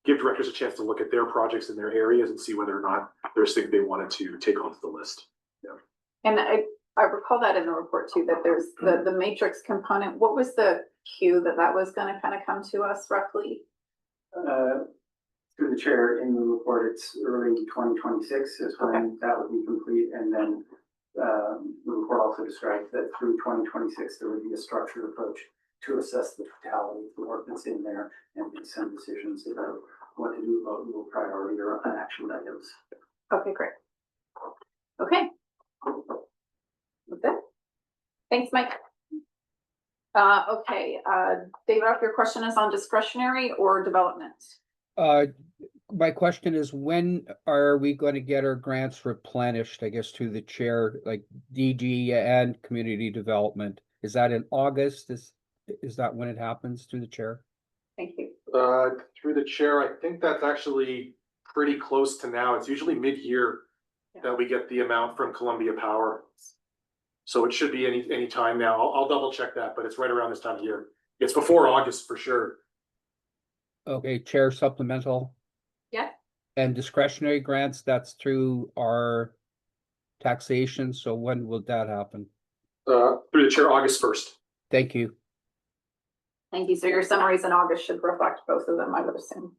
give directors a chance to look at their projects in their areas and see whether or not there's things they wanted to take onto the list. Yeah. And I recall that in the report too, that there's the matrix component. What was the cue that was gonna kind of come to us roughly? Through the chair, in the report, it's early 2026 is when that would be complete, and then the report also describes that through 2026 there would be a structured approach to assess the totality of the work that's in there and make some decisions about what to do about low priority or unaction items. Okay, great. Okay. That's it. Thanks, Mike. Okay, David, if your question is on discretionary or development? My question is, when are we going to get our grants replenished, I guess, to the chair, like DG and community development? Is that in August? Is that when it happens, through the chair? Thank you. Through the chair, I think that's actually pretty close to now. It's usually mid-year that we get the amount from Columbia Power. So it should be any time now. I'll double check that, but it's right around this time of year. It's before August for sure. Okay, chair supplemental. Yeah. And discretionary grants, that's through our taxation. So when will that happen? Through the chair, August 1st. Thank you. Thank you. So your summaries in August should reflect both of them, I would assume.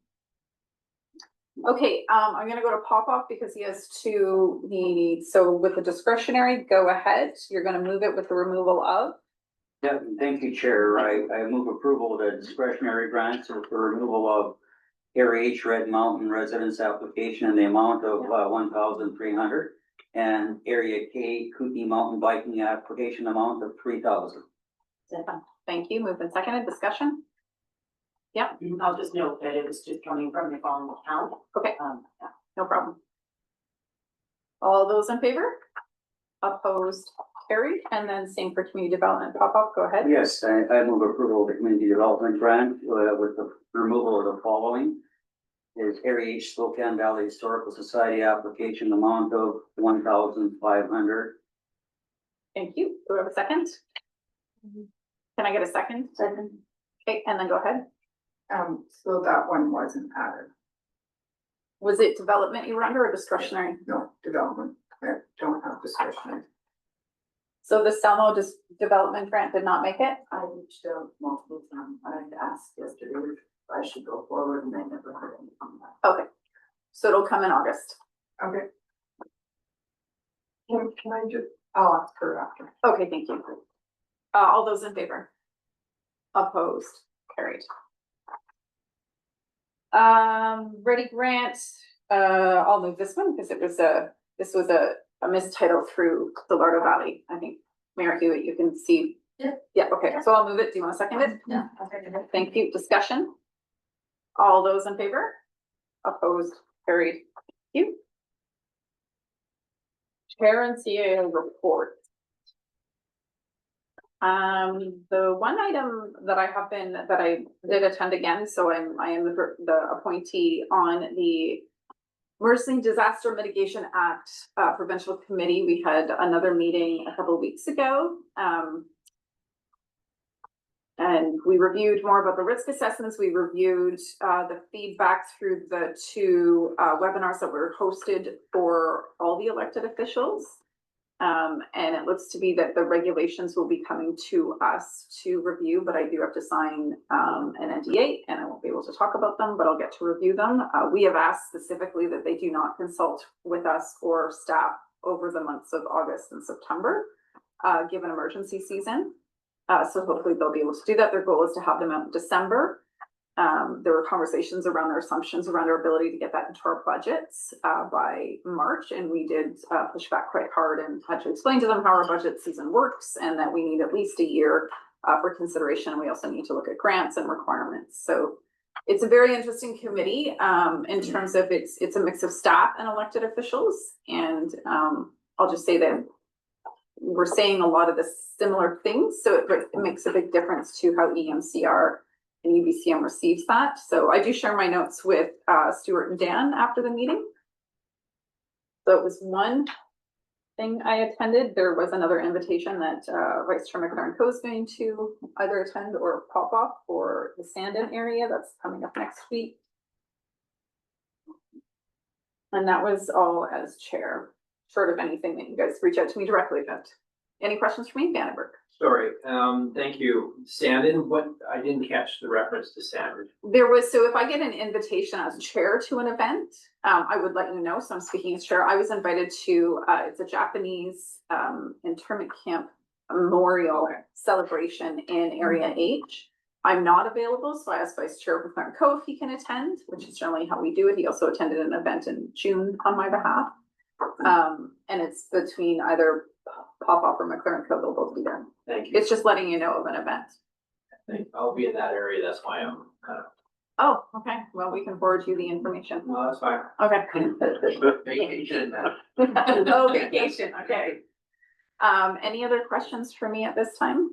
Okay, I'm gonna go to Pop-Off because he has two needs. So with the discretionary, go ahead. You're gonna move it with the removal of? Yeah, thank you, Chair. I move approval of the discretionary grants for removal of Area H Red Mountain residence application in the amount of 1,300 and Area K Kootenay Mountain biking application amount of 3,000. Thank you. Moved and seconded. Discussion? Yep. I'll just note that it was just coming from the following account. Okay, Yeah. no problem. All those in favor? Opposed? Carried. And then same for community development. Pop-Off, go ahead. Yes, I move approval of the community development grant with the removal of the following. Is Area H Spokane Valley Historical Society application amount of 1,500. Thank you. Do we have a second? Can I get a second? Second. Okay, and then go ahead. So that one wasn't added. Was it development you were under or discretionary? No, development. I don't have discretionary. So the Selmo development grant did not make it? I reached out multiple times. I asked yesterday if I should go forward and I never heard anything back. Okay, so it'll come in August. Okay. Can I just, I'll ask her after. Okay, thank you. All those in favor? Opposed? Carried. Ready grant, I'll move this one because this was a mistitle through the Lardo Valley. I think, Mayor Hewitt, you can see. Yeah. Yeah, okay, so I'll move it. Do you want to second it? Yeah. Okay. Thank you. Discussion? All those in favor? Opposed, carried. Thank you. Chair and CAO report. The one item that I did attend again, so I am the appointee on the Emergency Disaster Mitigation Act Provincial Committee. We had another meeting a couple of weeks ago. And we reviewed more about the risk assessments. We reviewed the feedback through the two webinars that were hosted for all the elected officials. And it looks to be that the regulations will be coming to us to review, but I do have to sign an NDA and I won't be able to talk about them, but I'll get to review them. We have asked specifically that they do not consult with us or staff over the months of August and September, given emergency season. So hopefully they'll be able to do that. Their goal is to have them out in December. There were conversations around their assumptions around our ability to get that into our budgets by March, and we did push back quite hard and had to explain to them how our budget season works and that we need at least a year for consideration. We also need to look at grants and requirements. So it's a very interesting committee in terms of it's a mix of staff and elected officials. And I'll just say that we're saying a lot of the similar things, so it makes a big difference to how EMCR and UBCM receives that. So I do share my notes with Stuart and Dan after the meeting. So it was one thing I attended. There was another invitation that Vice Chair McLaren-Co is going to either attend or pop off for the Sandon area. That's coming up next week. And that was all as chair, short of anything that you guys reach out to me directly about. Any questions for me, Vandenberg? Sorry, thank you. Sandon, I didn't catch the reference to Sandon. There was, so if I get an invitation as chair to an event, I would let you know. So I'm speaking as chair. I was invited to, it's a Japanese internment camp memorial celebration in Area H. I'm not available, so I asked Vice Chair McLaren-Co if he can attend, which is generally how we do it. He also attended an event in June on my behalf. And it's between either Pop-Off or McLaren-Co, they'll both be there. Thank you. It's just letting you know of an event. I'll be in that area, that's why I'm kind of. Oh, okay. Well, we can forward you the information. No, that's fine. Okay. Vacation. Oh, vacation, okay. Any other questions for me at this time?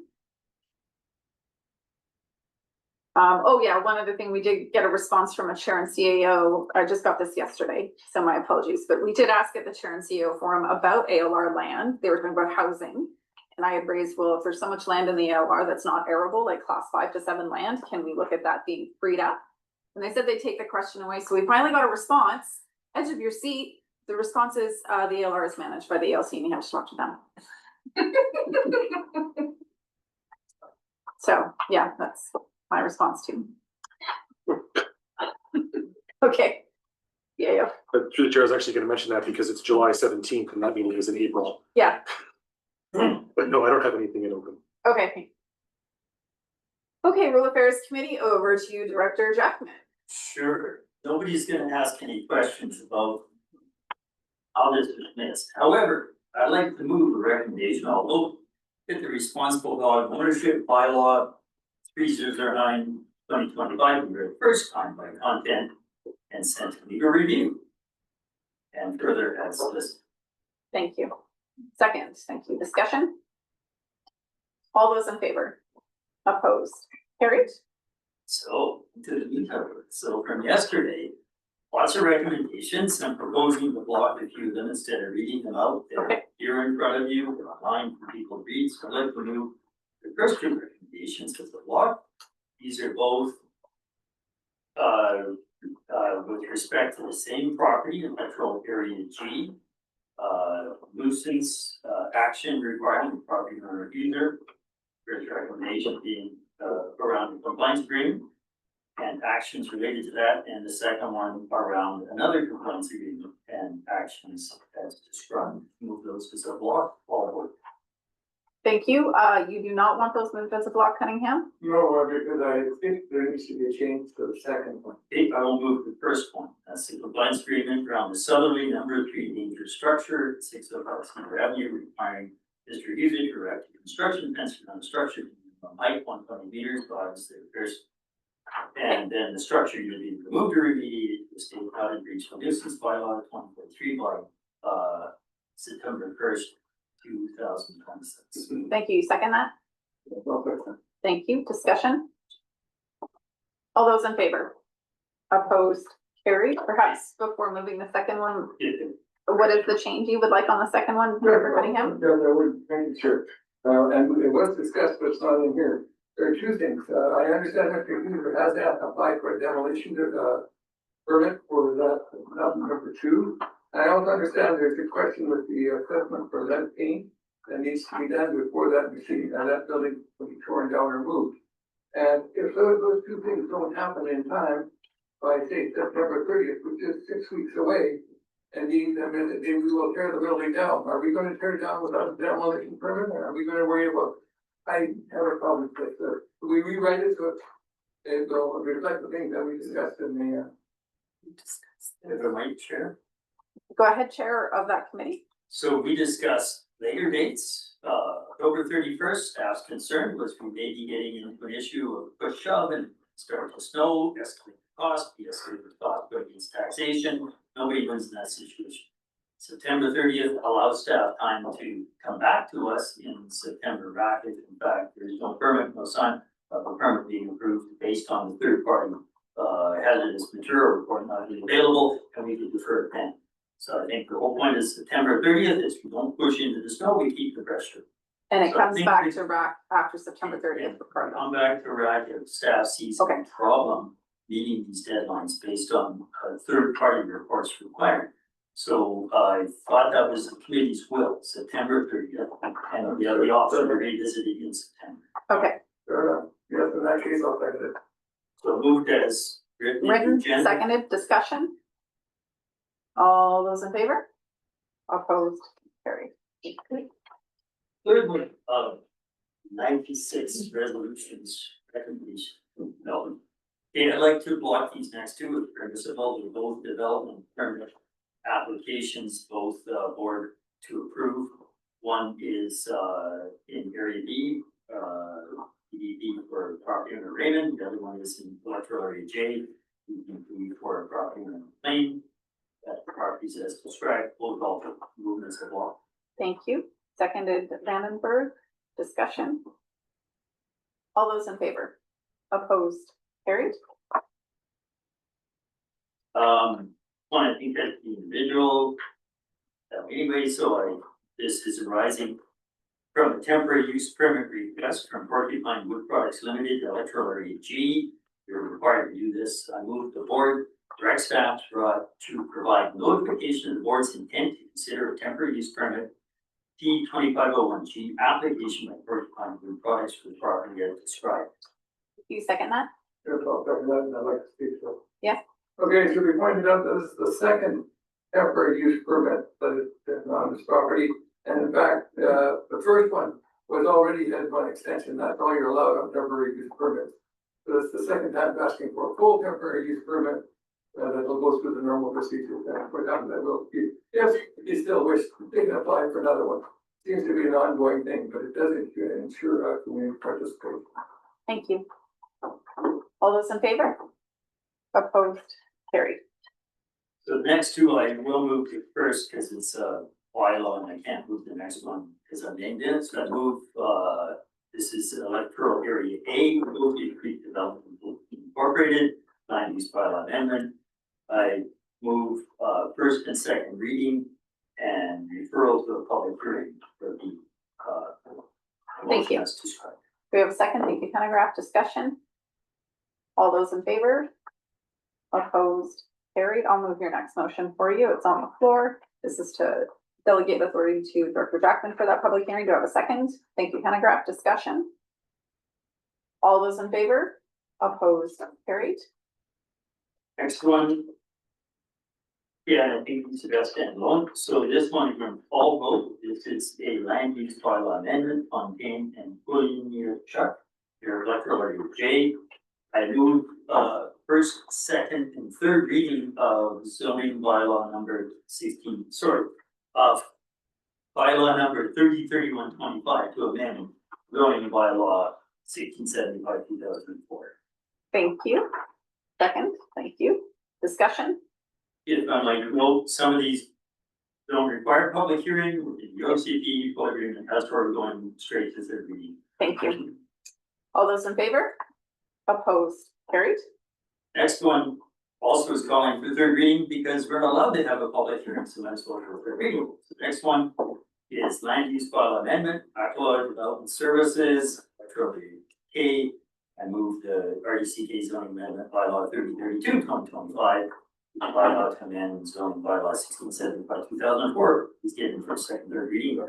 Oh yeah, one other thing, we did get a response from a chair and CAO. I just got this yesterday, so my apologies, but we did ask at the chair and CAO forum about ALR land. They were talking about housing. And I had raised, well, if there's so much land in the ALR that's not arable, like class 5 to 7 land, can we look at that being freed up? And they said they'd take the question away. So we finally got a response. Edge of your seat. The response is the ALR is managed by the ALC and you have to talk to them. So yeah, that's my response to. Okay. Yeah. But through the chair, I was actually going to mention that because it's July 17th and that meeting is in April. Yeah. But no, I don't have anything in open. Okay. Okay, Rural Affairs Committee, over to you, Director Jackman. Sure, nobody's gonna ask any questions about how this was missed. However, I'd like to move a recommendation, although get the responsible dog ownership bylaw 3009/2025, we read first time by content and sent to legal review. And further as listed. Thank you. Second, thank you. Discussion? All those in favor? Opposed? Carried? So, to the detail, so from yesterday, lots of recommendations, I'm proposing to block a few of them instead of reading them out. They're here in front of you, they're online for people to read, so I'd like to move the first two recommendations as the block. These are both with respect to the same property in Metro Area G. Nuisance action regarding the property owner user. First recommendation being around the compliance agreement and actions related to that, and the second one around another compliance agreement and actions as described. Move those as a block forward. Thank you. You do not want those moved as a block, Cunningham? No, because I think there needs to be a change to the second one. I will move the first one. That's the compliance agreement around the southerly number 3 dangerous structure, 605 Center Avenue, requiring district usage or active construction, fencing on the structure, height 120 meters, bottom the first. And then the structure will be removed or remediated the state cottage regional nuisance bylaw 2023 by September 1st, 2026. Thank you. Second that? Thank you. Discussion? All those in favor? Opposed? Carried. Perhaps before moving the second one, what is the change you would like on the second one, Director Cunningham? Yeah, that would, thank you, Chair. And it was discussed, but it's not in here. There are two things. I understand that Mr. has to apply for a demolition permit for that number 2. I also understand there's a question with the assessment for lead paint that needs to be done before that machine and that building will be torn down or moved. And if those two things don't happen in time, by say September 30th, which is 6 weeks away, and we will tear the building down. Are we going to tear it down without a demolition permit, or are we going to worry about? I have a problem with this. We rewrite it so it will reflect the things that we discussed in the. If I might, Chair. Go ahead, Chair of that committee. So we discussed later dates. October 31st, staff's concern was we may be getting into an issue of push shove and start to snow, escalate the cost, de-escalate the cost, go against taxation. Nobody wins in that situation. September 30th allows staff time to come back to us in September back if in fact there is no permit, no sign of a permit being approved based on the third party hazardous material report not being available, and we can defer it then. So I think the whole point is September 30th is we don't push into the snow, we keep the pressure. And it So I comes think back to RAC after September 30th. Come back to RAC if staff sees a problem meeting these deadlines based on third party reports required. So I thought that was the committee's will, September 30th, and we have the option to revisit it in September. Okay. Yes, in that case, I'll second it. So moved as written. Written, seconded, discussion? All those in favor? Opposed? Carried. Third one of 96 resolutions recommendation. No. Okay, I'd like to block these next two with permissible, they're both development permit applications, both board to approve. One is in area B, EDB for property owner Raymond, the other one is in electoral area J, EDB for property owner Plain. That properties as described, both all movements of law. Thank you. Seconded Vandenberg. Discussion? All those in favor? Opposed? Carried. One, I think that the individual, anyway, so this is arising from a temporary use permit request from Porcupine Wood Products Limited, electoral area G. You're required to do this. I move the board direct staff to provide notification of the board's intent to consider a temporary use permit T2501G application by Porcupine Wood Products for the property as described. You second that? Yes, I'll second that, and I'd like to speak to. Yes. Okay, so we pointed out that this is the second temporary use permit that is on this property. And in fact, the first one was already had one extension. That's all you're allowed on temporary use permits. So it's the second time asking for a full temporary use permit. That'll go through the normal procedures. And for them, that will be, if you still wish, they can apply for another one. Seems to be an ongoing thing, but it does ensure community participation. Thank you. All those in favor? Opposed? Carried. So the next two I will move to first because it's a bylaw and I can't move the next one because I'm named it. So I move, this is electoral area A, Wilkie Creek Development Incorporated, land use bylaw amendment. I move first and second reading and referral to a public hearing for the Thank you. as described. We have a second. Thank you, Pendergraft. Discussion? All those in favor? Opposed? Carried. I'll move your next motion for you. It's on the floor. This is to delegate authority to Director Jackman for that public hearing. Do I have a second? Thank you, Pendergraft. Discussion? All those in favor? Opposed? Carried. Next one. Yeah, I think it's the best standalone. So this one, from all vote, this is a land use bylaw amendment on Dane and William Chuck. Your electoral area J. I move first, second, and third reading of zoning bylaw number 16, of bylaw number 303125 to amend zoning bylaw 1675 2004. Thank you. Second, thank you. Discussion? If I might note, some of these don't require public hearing, with the OCP, public hearing, that's where we're going straight to third reading. Thank you. All those in favor? Opposed? Carried. Next one also is calling for third reading because we're not allowed to have a public hearing, so that's what we're third reading. So the next one is land use bylaw amendment, Aqua Development Services, RDCK, and move the RDCK zoning amendment bylaw 3032/2025, bylaw to amend zoning bylaw 1675/2004. He's getting for second, third reading.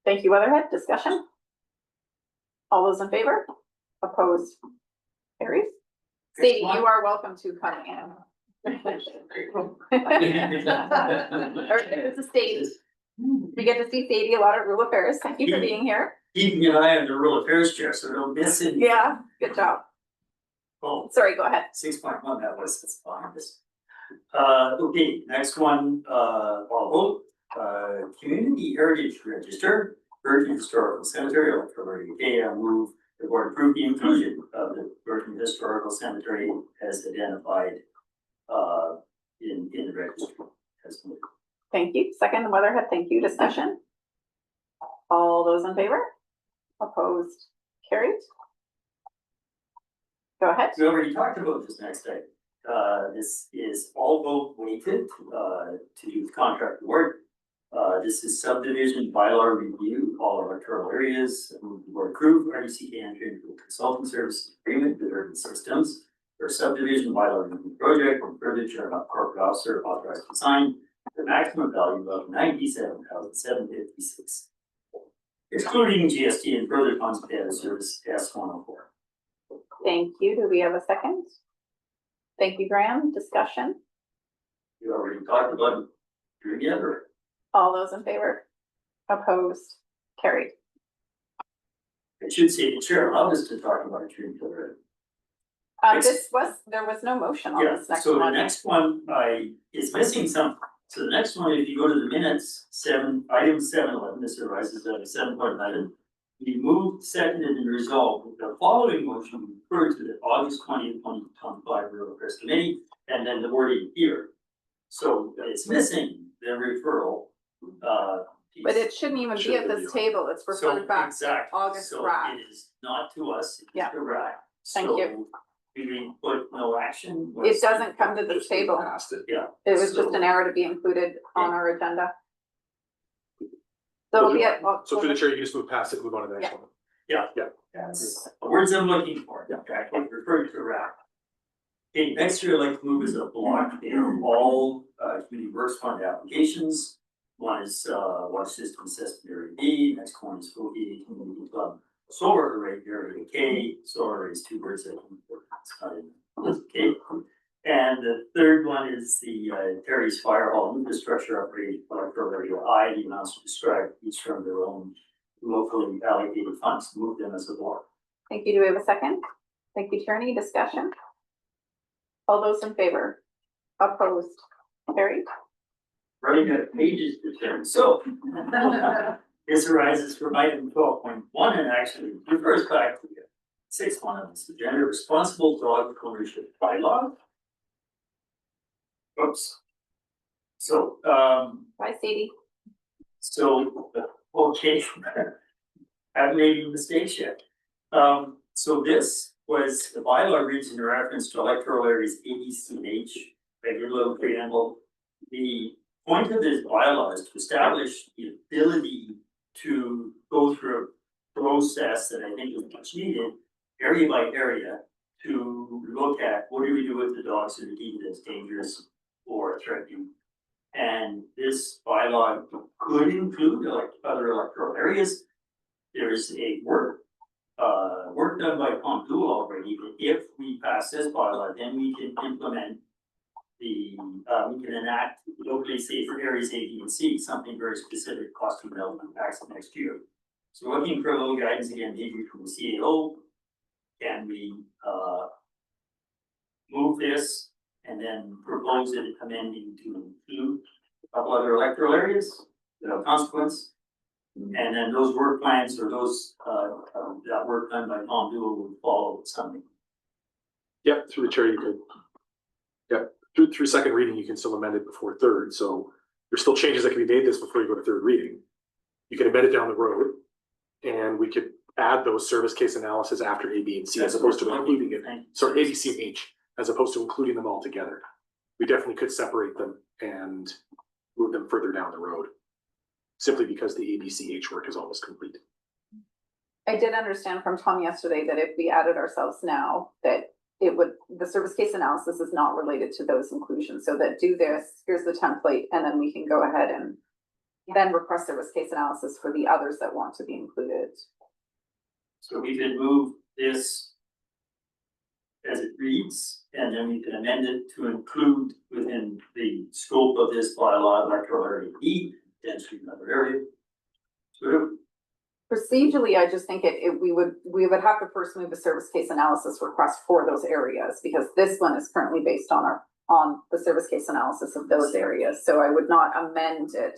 Thank you, Weatherhead. Discussion? All those in favor? Opposed? Carried. Sadie, you are welcome to come in. Or it's a state. We get to see Sadie a lot at Rural Affairs. Thank you for being here. Keeping an eye on the rural affairs chair, so don't miss it. Yeah, good job. Oh, Sorry, go ahead. 6.1, that's behind this. Okay, next one, I'll vote, Community Heritage Register, Virgin Historical Cemetery, RDCK, I move the board approve the inclusion of the Virgin Historical Cemetery as identified, in the registry. As moved. Thank you. Second, Weatherhead, thank you. Discussion? All those in favor? Opposed? Carried. Go ahead. We already talked about this next item. This is all vote weighted, to do with contract award. This is subdivision bylaw review, all electoral areas, move the board approve, RDCK entry into a consulting services agreement with Urban Systems for subdivision bylaw review project, or further chair of corporate officer authorized to sign the maximum value of $97,756, excluding GST and further funds paid as service S104. Thank you. Do we have a second? Thank you, Graham. Discussion? You already talked about it together. All those in favor? Opposed? Carried. I should say the chair allowed us to talk about it together. There was no motion on Yeah, this next so the one. next one is missing something. So the next one, if you go to the minutes, item 711, this arises out of 7.11. We moved, seconded, and resolved with the following motion referred to the August 20th, 2025 Rural Affairs Committee, and then the wording here. So it's missing the referral. Piece. But it shouldn't even be at this table. It's referred back to exactly. August So RAC. it is not to us, it's Yeah. to RAC. Thank you. We put no action. It doesn't come to this table. Past it. Yeah. It was just an error to be included on our agenda. So it'll be at. So through the chair, you can just move past it, move on to the next Yeah. one. Yeah. That's the words I'm looking for. Yeah. Okay, referring to RAC. Okay, next year I'd like to move as a block, they are all community works fund applications. One is water system assessment area B, next one is Kootenay Community Club solar array area K, solar array is 2 words, it's not in this K. And the third one is the Terry's Fire Hall infrastructure upgrade electoral area I, the amounts described each from their own locally allocated funds, move them as a block. Thank you. Do we have a second? Thank you, Tierney. Discussion? All those in favor? Opposed? Carried. Running out of pages to turn, so. This arises from item 12.1 and actually refers back to 6.1 of this agenda, responsible dog ownership bylaw. Oops. So, Bye, Sadie. so, okay, I haven't made any mistakes yet. So this was the bylaw reads in reference to electoral areas A, B, C, and H, regular little preamble. The point of this bylaw is to establish the ability to go through a process that I think is much needed, area by area, to look at what do we do with the dogs that are deemed as dangerous or threatening. And this bylaw could include other electoral areas. There is a work done by Pompeu already, that if we pass this bylaw, then we can implement we can enact locally safe for areas A, B, and C, something very specific, cost of development impacts next year. So looking for a little guidance again, maybe from the CAO, can we move this and then propose it amending to include a couple other electoral areas that have consequence? And then those work plans or those that work done by Tom Duo would follow something. Yep, through the chair, you could. Through second reading, you can still amend it before third, so there's still changes that can be made this before you go to third reading. You can amend it down the road, and we could add those service case analysis after A, B, and C, as opposed to including it, sorry, A, B, C, and H, as opposed to including them all together. We definitely could separate them and move them further down the road, simply because the A, B, C, H work is almost complete. I did understand from Tom yesterday that if we added ourselves now, that it would, the service case analysis is not related to those inclusions. So that do this, here's the template, and then we can go ahead and then request service case analysis for the others that want to be included. So we could move this as it reads, and then we can amend it to include within the scope of this bylaw electoral area E, density in another area. So Procedurally, I just think we would have to first move a service case analysis request for those areas, because this one is currently based on the service case analysis of those areas. So I would not amend it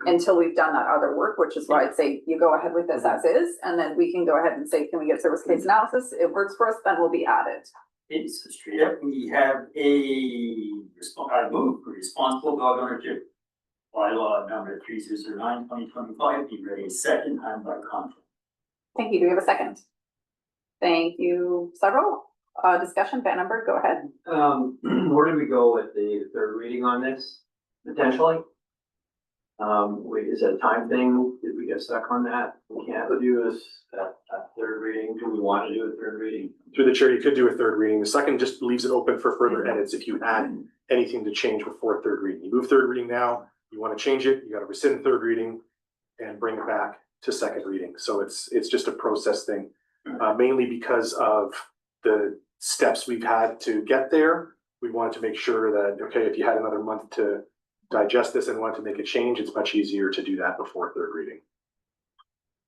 until we've done that other work, which is why I'd say you go ahead with this as is, and then we can go ahead and say, can we get service case analysis? It works for us, then we'll be added. it's straight up, we have I move for responsible dog ownership bylaw number 3009/2025 be ready second and by contract. Thank you. Do we have a second? Thank you. Several discussion, Vandenberg, go ahead. Where do we go with the third reading on this, potentially? Is it a time thing? Did we get stuck on that? We can't do this at third reading. Do we want to do a third reading? Through the chair, you could do a third reading. The second just leaves it open for further edits if you add anything to change before third reading. You move third reading now, you want to change it, you got to rescind third reading and bring it back to second reading. So it's just a process thing, mainly because of the steps we've had to get there. We wanted to make sure that, okay, if you had another month to digest this and want to make a change, it's much easier to do that before third reading.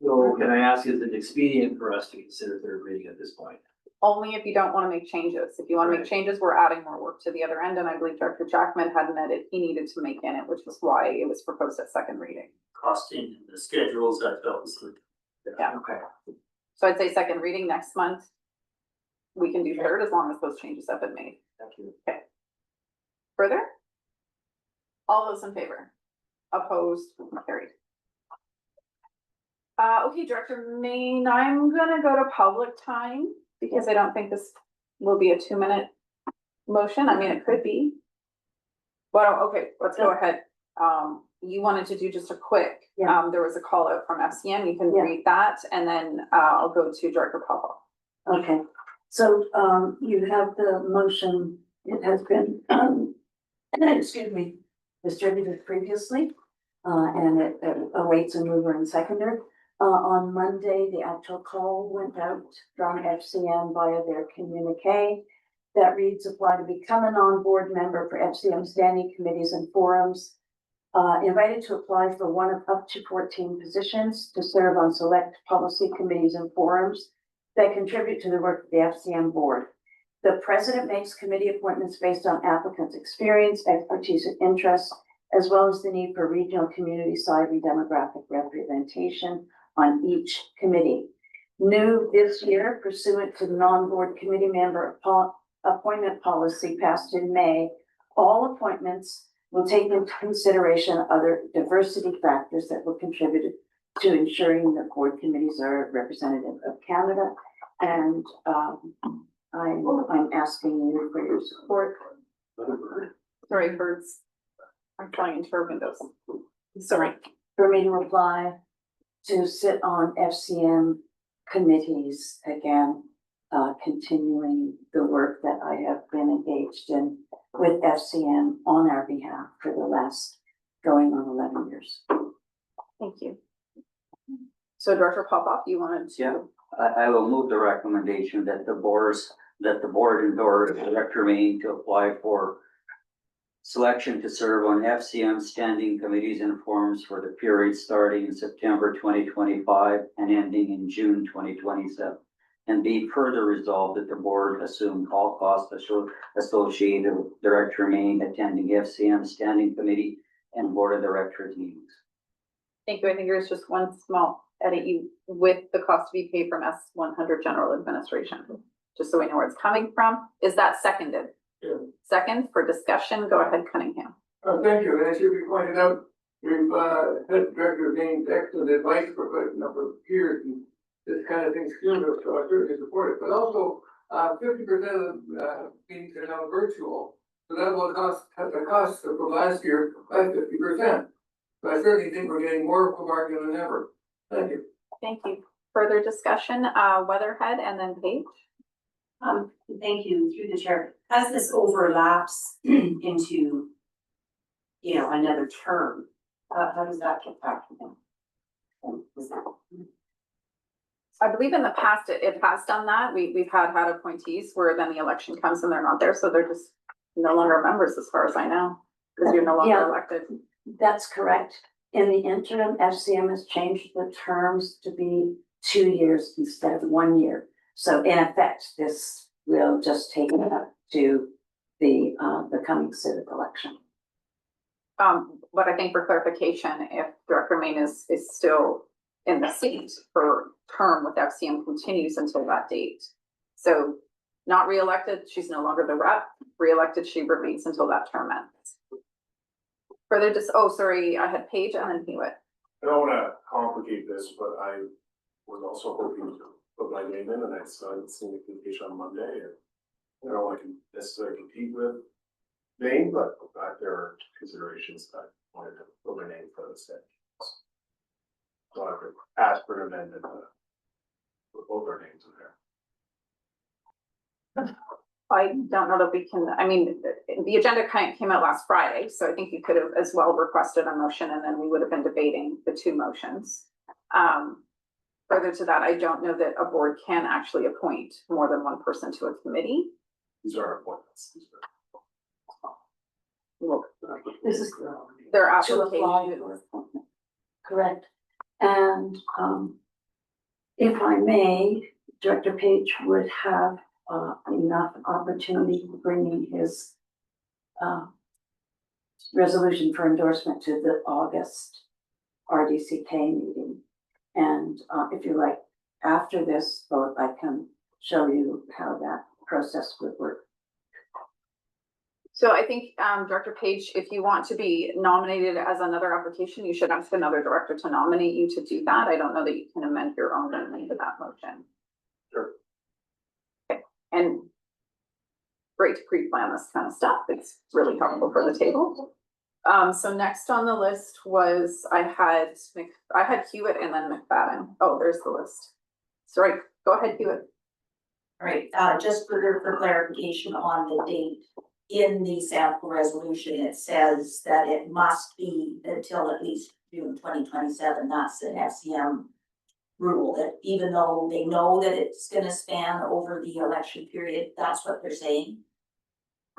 So can I ask, is it expedient for us to consider third reading at this point? Only if you don't want to make changes. If you want to make changes, we're adding more work to the other end. And I believe Dr. Jackman had an edit he needed to make in it, which was why it was proposed at second reading. Costing and the schedules, that felt was good. Yeah. Okay. So I'd say second reading next month. We can do third as long as those changes have been made. Thank you. Okay. Further? All those in favor? Opposed? Carried. Okay, Director Main, I'm gonna go to public time because I don't think this will be a 2-minute motion. I mean, it could be. Well, okay, let's go ahead. You wanted to do just a quick, there was a call out from FCM. You can read that, and then I'll go to Director Papa. Okay, so you have the motion. It has been, excuse me, distributed previously, and it awaits a mover and seconder. On Monday, the actual call went out from FCM via their communique that reads, apply to become an on-board member for FCM standing committees and forums. Invited to apply for one of up to 14 positions to serve on select policy committees and forums that contribute to the work of the FCM board. The president makes committee appointments based on applicants' experience, expertise, and interests, as well as the need for regional, community-side, and demographic representation on each committee. New this year, pursuant to the non-board committee member appointment policy passed in May, all appointments will take into consideration other diversity factors that will contribute to ensuring that board committees are representative of Canada. And I'm asking you for your support. Sorry, birds are flying into our windows. Sorry. For me to apply to sit on FCM committees again, continuing the work that I have been engaged in with FCM on our behalf for the last going on 11 years. Thank you. So Director Popoff, you wanted to? Yeah, I will move the recommendation that the board endorse Director Main to apply for selection to serve on FCM standing committees and forums for the period starting in September 2025 and ending in June 2027. And be further resolved that the board assume all costs associated with Director Main attending FCM standing committee and board of directors meetings. Thank you. I think there's just one small edit with the cost to be paid from S100 General Administration, just so we know where it's coming from. Is that seconded? Yeah. second for discussion. Go ahead, Cunningham. Thank you. As you pointed out, we've had Director gained excellent advice for quite a number of years, and this kind of thing's good, so I certainly support it. But also, 50% of meetings are now virtual, so that will have the cost of last year by 50%. So I certainly think we're getting more of a bargain than ever. Thank you. Thank you. Further discussion, Weatherhead and then Paige. Thank you, through the chair. As this overlaps into, another term, how does that get factored in? I believe in the past, it has done that. We've had appointees where then the election comes and they're not there, so they're just no longer members as far as I know, because you're no longer elected. That's correct. In the interim, FCM has changed the terms to be 2 years instead of 1 year. So in effect, this will just take it up to the coming civic election. But I think for clarification, if Director Main is still in the seat, her term with FCM continues until that date. So not reelected, she's no longer the rep. Reelected, she remains until that term ends. Further sorry, I had Paige and then Hewitt. I don't wanna complicate this, but I was also hoping to put my name in, and I started seeing the communication on Monday, and I don't know I can necessarily compete with Maine, but there are considerations that I wanted to put my name for the state. So I could ask for an amendment to put both our names in there. I don't know that we can, the agenda came out last Friday, so I think you could have as well requested a motion and then we would have been debating the two motions. Further to that, I don't know that a board can actually appoint more than one person to a committee. These are appointments. This is their to apply application. for appointment. Correct. And if I may, Director Page would have enough opportunity to bring in his resolution for endorsement to the August RDCK meeting. And if you like, after this vote, I can show you how that process would work. So I think, Director Page, if you want to be nominated as another application, you should ask another director to nominate you to do that. I don't know that you can amend your own amendment to that motion. Sure. Okay. And great to pre-plan this kind of stuff. It's really helpful for the table. So next on the list was, I had Hewitt and then McFadden. Oh, there's the list. Sorry, go ahead, Hewitt. All right, just for clarification on the date, in the sample resolution, it says that it must be until at least June 2027. That's an FCM rule, that even though they know that it's gonna span over the election period, that's what they're saying.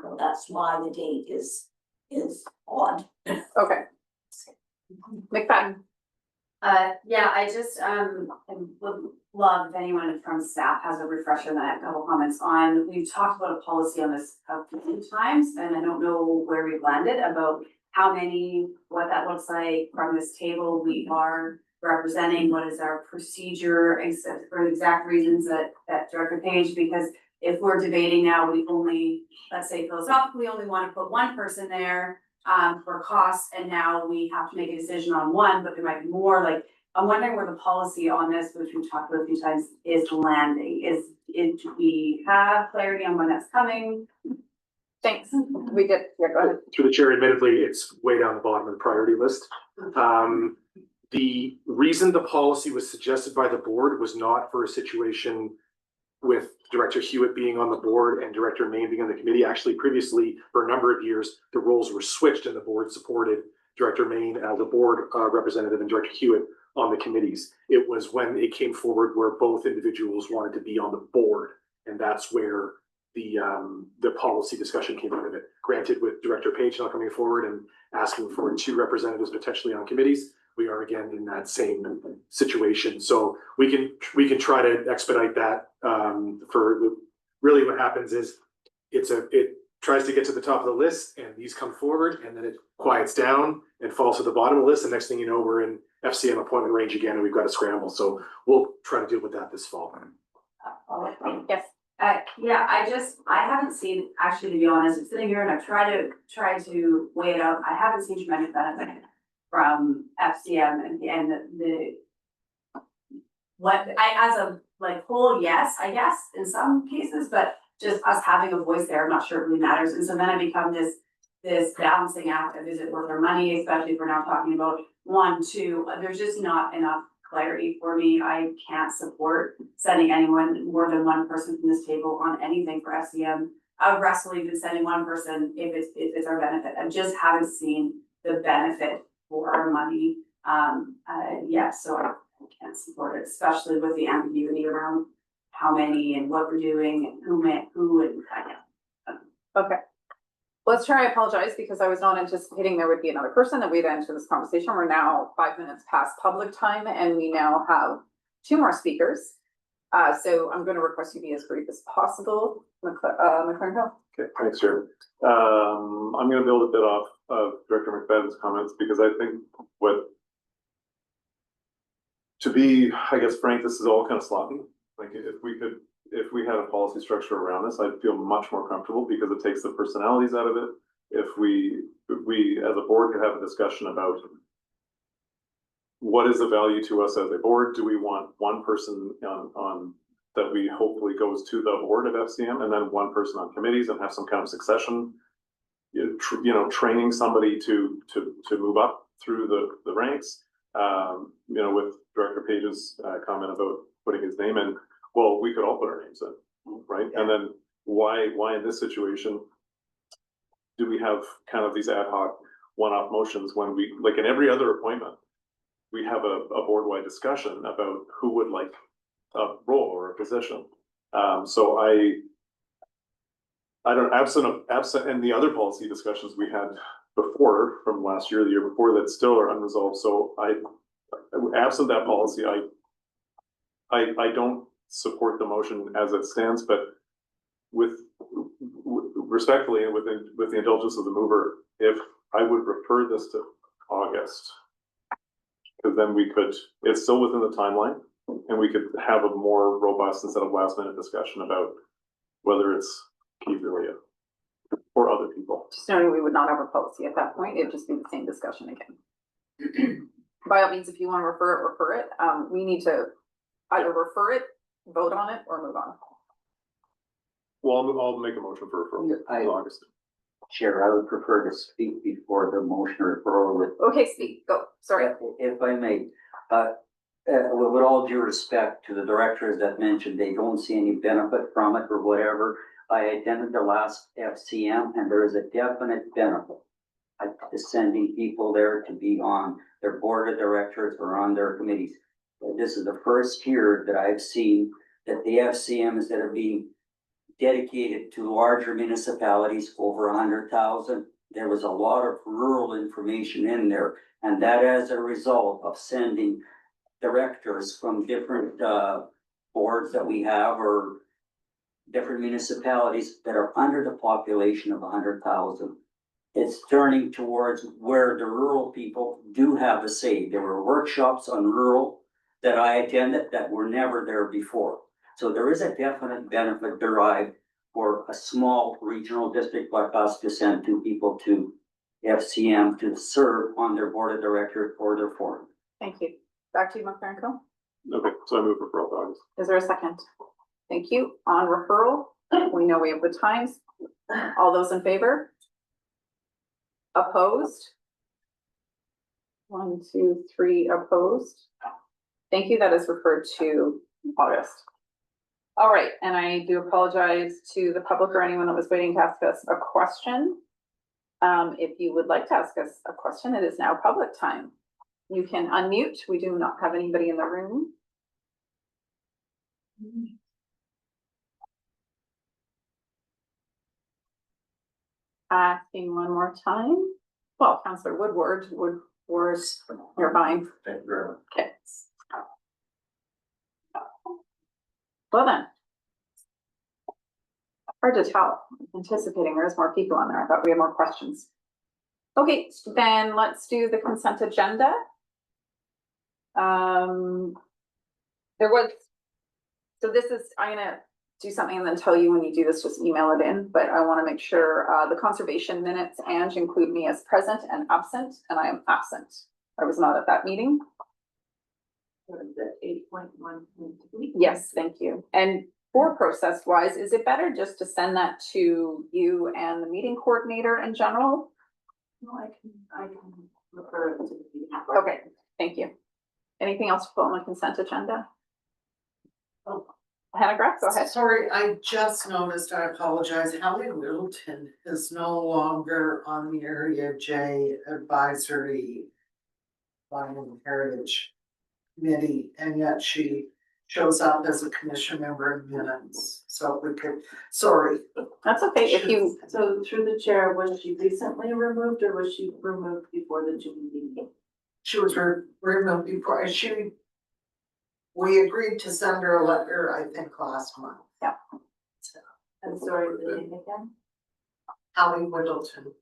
So that's why the date is odd. Okay. McFadden. Yeah, I just would love if anyone from staff has a refresher and I have a couple comments on, we've talked about a policy on this a few times, and I don't know where we've landed about how many, what that looks like from this table we are representing, what is our procedure, except for the exact reasons that Director Page, because if we're debating now, we only, let's say philosophically, we only want to put one person there for costs, and now we have to make a decision on one, but there might be more. Like, I'm wondering where the policy on this, which we've talked about a few times, is landing. Do we have clarity on when that's coming? Thanks. We did. Yeah, go ahead. Through the chair, admittedly, it's way down the bottom of the priority list. The reason the policy was suggested by the board was not for a situation with Director Hewitt being on the board and Director Main being on the committee. Actually, previously, for a number of years, the roles were switched and the board supported Director Main as a board representative and Director Hewitt on the committees. It was when it came forward where both individuals wanted to be on the board, and that's where the policy discussion came out of it. Granted, with Director Page not coming forward and asking for 2 representatives potentially on committees, we are again in that same situation. So we can try to expedite that. Really what happens is it tries to get to the top of the list and these come forward and then it quiets down and falls to the bottom of the list. And next thing you know, we're in FCM appointment range again and we've got to scramble. So we'll try to deal with that this fall. Yes. Yeah, I haven't seen, actually, to be honest, I'm sitting here and I've tried to weigh it out. I haven't seen tremendous benefit from FCM and what I, as a like whole, yes, I guess, in some cases, but just us having a voice there, I'm not sure it really matters. And so then I become this balancing act of, is it worth our money, especially if we're now talking about 1, 2, there's just not enough clarity for me. I can't support sending anyone more than one person from this table on anything for FCM. I would wrestle even sending one person if it's our benefit. I just haven't seen the benefit for our money. Yeah, so I can't support it, especially with the ambiguity around how many and what we're doing and who and Okay. Let's try, I apologize because I was not anticipating there would be another person that we'd enter this conversation. We're now 5 minutes past public time and we now have 2 more speakers. So I'm going to request you be as brief as possible. McClernand. Okay, thanks, Chair. I'm going to build a bit off of Director McFadden's comments because I think to be, I guess, frank, this is all kind of sloppy. Like if we had a policy structure around this, I'd feel much more comfortable because it takes the personalities out of it. If we as a board could have a discussion about what is the value to us as a board? Do we want one person on that we hopefully goes to the board of FCM and then one person on committees and have some kind of succession, training somebody to move up through the ranks. With Director Page's comment about putting his name in, well, we could all put our names in, right? And then why in this situation do we have kind of these ad hoc one-off motions when we, like in every other appointment, we have a board-wide discussion about who would like a role or a position. So I don't, absent and the other policy discussions we had before from last year, the year before, that still are unresolved. So absent that policy, I don't support the motion as it stands, but respectfully and with the indulgence of the mover, if I would refer this to August, because then it's still within the timeline and we could have a more robust instead of last minute discussion about whether it's Keith or other people. Just knowing we would not have a policy at that point, it'd just be the same discussion again. By all means, if you want to refer it. We need to either refer it, vote on it, or move on. Well, I'll make a motion for referral in August. Chair, I would prefer to speak before the motion referral with. Okay, speak, go, sorry. If I may, with all due respect to the directors that mentioned they don't see any benefit from it or whatever, I attended the last FCM and there is a definite benefit to sending people there to be on their board of directors or on their committees. This is the first year that I've seen that the FCM, instead of being dedicated to larger municipalities over 100,000, there was a lot of rural information in there, and that as a result of sending directors from different boards that we have or different municipalities that are under the population of 100,000. It's turning towards where the rural people do have a say. There were workshops on rural that I attended that were never there before. So there is a definite benefit derived for a small regional district like us to send 2 people to FCM to serve on their board of directors or their forum. Thank you. Back to you, McLaren. Okay, so I move referral to August. Is there a second? Thank you. On referral, we know we have the times. All those in favor? Opposed? 1, 2, 3 opposed. Thank you. That is referred to August. All right, and I do apologize to the public or anyone that was waiting to ask us a question. If you would like to ask us a question, it is now public time. You can unmute. We do not have anybody in the room. Asking one more time. Well, Councillor Woodward, you're fine. Thank you very much. Okay. Well then. Hard to tell. Anticipating there's more people on there. I thought we had more questions. Okay, then let's do the consent agenda. So this is, I'm gonna do something and then tell you when you do this, just email it in, but I want to make sure, the conservation minutes and include me as present and absent, and I am absent. I was not at that meeting. The 8.1. Yes, thank you. And for process wise, is it better just to send that to you and the meeting coordinator in general? No, I can refer it to the meeting. Okay, thank you. Anything else for on the consent agenda? Oh. Hannah Graff, go ahead. Sorry, I just noticed, I apologize, Howie Littleton is no longer on the Area J Advisory Land and Heritage Committee, and yet she shows up as a commission member in minutes, so if we could, sorry. That's okay, if you. So through the chair, was she recently removed or was she removed before the June meeting? She was removed before, we agreed to send her a letter, I think, last month. Yeah. So, I'm sorry, the name again? Howie Littleton.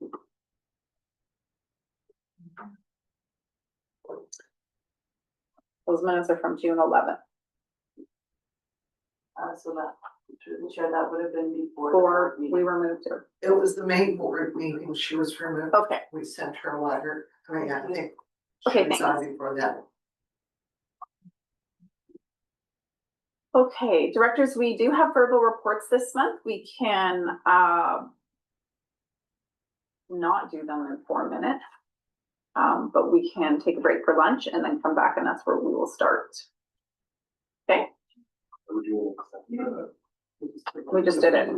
Those minutes are from June 11th. So that, through the chair, that would have been before. Before we removed her. It was the May board meeting, she was removed. Okay. We sent her a letter, I mean, I think. Okay, she was thanks. on before that. Okay, directors, we do have verbal reports this month. We can not do them in 4 minutes. But we can take a break for lunch and then come back, and that's where we will start. Okay? We just did it.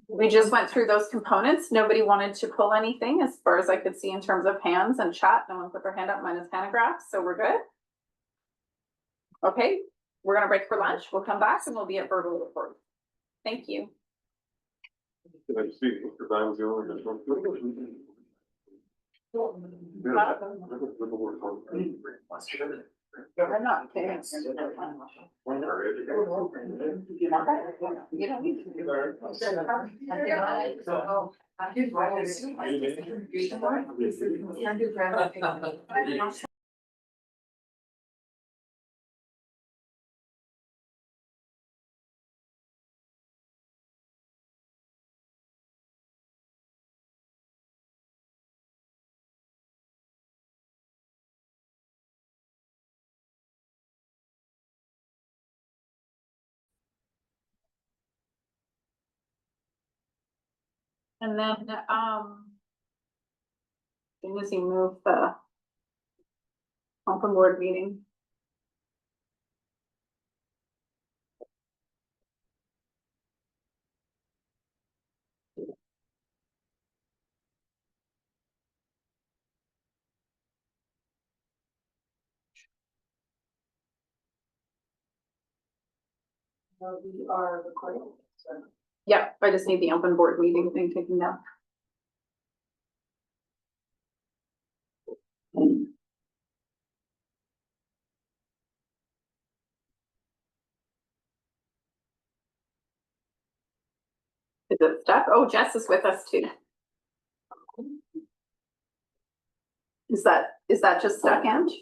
We just went through those components. Nobody wanted to pull anything as far as I could see in terms of hands and chat. No one put their hand up, minus Hannah Graff, so we're good. Okay, we're gonna break for lunch. We'll come back and we'll be at verbal report. Thank you. Can I speak? Because I was the only We're not. Okay. You don't need to. And then, as soon as you move the open board meeting. We are recording. So. Yep, I just need the open board meeting thing taken down. Is it stuck? Oh, Jess is with us too. Is that just stuck, Ange?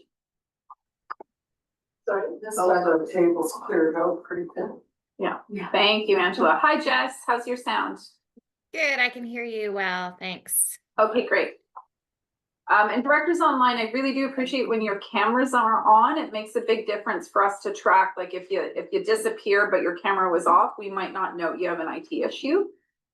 Sorry, this other table's cleared out pretty good. Yeah. Thank you, Angela. Hi, Jess. How's your sound? Good, I can hear you well, thanks. Okay, great. And directors online, I really do appreciate when your cameras are on. It makes a big difference for us to track. Like if you disappear, but your camera was off, we might not know you have an IT issue.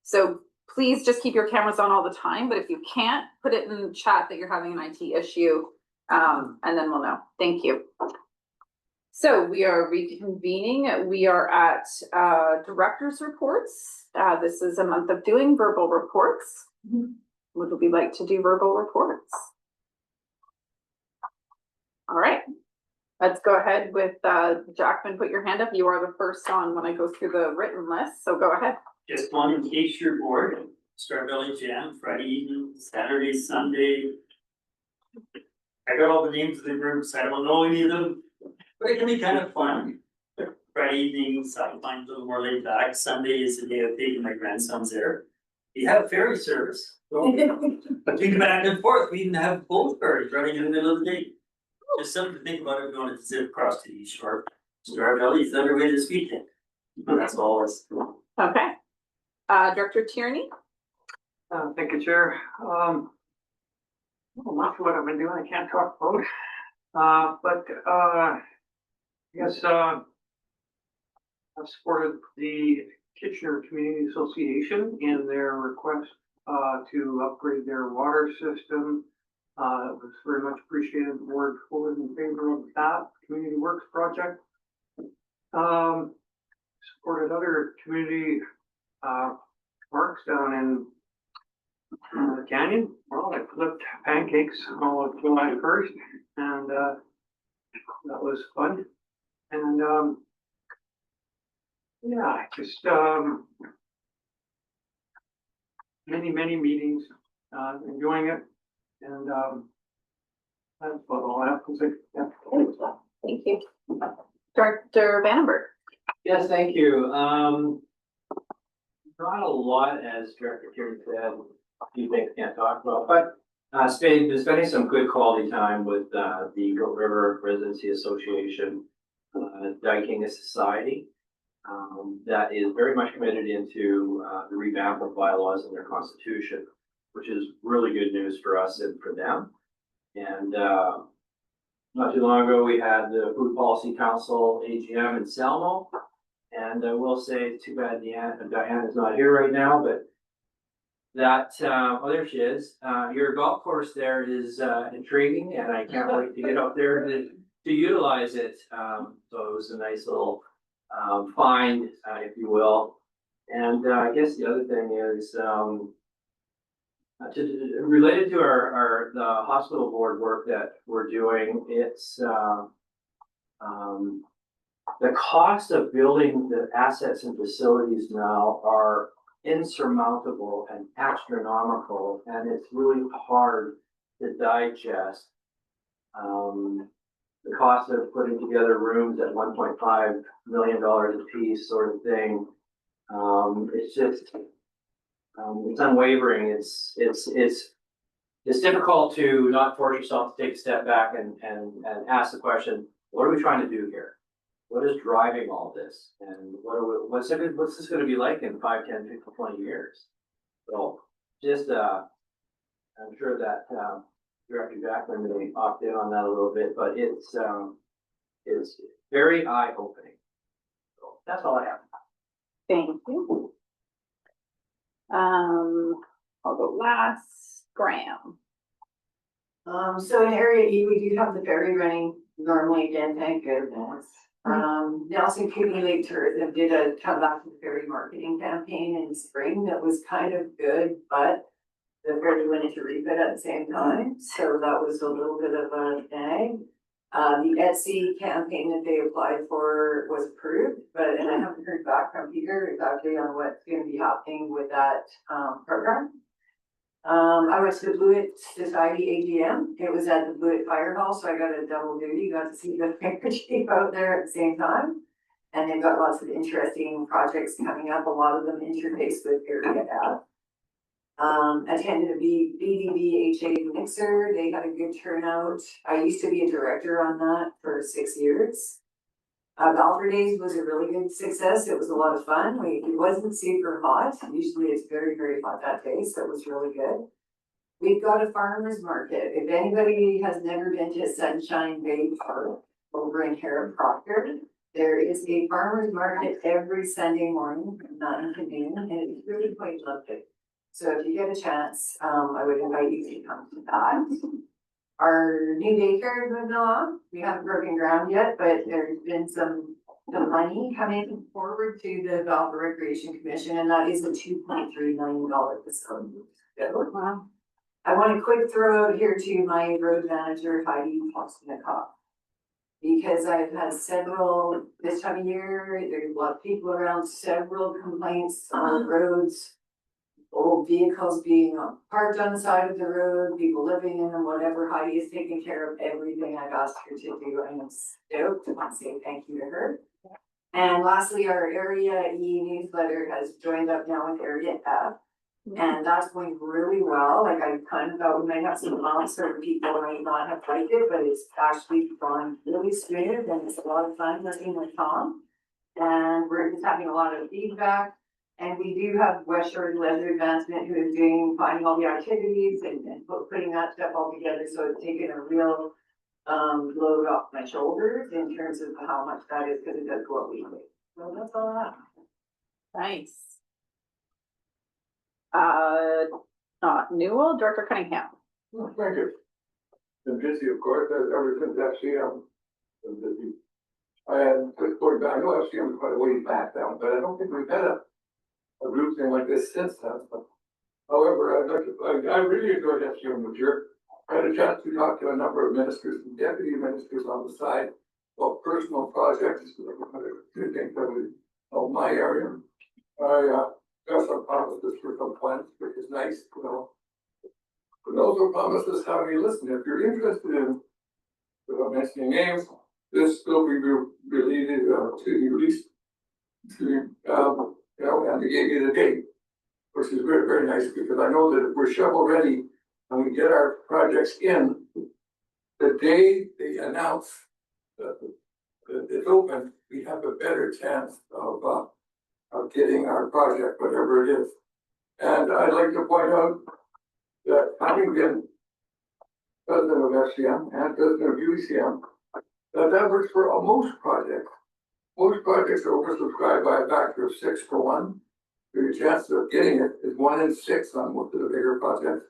So please just keep your cameras on all the time. But if you can't, put it in the chat that you're having an IT issue, and then we'll know. Thank you. So we are reconvening. We are at director's reports. This is a month of doing verbal reports. Would we like to do verbal reports? All right, let's go ahead with Jackman, put your hand up. You are the first on when I go through the written list, so go ahead. Just one in case you're bored, Star Valley Jam, Friday evening, Saturday, Sunday. I got all the names of the groups, I don't know any of them, but it can be kind of fun. Friday evenings, I find a little more laid back. Sunday is the day of taking my grandsons there. We have ferry service, but we go back and forth. We even have both ferries running in the middle of the day. Just something to think about if you wanted to zip across to the East Shore. Star Valley is underway this weekend. That's all it's. Okay. Director Tierney? Thank you, Chair. Well, much of what I've been doing, I can't talk about. Yes, I've supported the Kitchener Community Association in their request to upgrade their water system. It was very much appreciated. The board voted in favor of that community works project. Supported other community parks down in the canyon. Well, I flipped pancakes all of July 1st, and that was fun. And yeah, just many meetings, enjoying it, and that's about all I have to say. Yeah. Thank you. Director Vandenberg? Yes, thank you. Not a lot, as Director Tierney said, a few things can't talk about, but spending some good quality time with the Goat River Residency Association, Diking Society, that is very much committed into the revamp of bylaws and their constitution, which is really good news for us and for them. And not too long ago, we had the Food Policy Council AGM in Selmo. And I will say, it's too bad Diane is not here right now, but that, oh, there she is. Your golf course there is intriguing, and I can't wait to get up there to utilize it. So it was a nice little find, if you will. And I guess the other thing is related to the hospital board work that we're doing. It's the cost of building the assets and facilities now are insurmountable and astronomical, and it's really hard to digest. The cost of putting together rooms at $1.5 million a piece, sort of thing. It's just, it's unwavering. It's difficult to not force yourself to take a step back and ask the question, what are we trying to do here? What is driving all this? And what's this going to be like in 5, 10, 15, 20 years? So just, I'm sure that Director Jackman may opt in on that a little bit, but it's very eye-opening. So that's all I have. Thank you. I'll go last. Graham. So in Area E, we do have the ferry running normally again, thank goodness. Nelson Kootenay Lake Tourism did a come back to the ferry marketing campaign in spring that was kind of good, but the ferry went into refit at the same time, so that was a little bit of a snag. The Etsy campaign that they applied for was approved, and I haven't heard back from Peter exactly on what's going to be happening with that program. I went to the Blewett Society AGM. It was at the Blewett Fire Hall, so I got a double duty, got to see the fire chief out there at the same time. And they've got lots of interesting projects coming up, a lot of them interface with Area F. Attended a BDBHA mixer. They had a good turnout. I used to be a director on that for 6 years. Golfer Days was a really good success. It was a lot of fun. It wasn't super hot. Usually it's very, very hot that day, so it was really good. We've got a farmer's market. If anybody has never been to Sunshine Bay Park over in Harrop Proctor, there is a farmer's market every Sunday morning from 9 to noon, and it's really quite lovely. So if you get a chance, I would invite you to come to that. Our new daycare is moving along. We haven't broken ground yet, but there's been some money coming forward to the Developer Recreation Commission, and that is a $2.3 million facility. Wow. I want a quick throw out here to my road manager, Heidi Foxton-Cobb, because I've had several this time of year. There's a lot of people around, several complaints on roads. Old vehicles being parked on the side of the road, people living in them, whatever. Heidi is taking care of everything I've asked her to do, and I'm stoked. I want to say thank you to her. And lastly, our Area E newsletter has joined up now with Area F. And that's going really well, like I kind of thought we might have some months certain people might not have liked it, but it's actually gone really smooth and it's a lot of fun working with Tom. And we're just having a lot of feedback. And we do have West Shore Leisure Advancement who is finding all the activities and putting that stuff all together, so it's taken a real load off my shoulders in terms of how much that is, because it does go up weekly. So that's all I have. Nice. Newell, Director Cunningham. Oh, thank you. Been busy, of course, ever since FCM. Been busy. And just going back, I know FCM is quite a way back down, but I don't think we've had a group thing like this since then. However, I really enjoyed FCM this year. I had a chance to talk to a number of ministers and deputy ministers on the side of personal projects. Two things that would help my area. I got some promises for some plans, which is nice, you know. But also promises how we listen. If you're interested in, without mentioning names, this will be related to you, at least to you know, and they gave me the date, which is very, very nice, because I know that if we're shovel ready and we get our projects in, the day they announce that it's open, we have a better chance of getting our project, whatever it is. And I'd like to point out that having been president of FCM and president of UECM, that works for most projects. Most projects are oversubscribed by a factor of 6 to 1. The chance of getting it is 1 in 6 on most of the bigger projects.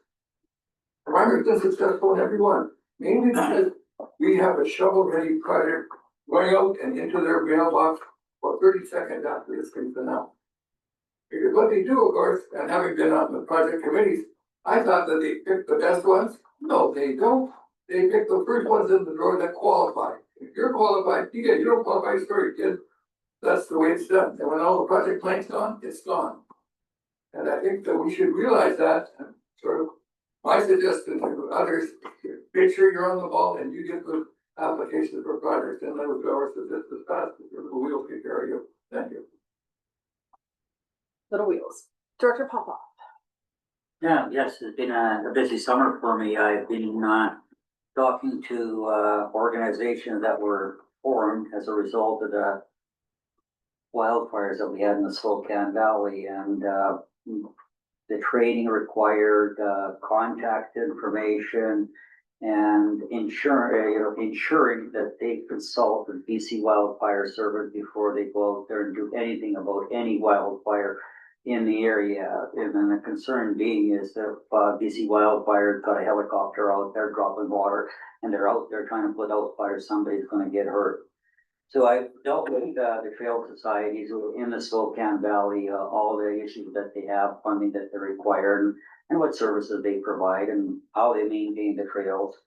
Primer's been successful in every one, mainly because we have a shovel-ready project going out and into their mailbox for 30 seconds after it's been announced. Because what they do, of course, and having been on the project committees, I thought that they picked the best ones. No, they don't. They pick the first ones in the drawer that qualify. If you're qualified, you get, you don't qualify, sorry, kid. That's the way it's done. And when all the project plan's gone, it's gone. And I think that we should realize that, and sort of my suggestion to others, make sure you're on the ball and you get the applications for projects and let us go over to this as fast as we'll take care of you. Thank you. Little Wheels. Director Popoff. Yeah, yes, it's been a busy summer for me. I've been talking to organizations that were formed as a result of the wildfires that we had in the Spokane Valley, and the training required contact information and ensuring that they consult with BC Wildfire Service before they go out there and do anything about any wildfire in the area. And then the concern being is that BC Wildfire got a helicopter out there dropping water, and they're out there trying to put out fires, somebody's gonna get hurt. So I've dealt with the trail societies in the Spokane Valley, all the issues that they have, funding that they require, and what services they provide, and how they maintain the trails.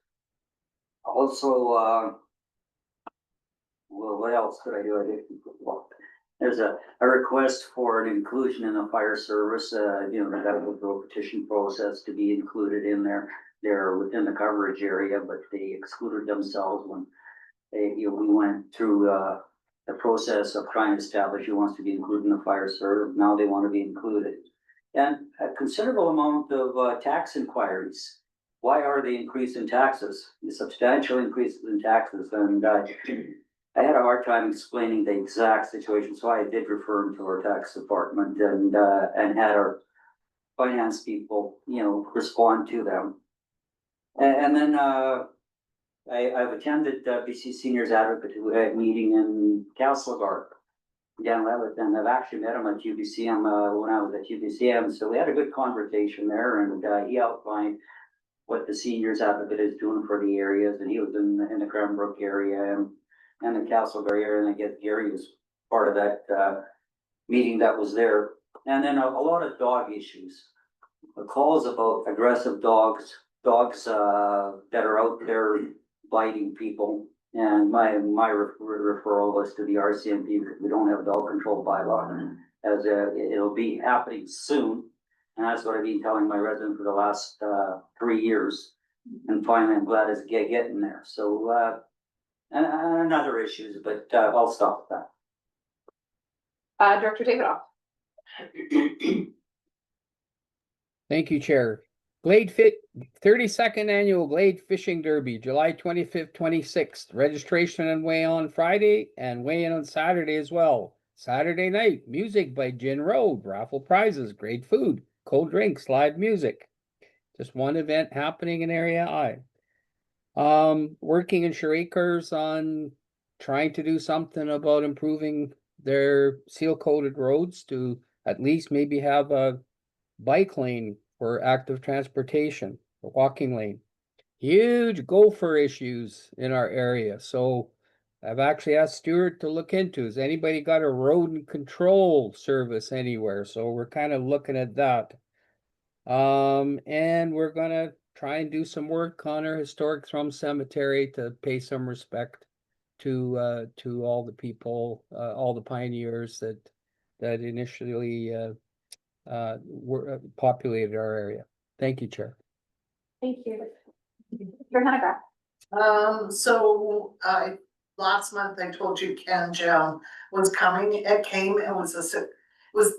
Also, well, what else could I do? There's a request for an inclusion in the fire service, you know, that will go petition process to be included in there. They're within the coverage area, but they excluded themselves when we went through the process of trying to establish who wants to be included in the fire service. Now they want to be included. And a considerable amount of tax inquiries. Why are they increasing taxes? Substantial increases in taxes. And I had a hard time explaining the exact situation, so I did refer them to our tax department and had our finance people, you know, respond to them. And then I've attended BC Seniors Advocate meeting in Castlegar, Dan Levitt, and I've actually met him at UBCM when I was at UBCM. So we had a good conversation there, and he outlined what the Seniors Advocate is doing for the areas, and he was in the Cranbrook area and the Castlegar area, and I guess Gary was part of that meeting that was there. And then a lot of dog issues, calls about aggressive dogs that are out there biting people. And my referral was to the RCMP, because we don't have a dog control bylaw, as it'll be happening soon. And that's what I've been telling my residents for the last 3 years. And finally, I'm glad it's getting there. So, and other issues, but I'll stop with that. Director Davidoff. Thank you, Chair. Glade Fit 32nd Annual Glade Fishing Derby, July 25th, 26th. Registration and weigh on Friday and weigh in on Saturday as well. Saturday night, music by Gin Road, raffle prizes, great food, cold drinks, live music. Just one event happening in Area I. Working in Shiracres on trying to do something about improving their seal-coated roads to at least maybe have a bike lane for active transportation, a walking lane. Huge gopher issues in our area. So I've actually asked Stuart to look into, has anybody got a rodent control service anywhere? So we're kind of looking at that. And we're gonna try and do some work on our historic Thrum Cemetery to pay some respect to all the people, all the pioneers that initially populated our area. Thank you, Chair. Thank you. Your Hanegraaff. So last month I told you Ken Jam was coming. It came and it was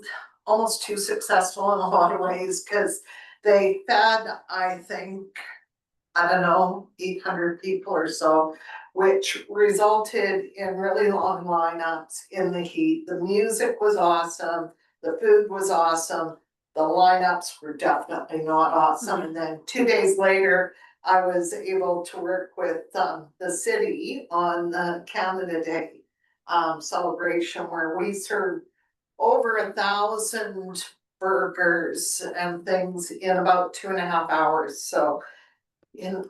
almost too successful in a lot of ways because they fed, I think, I don't know, 800 people or so, which resulted in really long lineups in the heat. The music was awesome. The food was awesome. The lineups were definitely not awesome. And then 2 days later, I was able to work with the city on the Canada Day celebration where we served over 1,000 burgers and things in about 2.5 hours. So in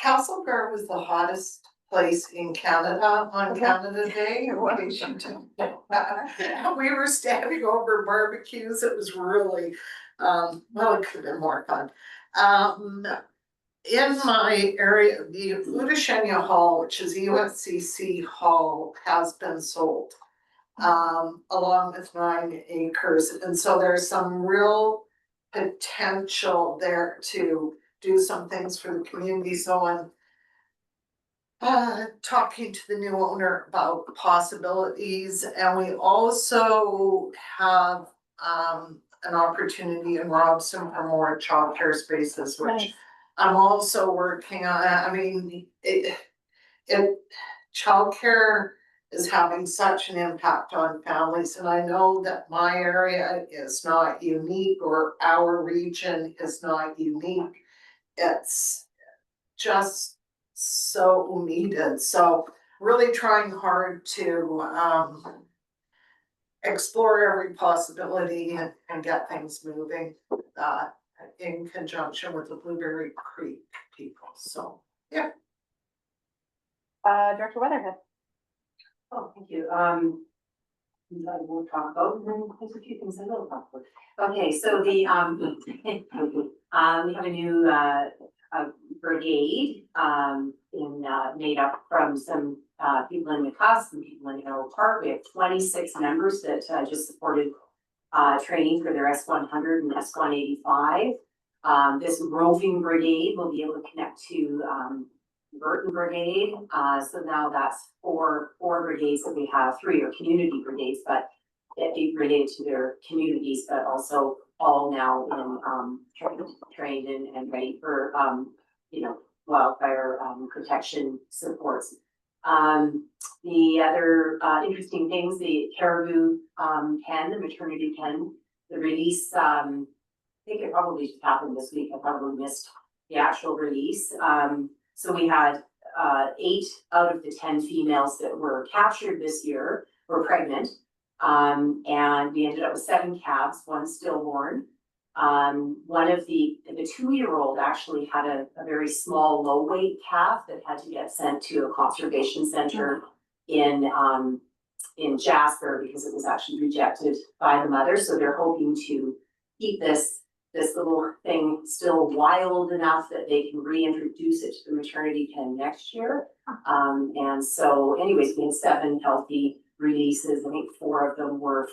Castlegar was the hottest place in Canada on Canada Day. In case you didn't know that. We were standing over barbecues. It was really, well, it could have been more fun. In my area, the Udashenya Hall, which is USCC Hall, has been sold, along with 9 acres. And so there's some real potential there to do some things for the community. So I'm talking to the new owner about possibilities, and we also have an opportunity in Robson for more childcare spaces, which I'm also working on. I mean, childcare is having such an impact on families, and I know that my area is not unique, or our region is not unique. It's just so needed. So really trying hard to explore every possibility and get things moving in conjunction with the Blueberry Creek people. So yeah. Director Weatherhead. Oh, thank you. I won't talk about, and then there's a few things I will talk about. Okay, so the we have a new brigade made up from some people in the Cusp and people in Harold Park. We have 26 members that just supported training for their S100 and S185. This roving brigade will be able to connect to Burton Brigade. So now that's four brigades that we have. 3 are community brigades, but they related to their communities, but also all now in trained and ready for wildfire protection supports. The other interesting things, the caribou pen, the maternity pen, the release, I think it probably just happened this week. I probably missed the actual release. So we had 8 out of the 10 females that were captured this year were pregnant. And we ended up with 7 calves, 1 stillborn. One of the 2-year-old actually had a very small, low weight calf that had to get sent to a conservation center in Jasper because it was actually rejected by the mother. So they're hoping to keep this little thing still wild enough that they can reintroduce it to the maternity pen next year. And so anyways, we had 7 healthy releases. I think 4 of them were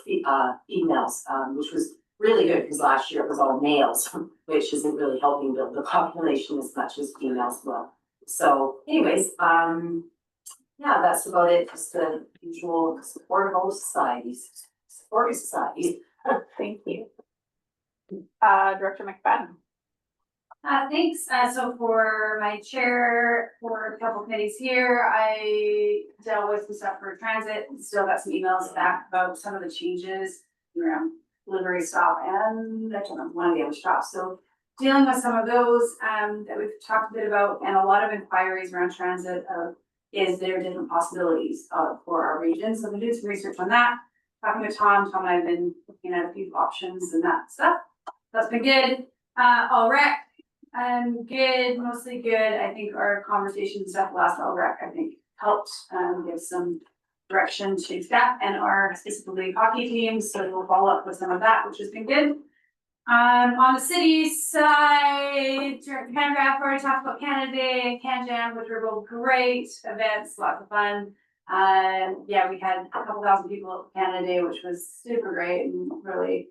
females, which was really good because last year it was all males, which isn't really helping build the population as much as females will. So anyways, yeah, that's about it. Just the usual support of all societies, supportive societies. Thank you. Director McFadden. Thanks. So for my chair, for a couple committees here, I dealt with some stuff for transit. Still got some emails back about some of the changes around delivery stop and I don't know, one of the other stops. So dealing with some of those that we've talked a bit about, and a lot of inquiries around transit is there different possibilities for our region. So we did some research on that. Talking with Tom and I have been looking at a few options and that stuff. That's been good. All rec. Good, mostly good. I think our conversation stuff last LREC, I think, helped give some direction to staff and our specifically hockey teams. So we'll follow up with some of that, which has been good. On the city side, Director Pengraff already talked about Canada Day and Can Jam, which were both great events, lots of fun. Yeah, we had a couple thousand people at Canada Day, which was super great and really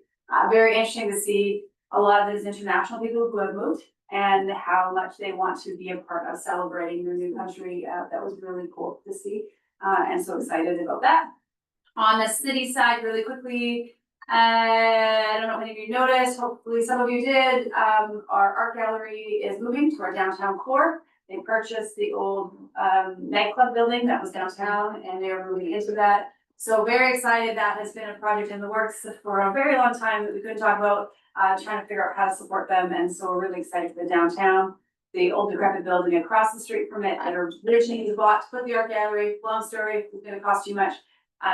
very interesting to see a lot of those international people who have moved and how much they want to be a part of celebrating their new country. That was really cool to see, and so excited about that. On the city side, really quickly, I don't know if any of you noticed, hopefully some of you did, our art gallery is moving to our downtown core. They purchased the old nightclub building that was downtown and they're moving into that. So very excited. That has been a project in the works for a very long time that we couldn't talk about. Trying to figure out how to support them, and so we're really excited for the downtown. The old decrepit building across the street from it that are originally bought to put the art gallery, long story, it's gonna cost too much,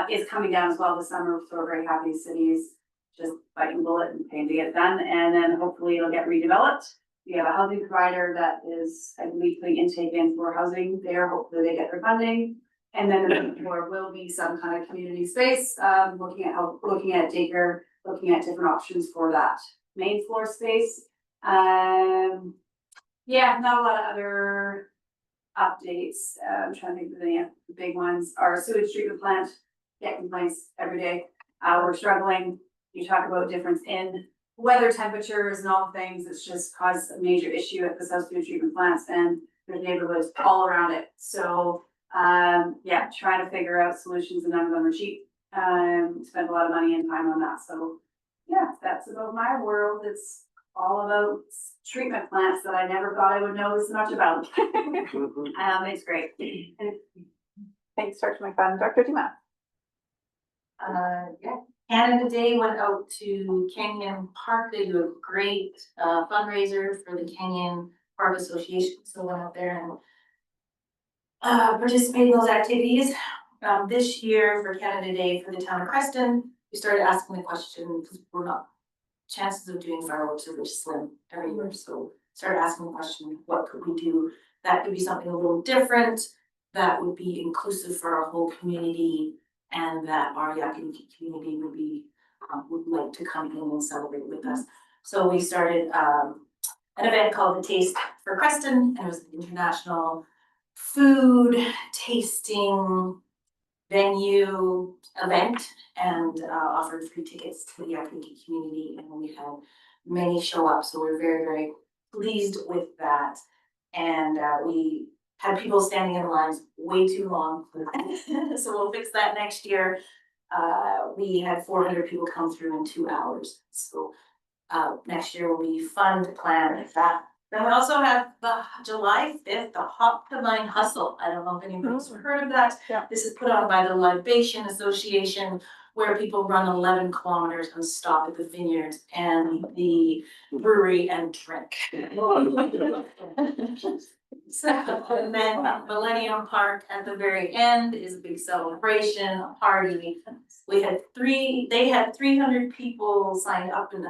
is coming down as well this summer, so we're very happy. Cities just biting bullet and paying to get it done, and then hopefully it'll get redeveloped. We have a housing provider that is, I believe, putting intake in for housing there, hopefully they get their funding. And then there will be some kind of community space, looking at daycare, looking at different options for that main floor space. Yeah, not a lot of other updates. I'm trying to think of the big ones. Our sewage treatment plant, get complaints every day. We're struggling. You talk about difference in weather temperatures and all things. It's just caused a major issue at the sewage treatment plants and there's neighborhoods all around it. So yeah, trying to figure out solutions, and none of them are cheap. Spend a lot of money and time on that. So yeah, that's about my world. It's all about treatment plants that I never thought I would know as much about. It's great. Thanks, Director McFadden. Dr. Dumas. Yeah, Canada Day went out to Canyon Park. They do a great fundraiser for the Canyon Park Association. So went out there and participate in those activities. This year for Canada Day for the town of Creston, we started asking the question because we're not, chances of doing fireworks are slim every year. So started asking the question, what could we do that could be something a little different, that would be inclusive for our whole community, and that our Yakaniki community would be would like to come in and celebrate with us. So we started an event called the Taste for Creston, and it was an international food tasting venue event, and offered free tickets to the Yakaniki community, and we had many show up, so we're very, very pleased with that. And we had people standing in lines way too long, so we'll fix that next year. We had 400 people come through in 2 hours, so next year will be fun to plan that. Then we also have the July 5th, the Hop to Mine Hustle. I don't know if anybody's heard of that. Yeah. This is put on by the Libation Association, where people run 11 kilometers and stop at the vineyards and the brewery and drink. So, and then Millennium Park at the very end is a big celebration, a party. They had 300 people signed up, and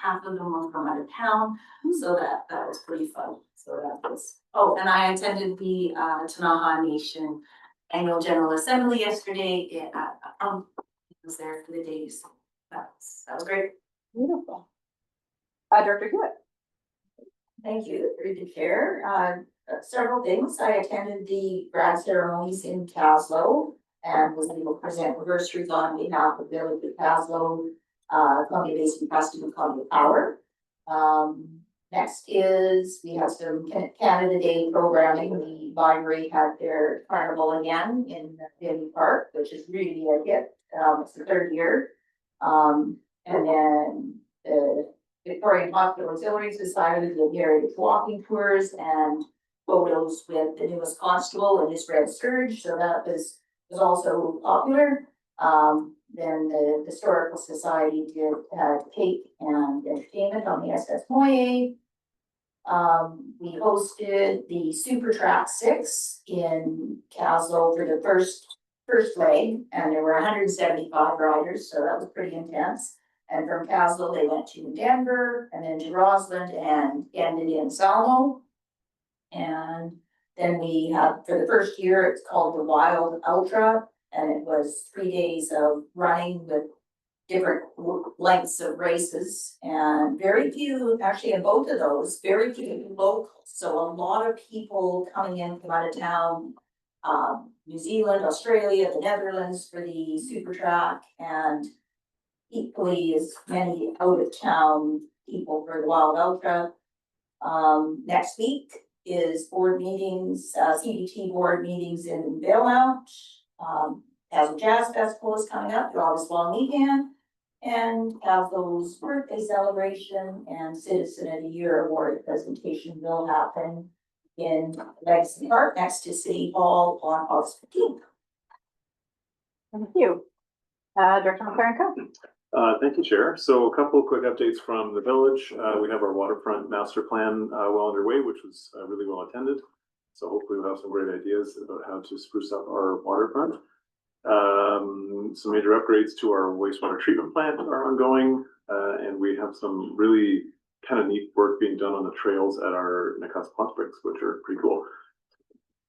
half of them were from out of town, so that was pretty fun. So that was, oh, and I attended the Tanaha Nation Annual General Assembly yesterday. I was there for the days. That was great. Beautiful. Director Hewitt. Thank you, through the chair. Several things. I attended the grad ceremonies in Caslow and was able to present reverse on behalf of Village of Caslow, Columbia Basin Trust and Columbia Power. Next is we have some Canada Day programming. The library had their carnival again in Vinny Park, which is really a hit. It's the 3rd year. And then the Victorian Hospital Auxiliary Society did heritage walking tours and photos with the newest constable and his red scourge, so that was also popular. Then the Historical Society did cake and entertainment on the SS Moye. We hosted the Super Track 6 in Caslo for the first leg, and there were 175 riders, so that was pretty intense. And from Caslo, they went to Denver and then to Rossland and ended in Salmo. And then we have, for the first year, it's called the Wild Ultra, and it was 3 days of running with different lengths of races, and very few, actually in both of those, very few locals. So a lot of people coming in from out of town, New Zealand, Australia, the Netherlands for the Super Track, and equally as many out of town people for the Wild Ultra. Next week is board meetings, CDT board meetings in Bailout. As a Jazz Festival is coming up, they're all this long weekend. And Caslo's birthday celebration and Citizen of the Year award presentation will happen in Legacy Park next to City Hall on August 15th. Thank you. Director McLaren-Co. Thank you, Chair. So a couple of quick updates from the village. We have our waterfront master plan well underway, which was really well attended. So hopefully we'll have some great ideas about how to spruce up our waterfront. Some major upgrades to our wastewater treatment plant are ongoing, and we have some really kind of neat work being done on the trails at our Nakas Hot Springs, which are pretty cool.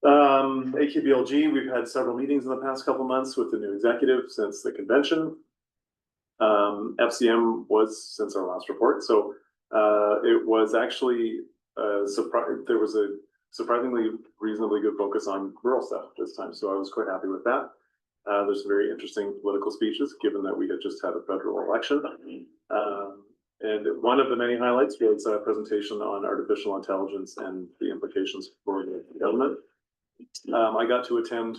AKBLG, we've had several meetings in the past couple months with the new executive since the convention. FCM was since our last report, so it was actually there was a surprisingly reasonably good focus on rural stuff this time, so I was quite happy with that. There's some very interesting political speeches, given that we had just had a federal election. And one of the many highlights was a presentation on artificial intelligence and the implications for the government. I got to attend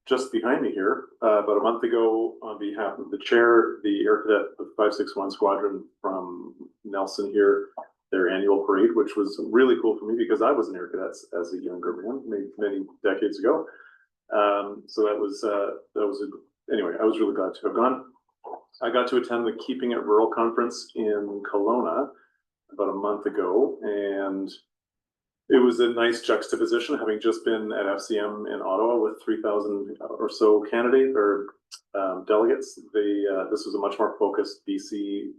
just behind me here about a month ago on behalf of the chair, the Air Cadet of 561 Squadron from Nelson here, their annual parade, which was really cool for me because I was an Air Cadet as a younger man, many decades ago. So that was anyway, I was really glad to have gone. I got to attend the Keeping It Rural conference in Kelowna about a month ago, and it was a nice juxtaposition, having just been at FCM in Ottawa with 3,000 or so candidates or delegates. This was a much more focused BC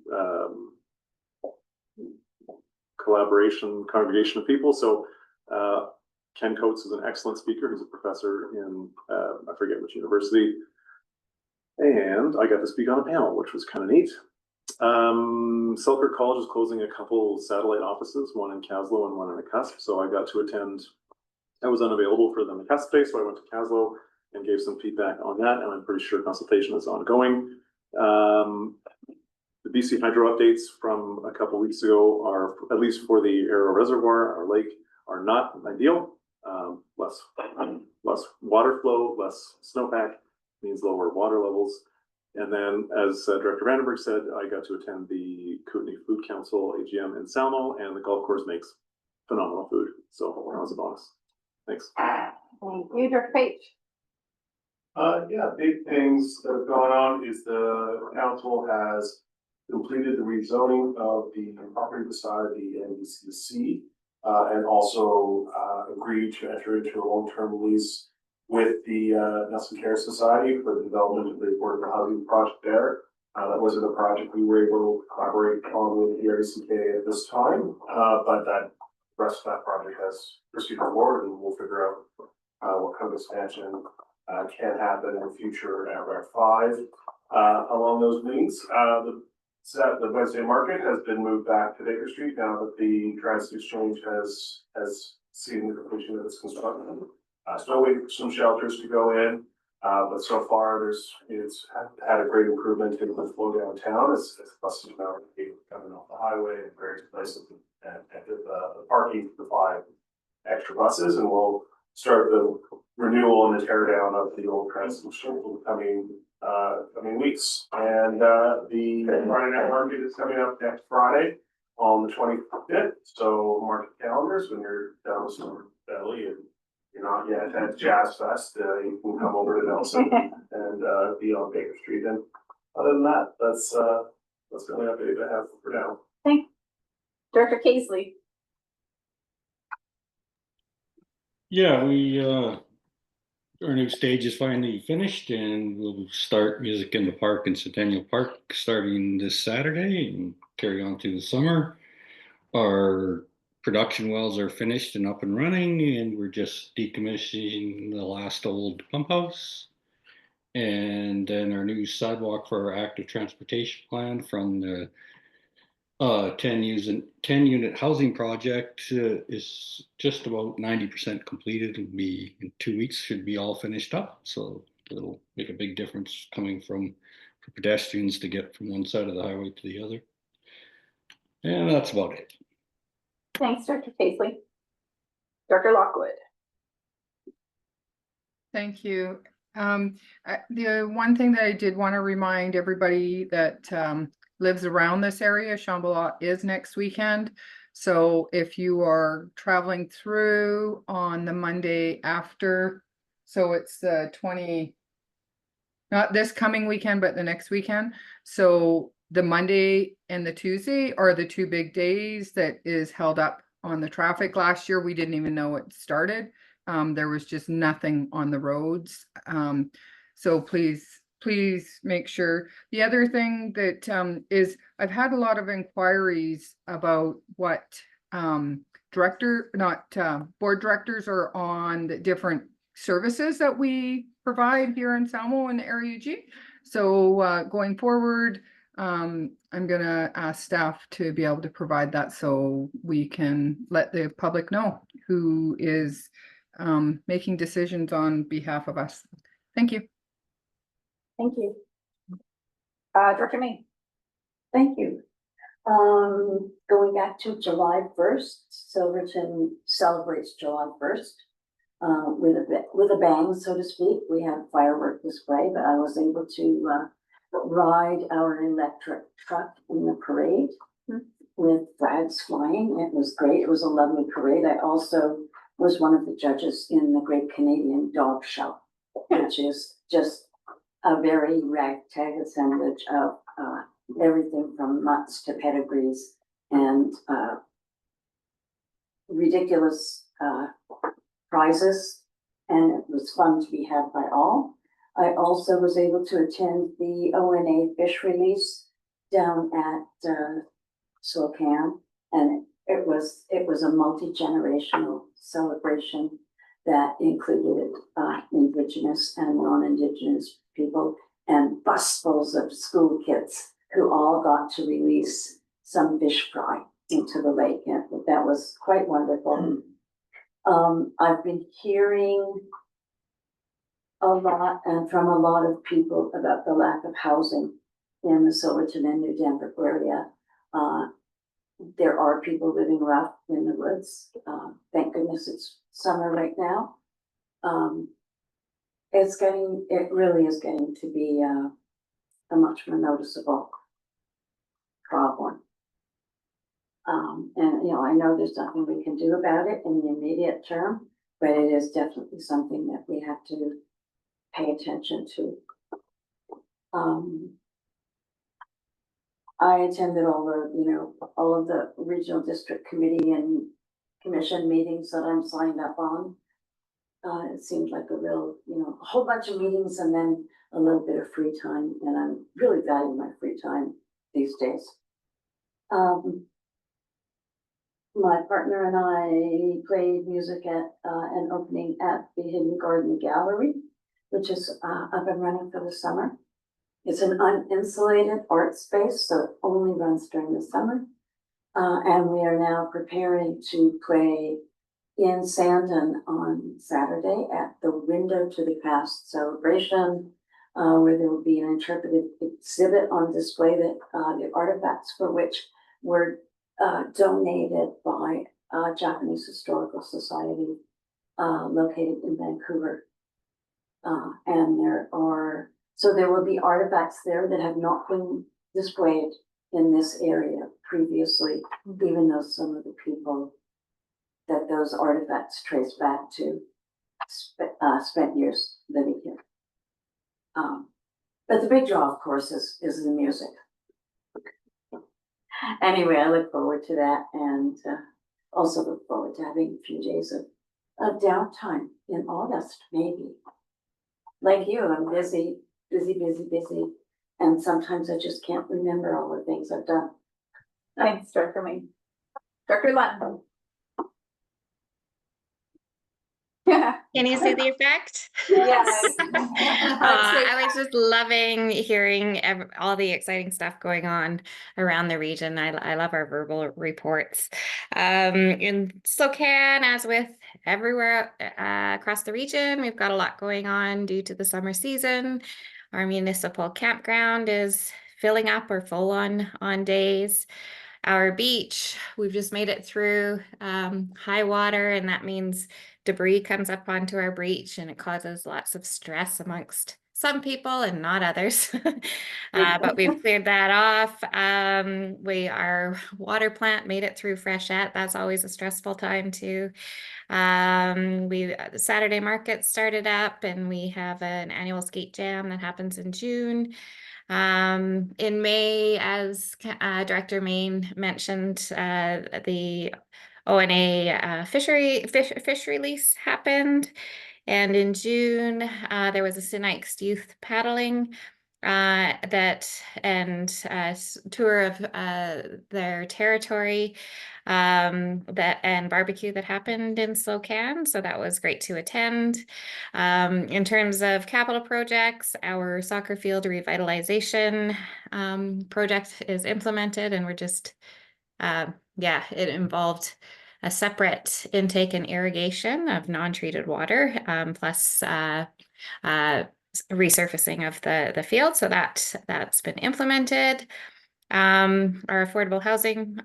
congregation of people. So Ken Coates is an excellent speaker. He's a professor in, I forget which university. And I got to speak on a panel, which was kind of neat. Selkirk College is closing a couple satellite offices, one in Caslo and one in the Cusp. So I got to attend. I was unavailable for the Cusp space, so I went to Caslo and gave some feedback on that. And I'm pretty sure consultation is ongoing. The BC Hydro updates from a couple weeks ago are, at least for the Arrow Reservoir, our lake, are not ideal. Less water flow, less snowpack means lower water levels. And then, as Director Vandenberg said, I got to attend the Kootenay Food Council AGM in Salmo, and the golf course makes phenomenal food. So that was a bonus. Thanks. Thank you, Director Page. Yeah, big things that have gone on is the council has completed the rezoning of the property beside the NBCC, and also agreed to enter into a long-term lease with the Nelson Care Society for the development of the affordable housing project there. That wasn't a project we were able to collaborate on with the RDCK at this time, but the rest of that project has proceeded forward, and we'll figure out what kind of expansion can happen in the future at Route 5. Along those means, the Wednesday market has been moved back to Baker Street now that the Transit Exchange has seen the completion of its construction. Still waiting for some shelters to go in, but so far it's had a great improvement in the flow downtown as buses are now coming off the highway in various places, and the parking for 5 extra buses, and we'll start the renewal and the tear down of the old Transit Exchange in the coming weeks. And the Friday night market is coming up next Friday. on the 25th. So mark your calendars when you're down the Silver Valley and you're not yet at Jazz Fest, you can come over to Nelson and be on Baker Street. And other than that, that's the only update I have for now. Thank Director Casely. Yeah, our new stage is finally finished and we'll start Music in the Park in Centennial Park starting this Saturday and carry on through the summer. Our production wells are finished and up and running, and we're just decommissioning the last old pump house. And then our new sidewalk for our active transportation plan from the 10 unit housing project is just about 90% completed. It'll be in 2 weeks, should be all finished up. So it'll make a big difference coming for pedestrians to get from one side of the highway to the other. And that's about it. Thanks, Director Casely. Director Lockwood. Thank you. The one thing that I did want to remind everybody that lives around this area, Shambhala is next weekend. So if you are traveling through on the Monday after, so it's the 20, not this coming weekend, but the next weekend. So the Monday and the Tuesday are the two big days that is held up on the traffic. Last year, we didn't even know it started. There was just nothing on the roads. So please make sure. The other thing that is, I've had a lot of inquiries about what board directors are on the different services that we provide here in Salmo and Area G. So going forward, I'm gonna ask staff to be able to provide that so we can let the public know who is making decisions on behalf of us. Thank you. Thank you. Director May. Thank you. Going back to July 1st, Silverton celebrates July 1st with a bang, so to speak. We have firework display, but I was able to ride our electric truck in the parade with flags flying. It was great. It was a lovely parade. I also was one of the judges in the Great Canadian Dog Show, which is just a very ragtag assemblage of everything from mutts to pedigrees and ridiculous prizes, and it was fun to be had by all. I also was able to attend the ONA fish release down at Slocan, and it was a multi-generational celebration that included Indigenous and non-Indigenous people and busfuls of school kids who all got to release some fish fry into the lake, and that was quite wonderful. I've been hearing a lot and from a lot of people about the lack of housing in the Silverton and New Denver area. There are people living rough in the woods. Thank goodness it's summer right now. It really is getting to be a much more noticeable problem. And I know there's nothing we can do about it in the immediate term, but it is definitely something that we have to pay attention to. I attended all of the regional district committee and commission meetings that I'm signed up on. It seemed like a real, a whole bunch of meetings and then a little bit of free time, and I'm really valuing my free time these days. My partner and I played music at an opening at the Hidden Garden Gallery, which is up and running for the summer. It's an uninsulated art space, so it only runs during the summer. And we are now preparing to play in Sandon on Saturday at the Window to the Past celebration, where there will be an interpretive exhibit on display that the artifacts for which were donated by Japanese Historical Society located in Vancouver. And there will be artifacts there that have not been displayed in this area previously, even though some of the people that those artifacts trace back to spent years living here. But the big draw, of course, is the music. Anyway, I look forward to that, and also look forward to having a few days of downtime in August, maybe. Like you, I'm busy, and sometimes I just can't remember all the things I've done. Thanks, Director May. Director Lund. Can you see the effect? Yes. I was just loving hearing all the exciting stuff going on around the region. I love our verbal reports. In Spokane, as with everywhere across the region, we've got a lot going on due to the summer season. Our municipal campground is filling up or full on days. Our beach, we've just made it through high water, and that means debris comes up onto our beach and it causes lots of stress amongst some people and not others. But we've cleared that off. Our water plant made it through freshet. That's always a stressful time too. The Saturday market started up, and we have an annual skate jam that happens in June. In May, as Director Main mentioned, the ONA fish release happened. And in June, there was a Sinikes youth paddling tour of their territory and barbecue that happened in Spokane. So that was great to attend. In terms of capital projects, our soccer field revitalization project is implemented, and we're just, it involved a separate intake and irrigation of non-treated water, plus resurfacing of the field. So that's been implemented. Our affordable housing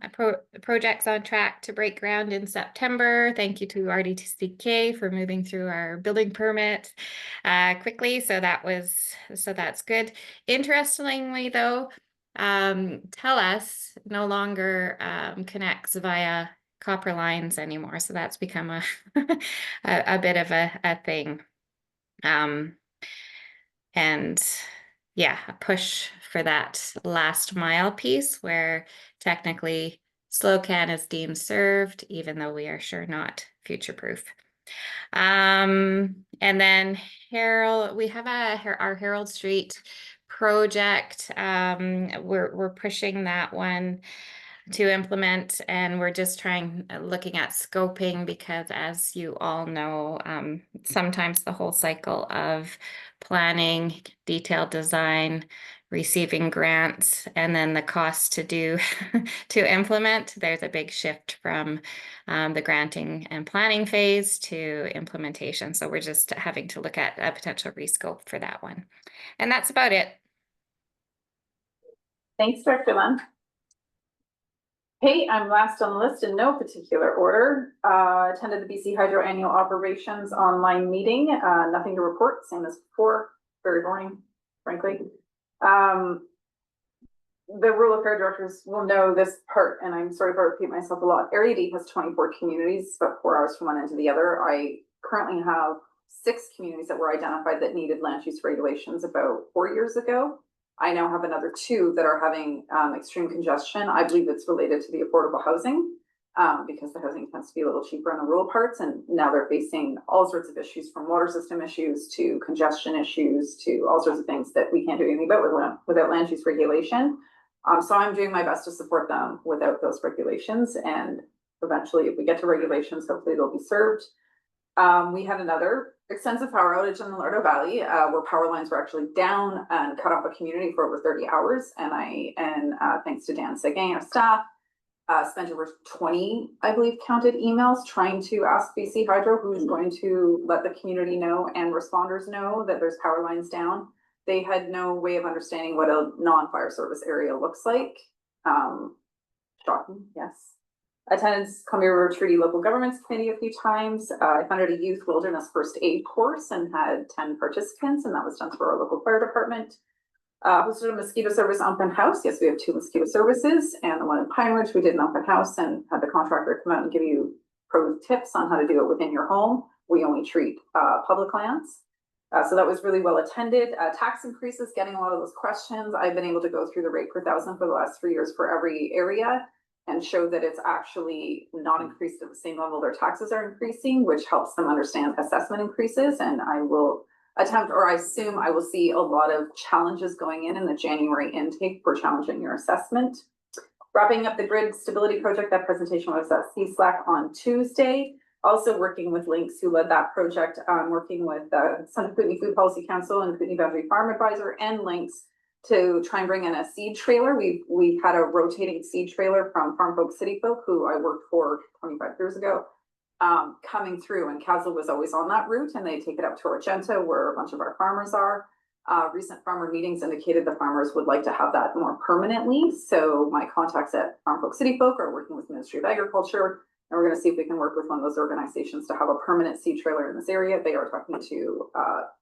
project's on track to break ground in September. Thank you to RDCK for moving through our building permit quickly. So that's good. Interestingly though, TELUS no longer connects via copper lines anymore. So that's become a bit of a thing. And yeah, a push for that last mile piece where technically Spokane is deemed served, even though we are sure not future-proof. And then we have our Herald Street project. We're pushing that one to implement, and we're just looking at scoping, because as you all know, sometimes the whole cycle of planning, detailed design, receiving grants, and then the cost to implement, there's a big shift from the granting and planning phase to implementation. So we're just having to look at a potential rescope for that one. And that's about it. Thanks, Director Lund. Hey, I'm last on the list in no particular order. Attended the BC Hydro Annual Operations online meeting. Nothing to report, same as before. Very boring, frankly. The rural affairs directors will know this part, and I'm sorry if I repeat myself a lot. Area D has 24 communities, about 4 hours from one end to the other. I currently have 6 communities that were identified that needed land use regulations about 4 years ago. I now have another 2 that are having extreme congestion. I believe it's related to the affordable housing because the housing tends to be a little cheaper in the rural parts, and now they're facing all sorts of issues, from water system issues to congestion issues to all sorts of things that we can't do anything about without land use regulation. So I'm doing my best to support them without those regulations, and eventually if we get to regulations, hopefully they'll be served. We had another extensive power outage in the Lardo Valley where power lines were actually down and cut off a community for over 30 hours. And thanks to Dan Seguin of staff, spent over 20, I believe, counted emails trying to ask BC Hydro who's going to let the community know and responders know that there's power lines down. They had no way of understanding what a non-fire service area looks like. Shocking, yes. Attended Columbia River Treaty Local Governments Committee a few times. I funded a youth wilderness first aid course and had 10 participants, and that was done through our local fire department. Hosted a mosquito service open house. Yes, we have 2 mosquito services, and the one in Pine Ridge, we did an open house and had the contractor come out and give you pro tips on how to do it within your home. We only treat public lands. So that was really well attended. Tax increases, getting a lot of those questions. I've been able to go through the rate per thousand for the last 3 years for every area and show that it's actually not increased at the same level their taxes are increasing, which helps them understand assessment increases. And I will attempt, or I assume I will see a lot of challenges going in the January intake for challenging your assessment. Wrapping up the grid stability project, that presentation was at CSLAC on Tuesday. Also working with Lynx, who led that project, working with Central Kootenay Food Policy Council and Kootenay Boundary Farm Advisor and Lynx to try and bring in a seed trailer. We've had a rotating seed trailer from Farm Folk City Folk, who I worked for 25 years ago, coming through, and Castle was always on that route, and they take it up to Argenta, where a bunch of our farmers are. Recent farmer meetings indicated the farmers would like to have that more permanently. So my contacts at Farm Folk City Folk are working with Ministry of Agriculture, and we're going to see if we can work with one of those organizations to have a permanent seed trailer in this area. They are talking to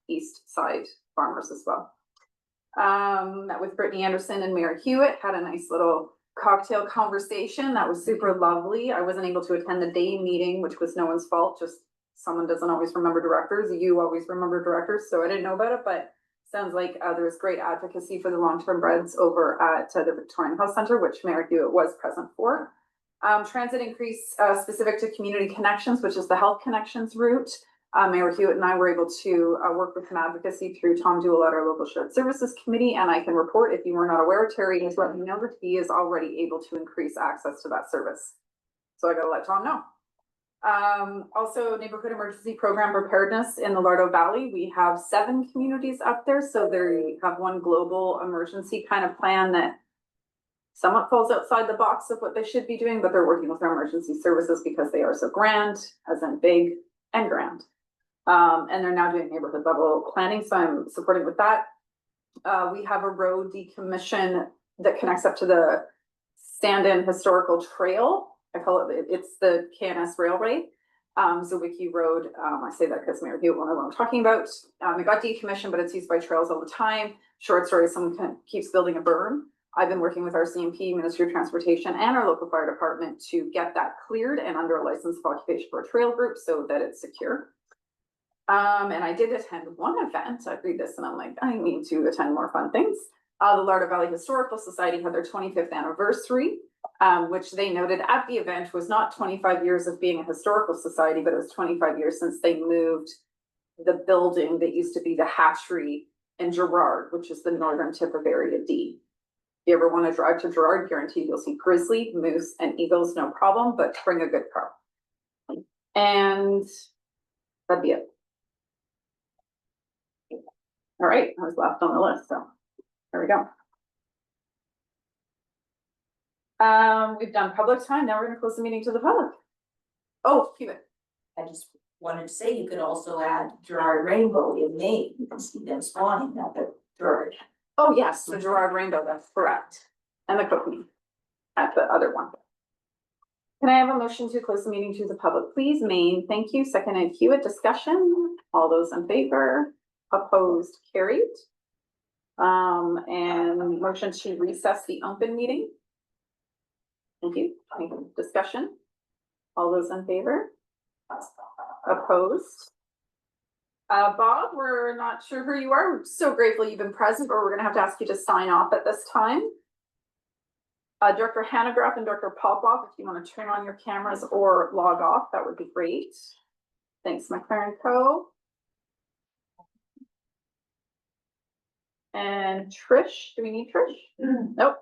east side farmers as well. Met with Brittany Anderson and Mayor Hewitt, had a nice little cocktail conversation. That was super lovely. I wasn't able to attend the day meeting, which was no one's fault. Just someone doesn't always remember directors. You always remember directors, so I didn't know about it, but sounds like there was great advocacy for the long-term breads over at the Victorian Health Center, which Mayor Hewitt was present for. Transit increase specific to community connections, which is the health connections route. Mayor Hewitt and I were able to work with some advocacy through Tom Duell at our local shared services committee, and I can report, if you were not aware, Terry has let me know that he is already able to increase access to that service. So I gotta let Tom know. Also, neighborhood emergency program preparedness in the Lardo Valley. We have 7 communities up there, so they have one global emergency kind of plan that somewhat falls outside the box of what they should be doing, but they're working with our emergency services because they are so grand, as in big and grand. And they're now doing neighborhood level planning, so I'm supporting with that. We have a road decommission that connects up to the Stand-in Historical Trail. I call it, it's the KNS Railway. Zawicki Road, I say that because Mayor Hewitt will know what I'm talking about. It got decommissioned, but it's used by trails all the time. Short story, someone keeps building a berm. I've been working with our CMP, Ministry of Transportation, and our local fire department to get that cleared and under a license of occupation for a trail group so that it's secure. And I did attend one event. I read this and I'm like, I need to attend more fun things. The Lardo Valley Historical Society had their 25th anniversary, which they noted at the event was not 25 years of being a historical society, but it was 25 years since they moved the building that used to be the hatchery in Girard, which is the northern tip of Area D. If you ever want to drive to Girard, guaranteed you'll see grizzly, moose, and eagles, no problem, but bring a good car. And that'd be it. All right, I was last on the list, so there we go. We've done public time. Now we're gonna close the meeting to the public. Oh, Hewitt. I just wanted to say you could also add Girard Rainbow in May. You can see them spawning up at Girard. Oh, yes, the Girard Rainbow, that's correct. And the Kootenay at the other one. Can I have a motion to close the meeting to the public, please? Maine, thank you. Seconded Hewitt, discussion. All those in favor? Opposed, carried. And motion to recess the open meeting. Thank you. Any discussion? All those in favor? Opposed? Bob, we're not sure who you are. We're so grateful you've been present, but we're gonna have to ask you to sign off at this time. Director Hanegraaff and Director Popoff, if you want to turn on your cameras or log off, that would be great. Thanks, McLaren Co. And Trish, do we need Trish? Nope.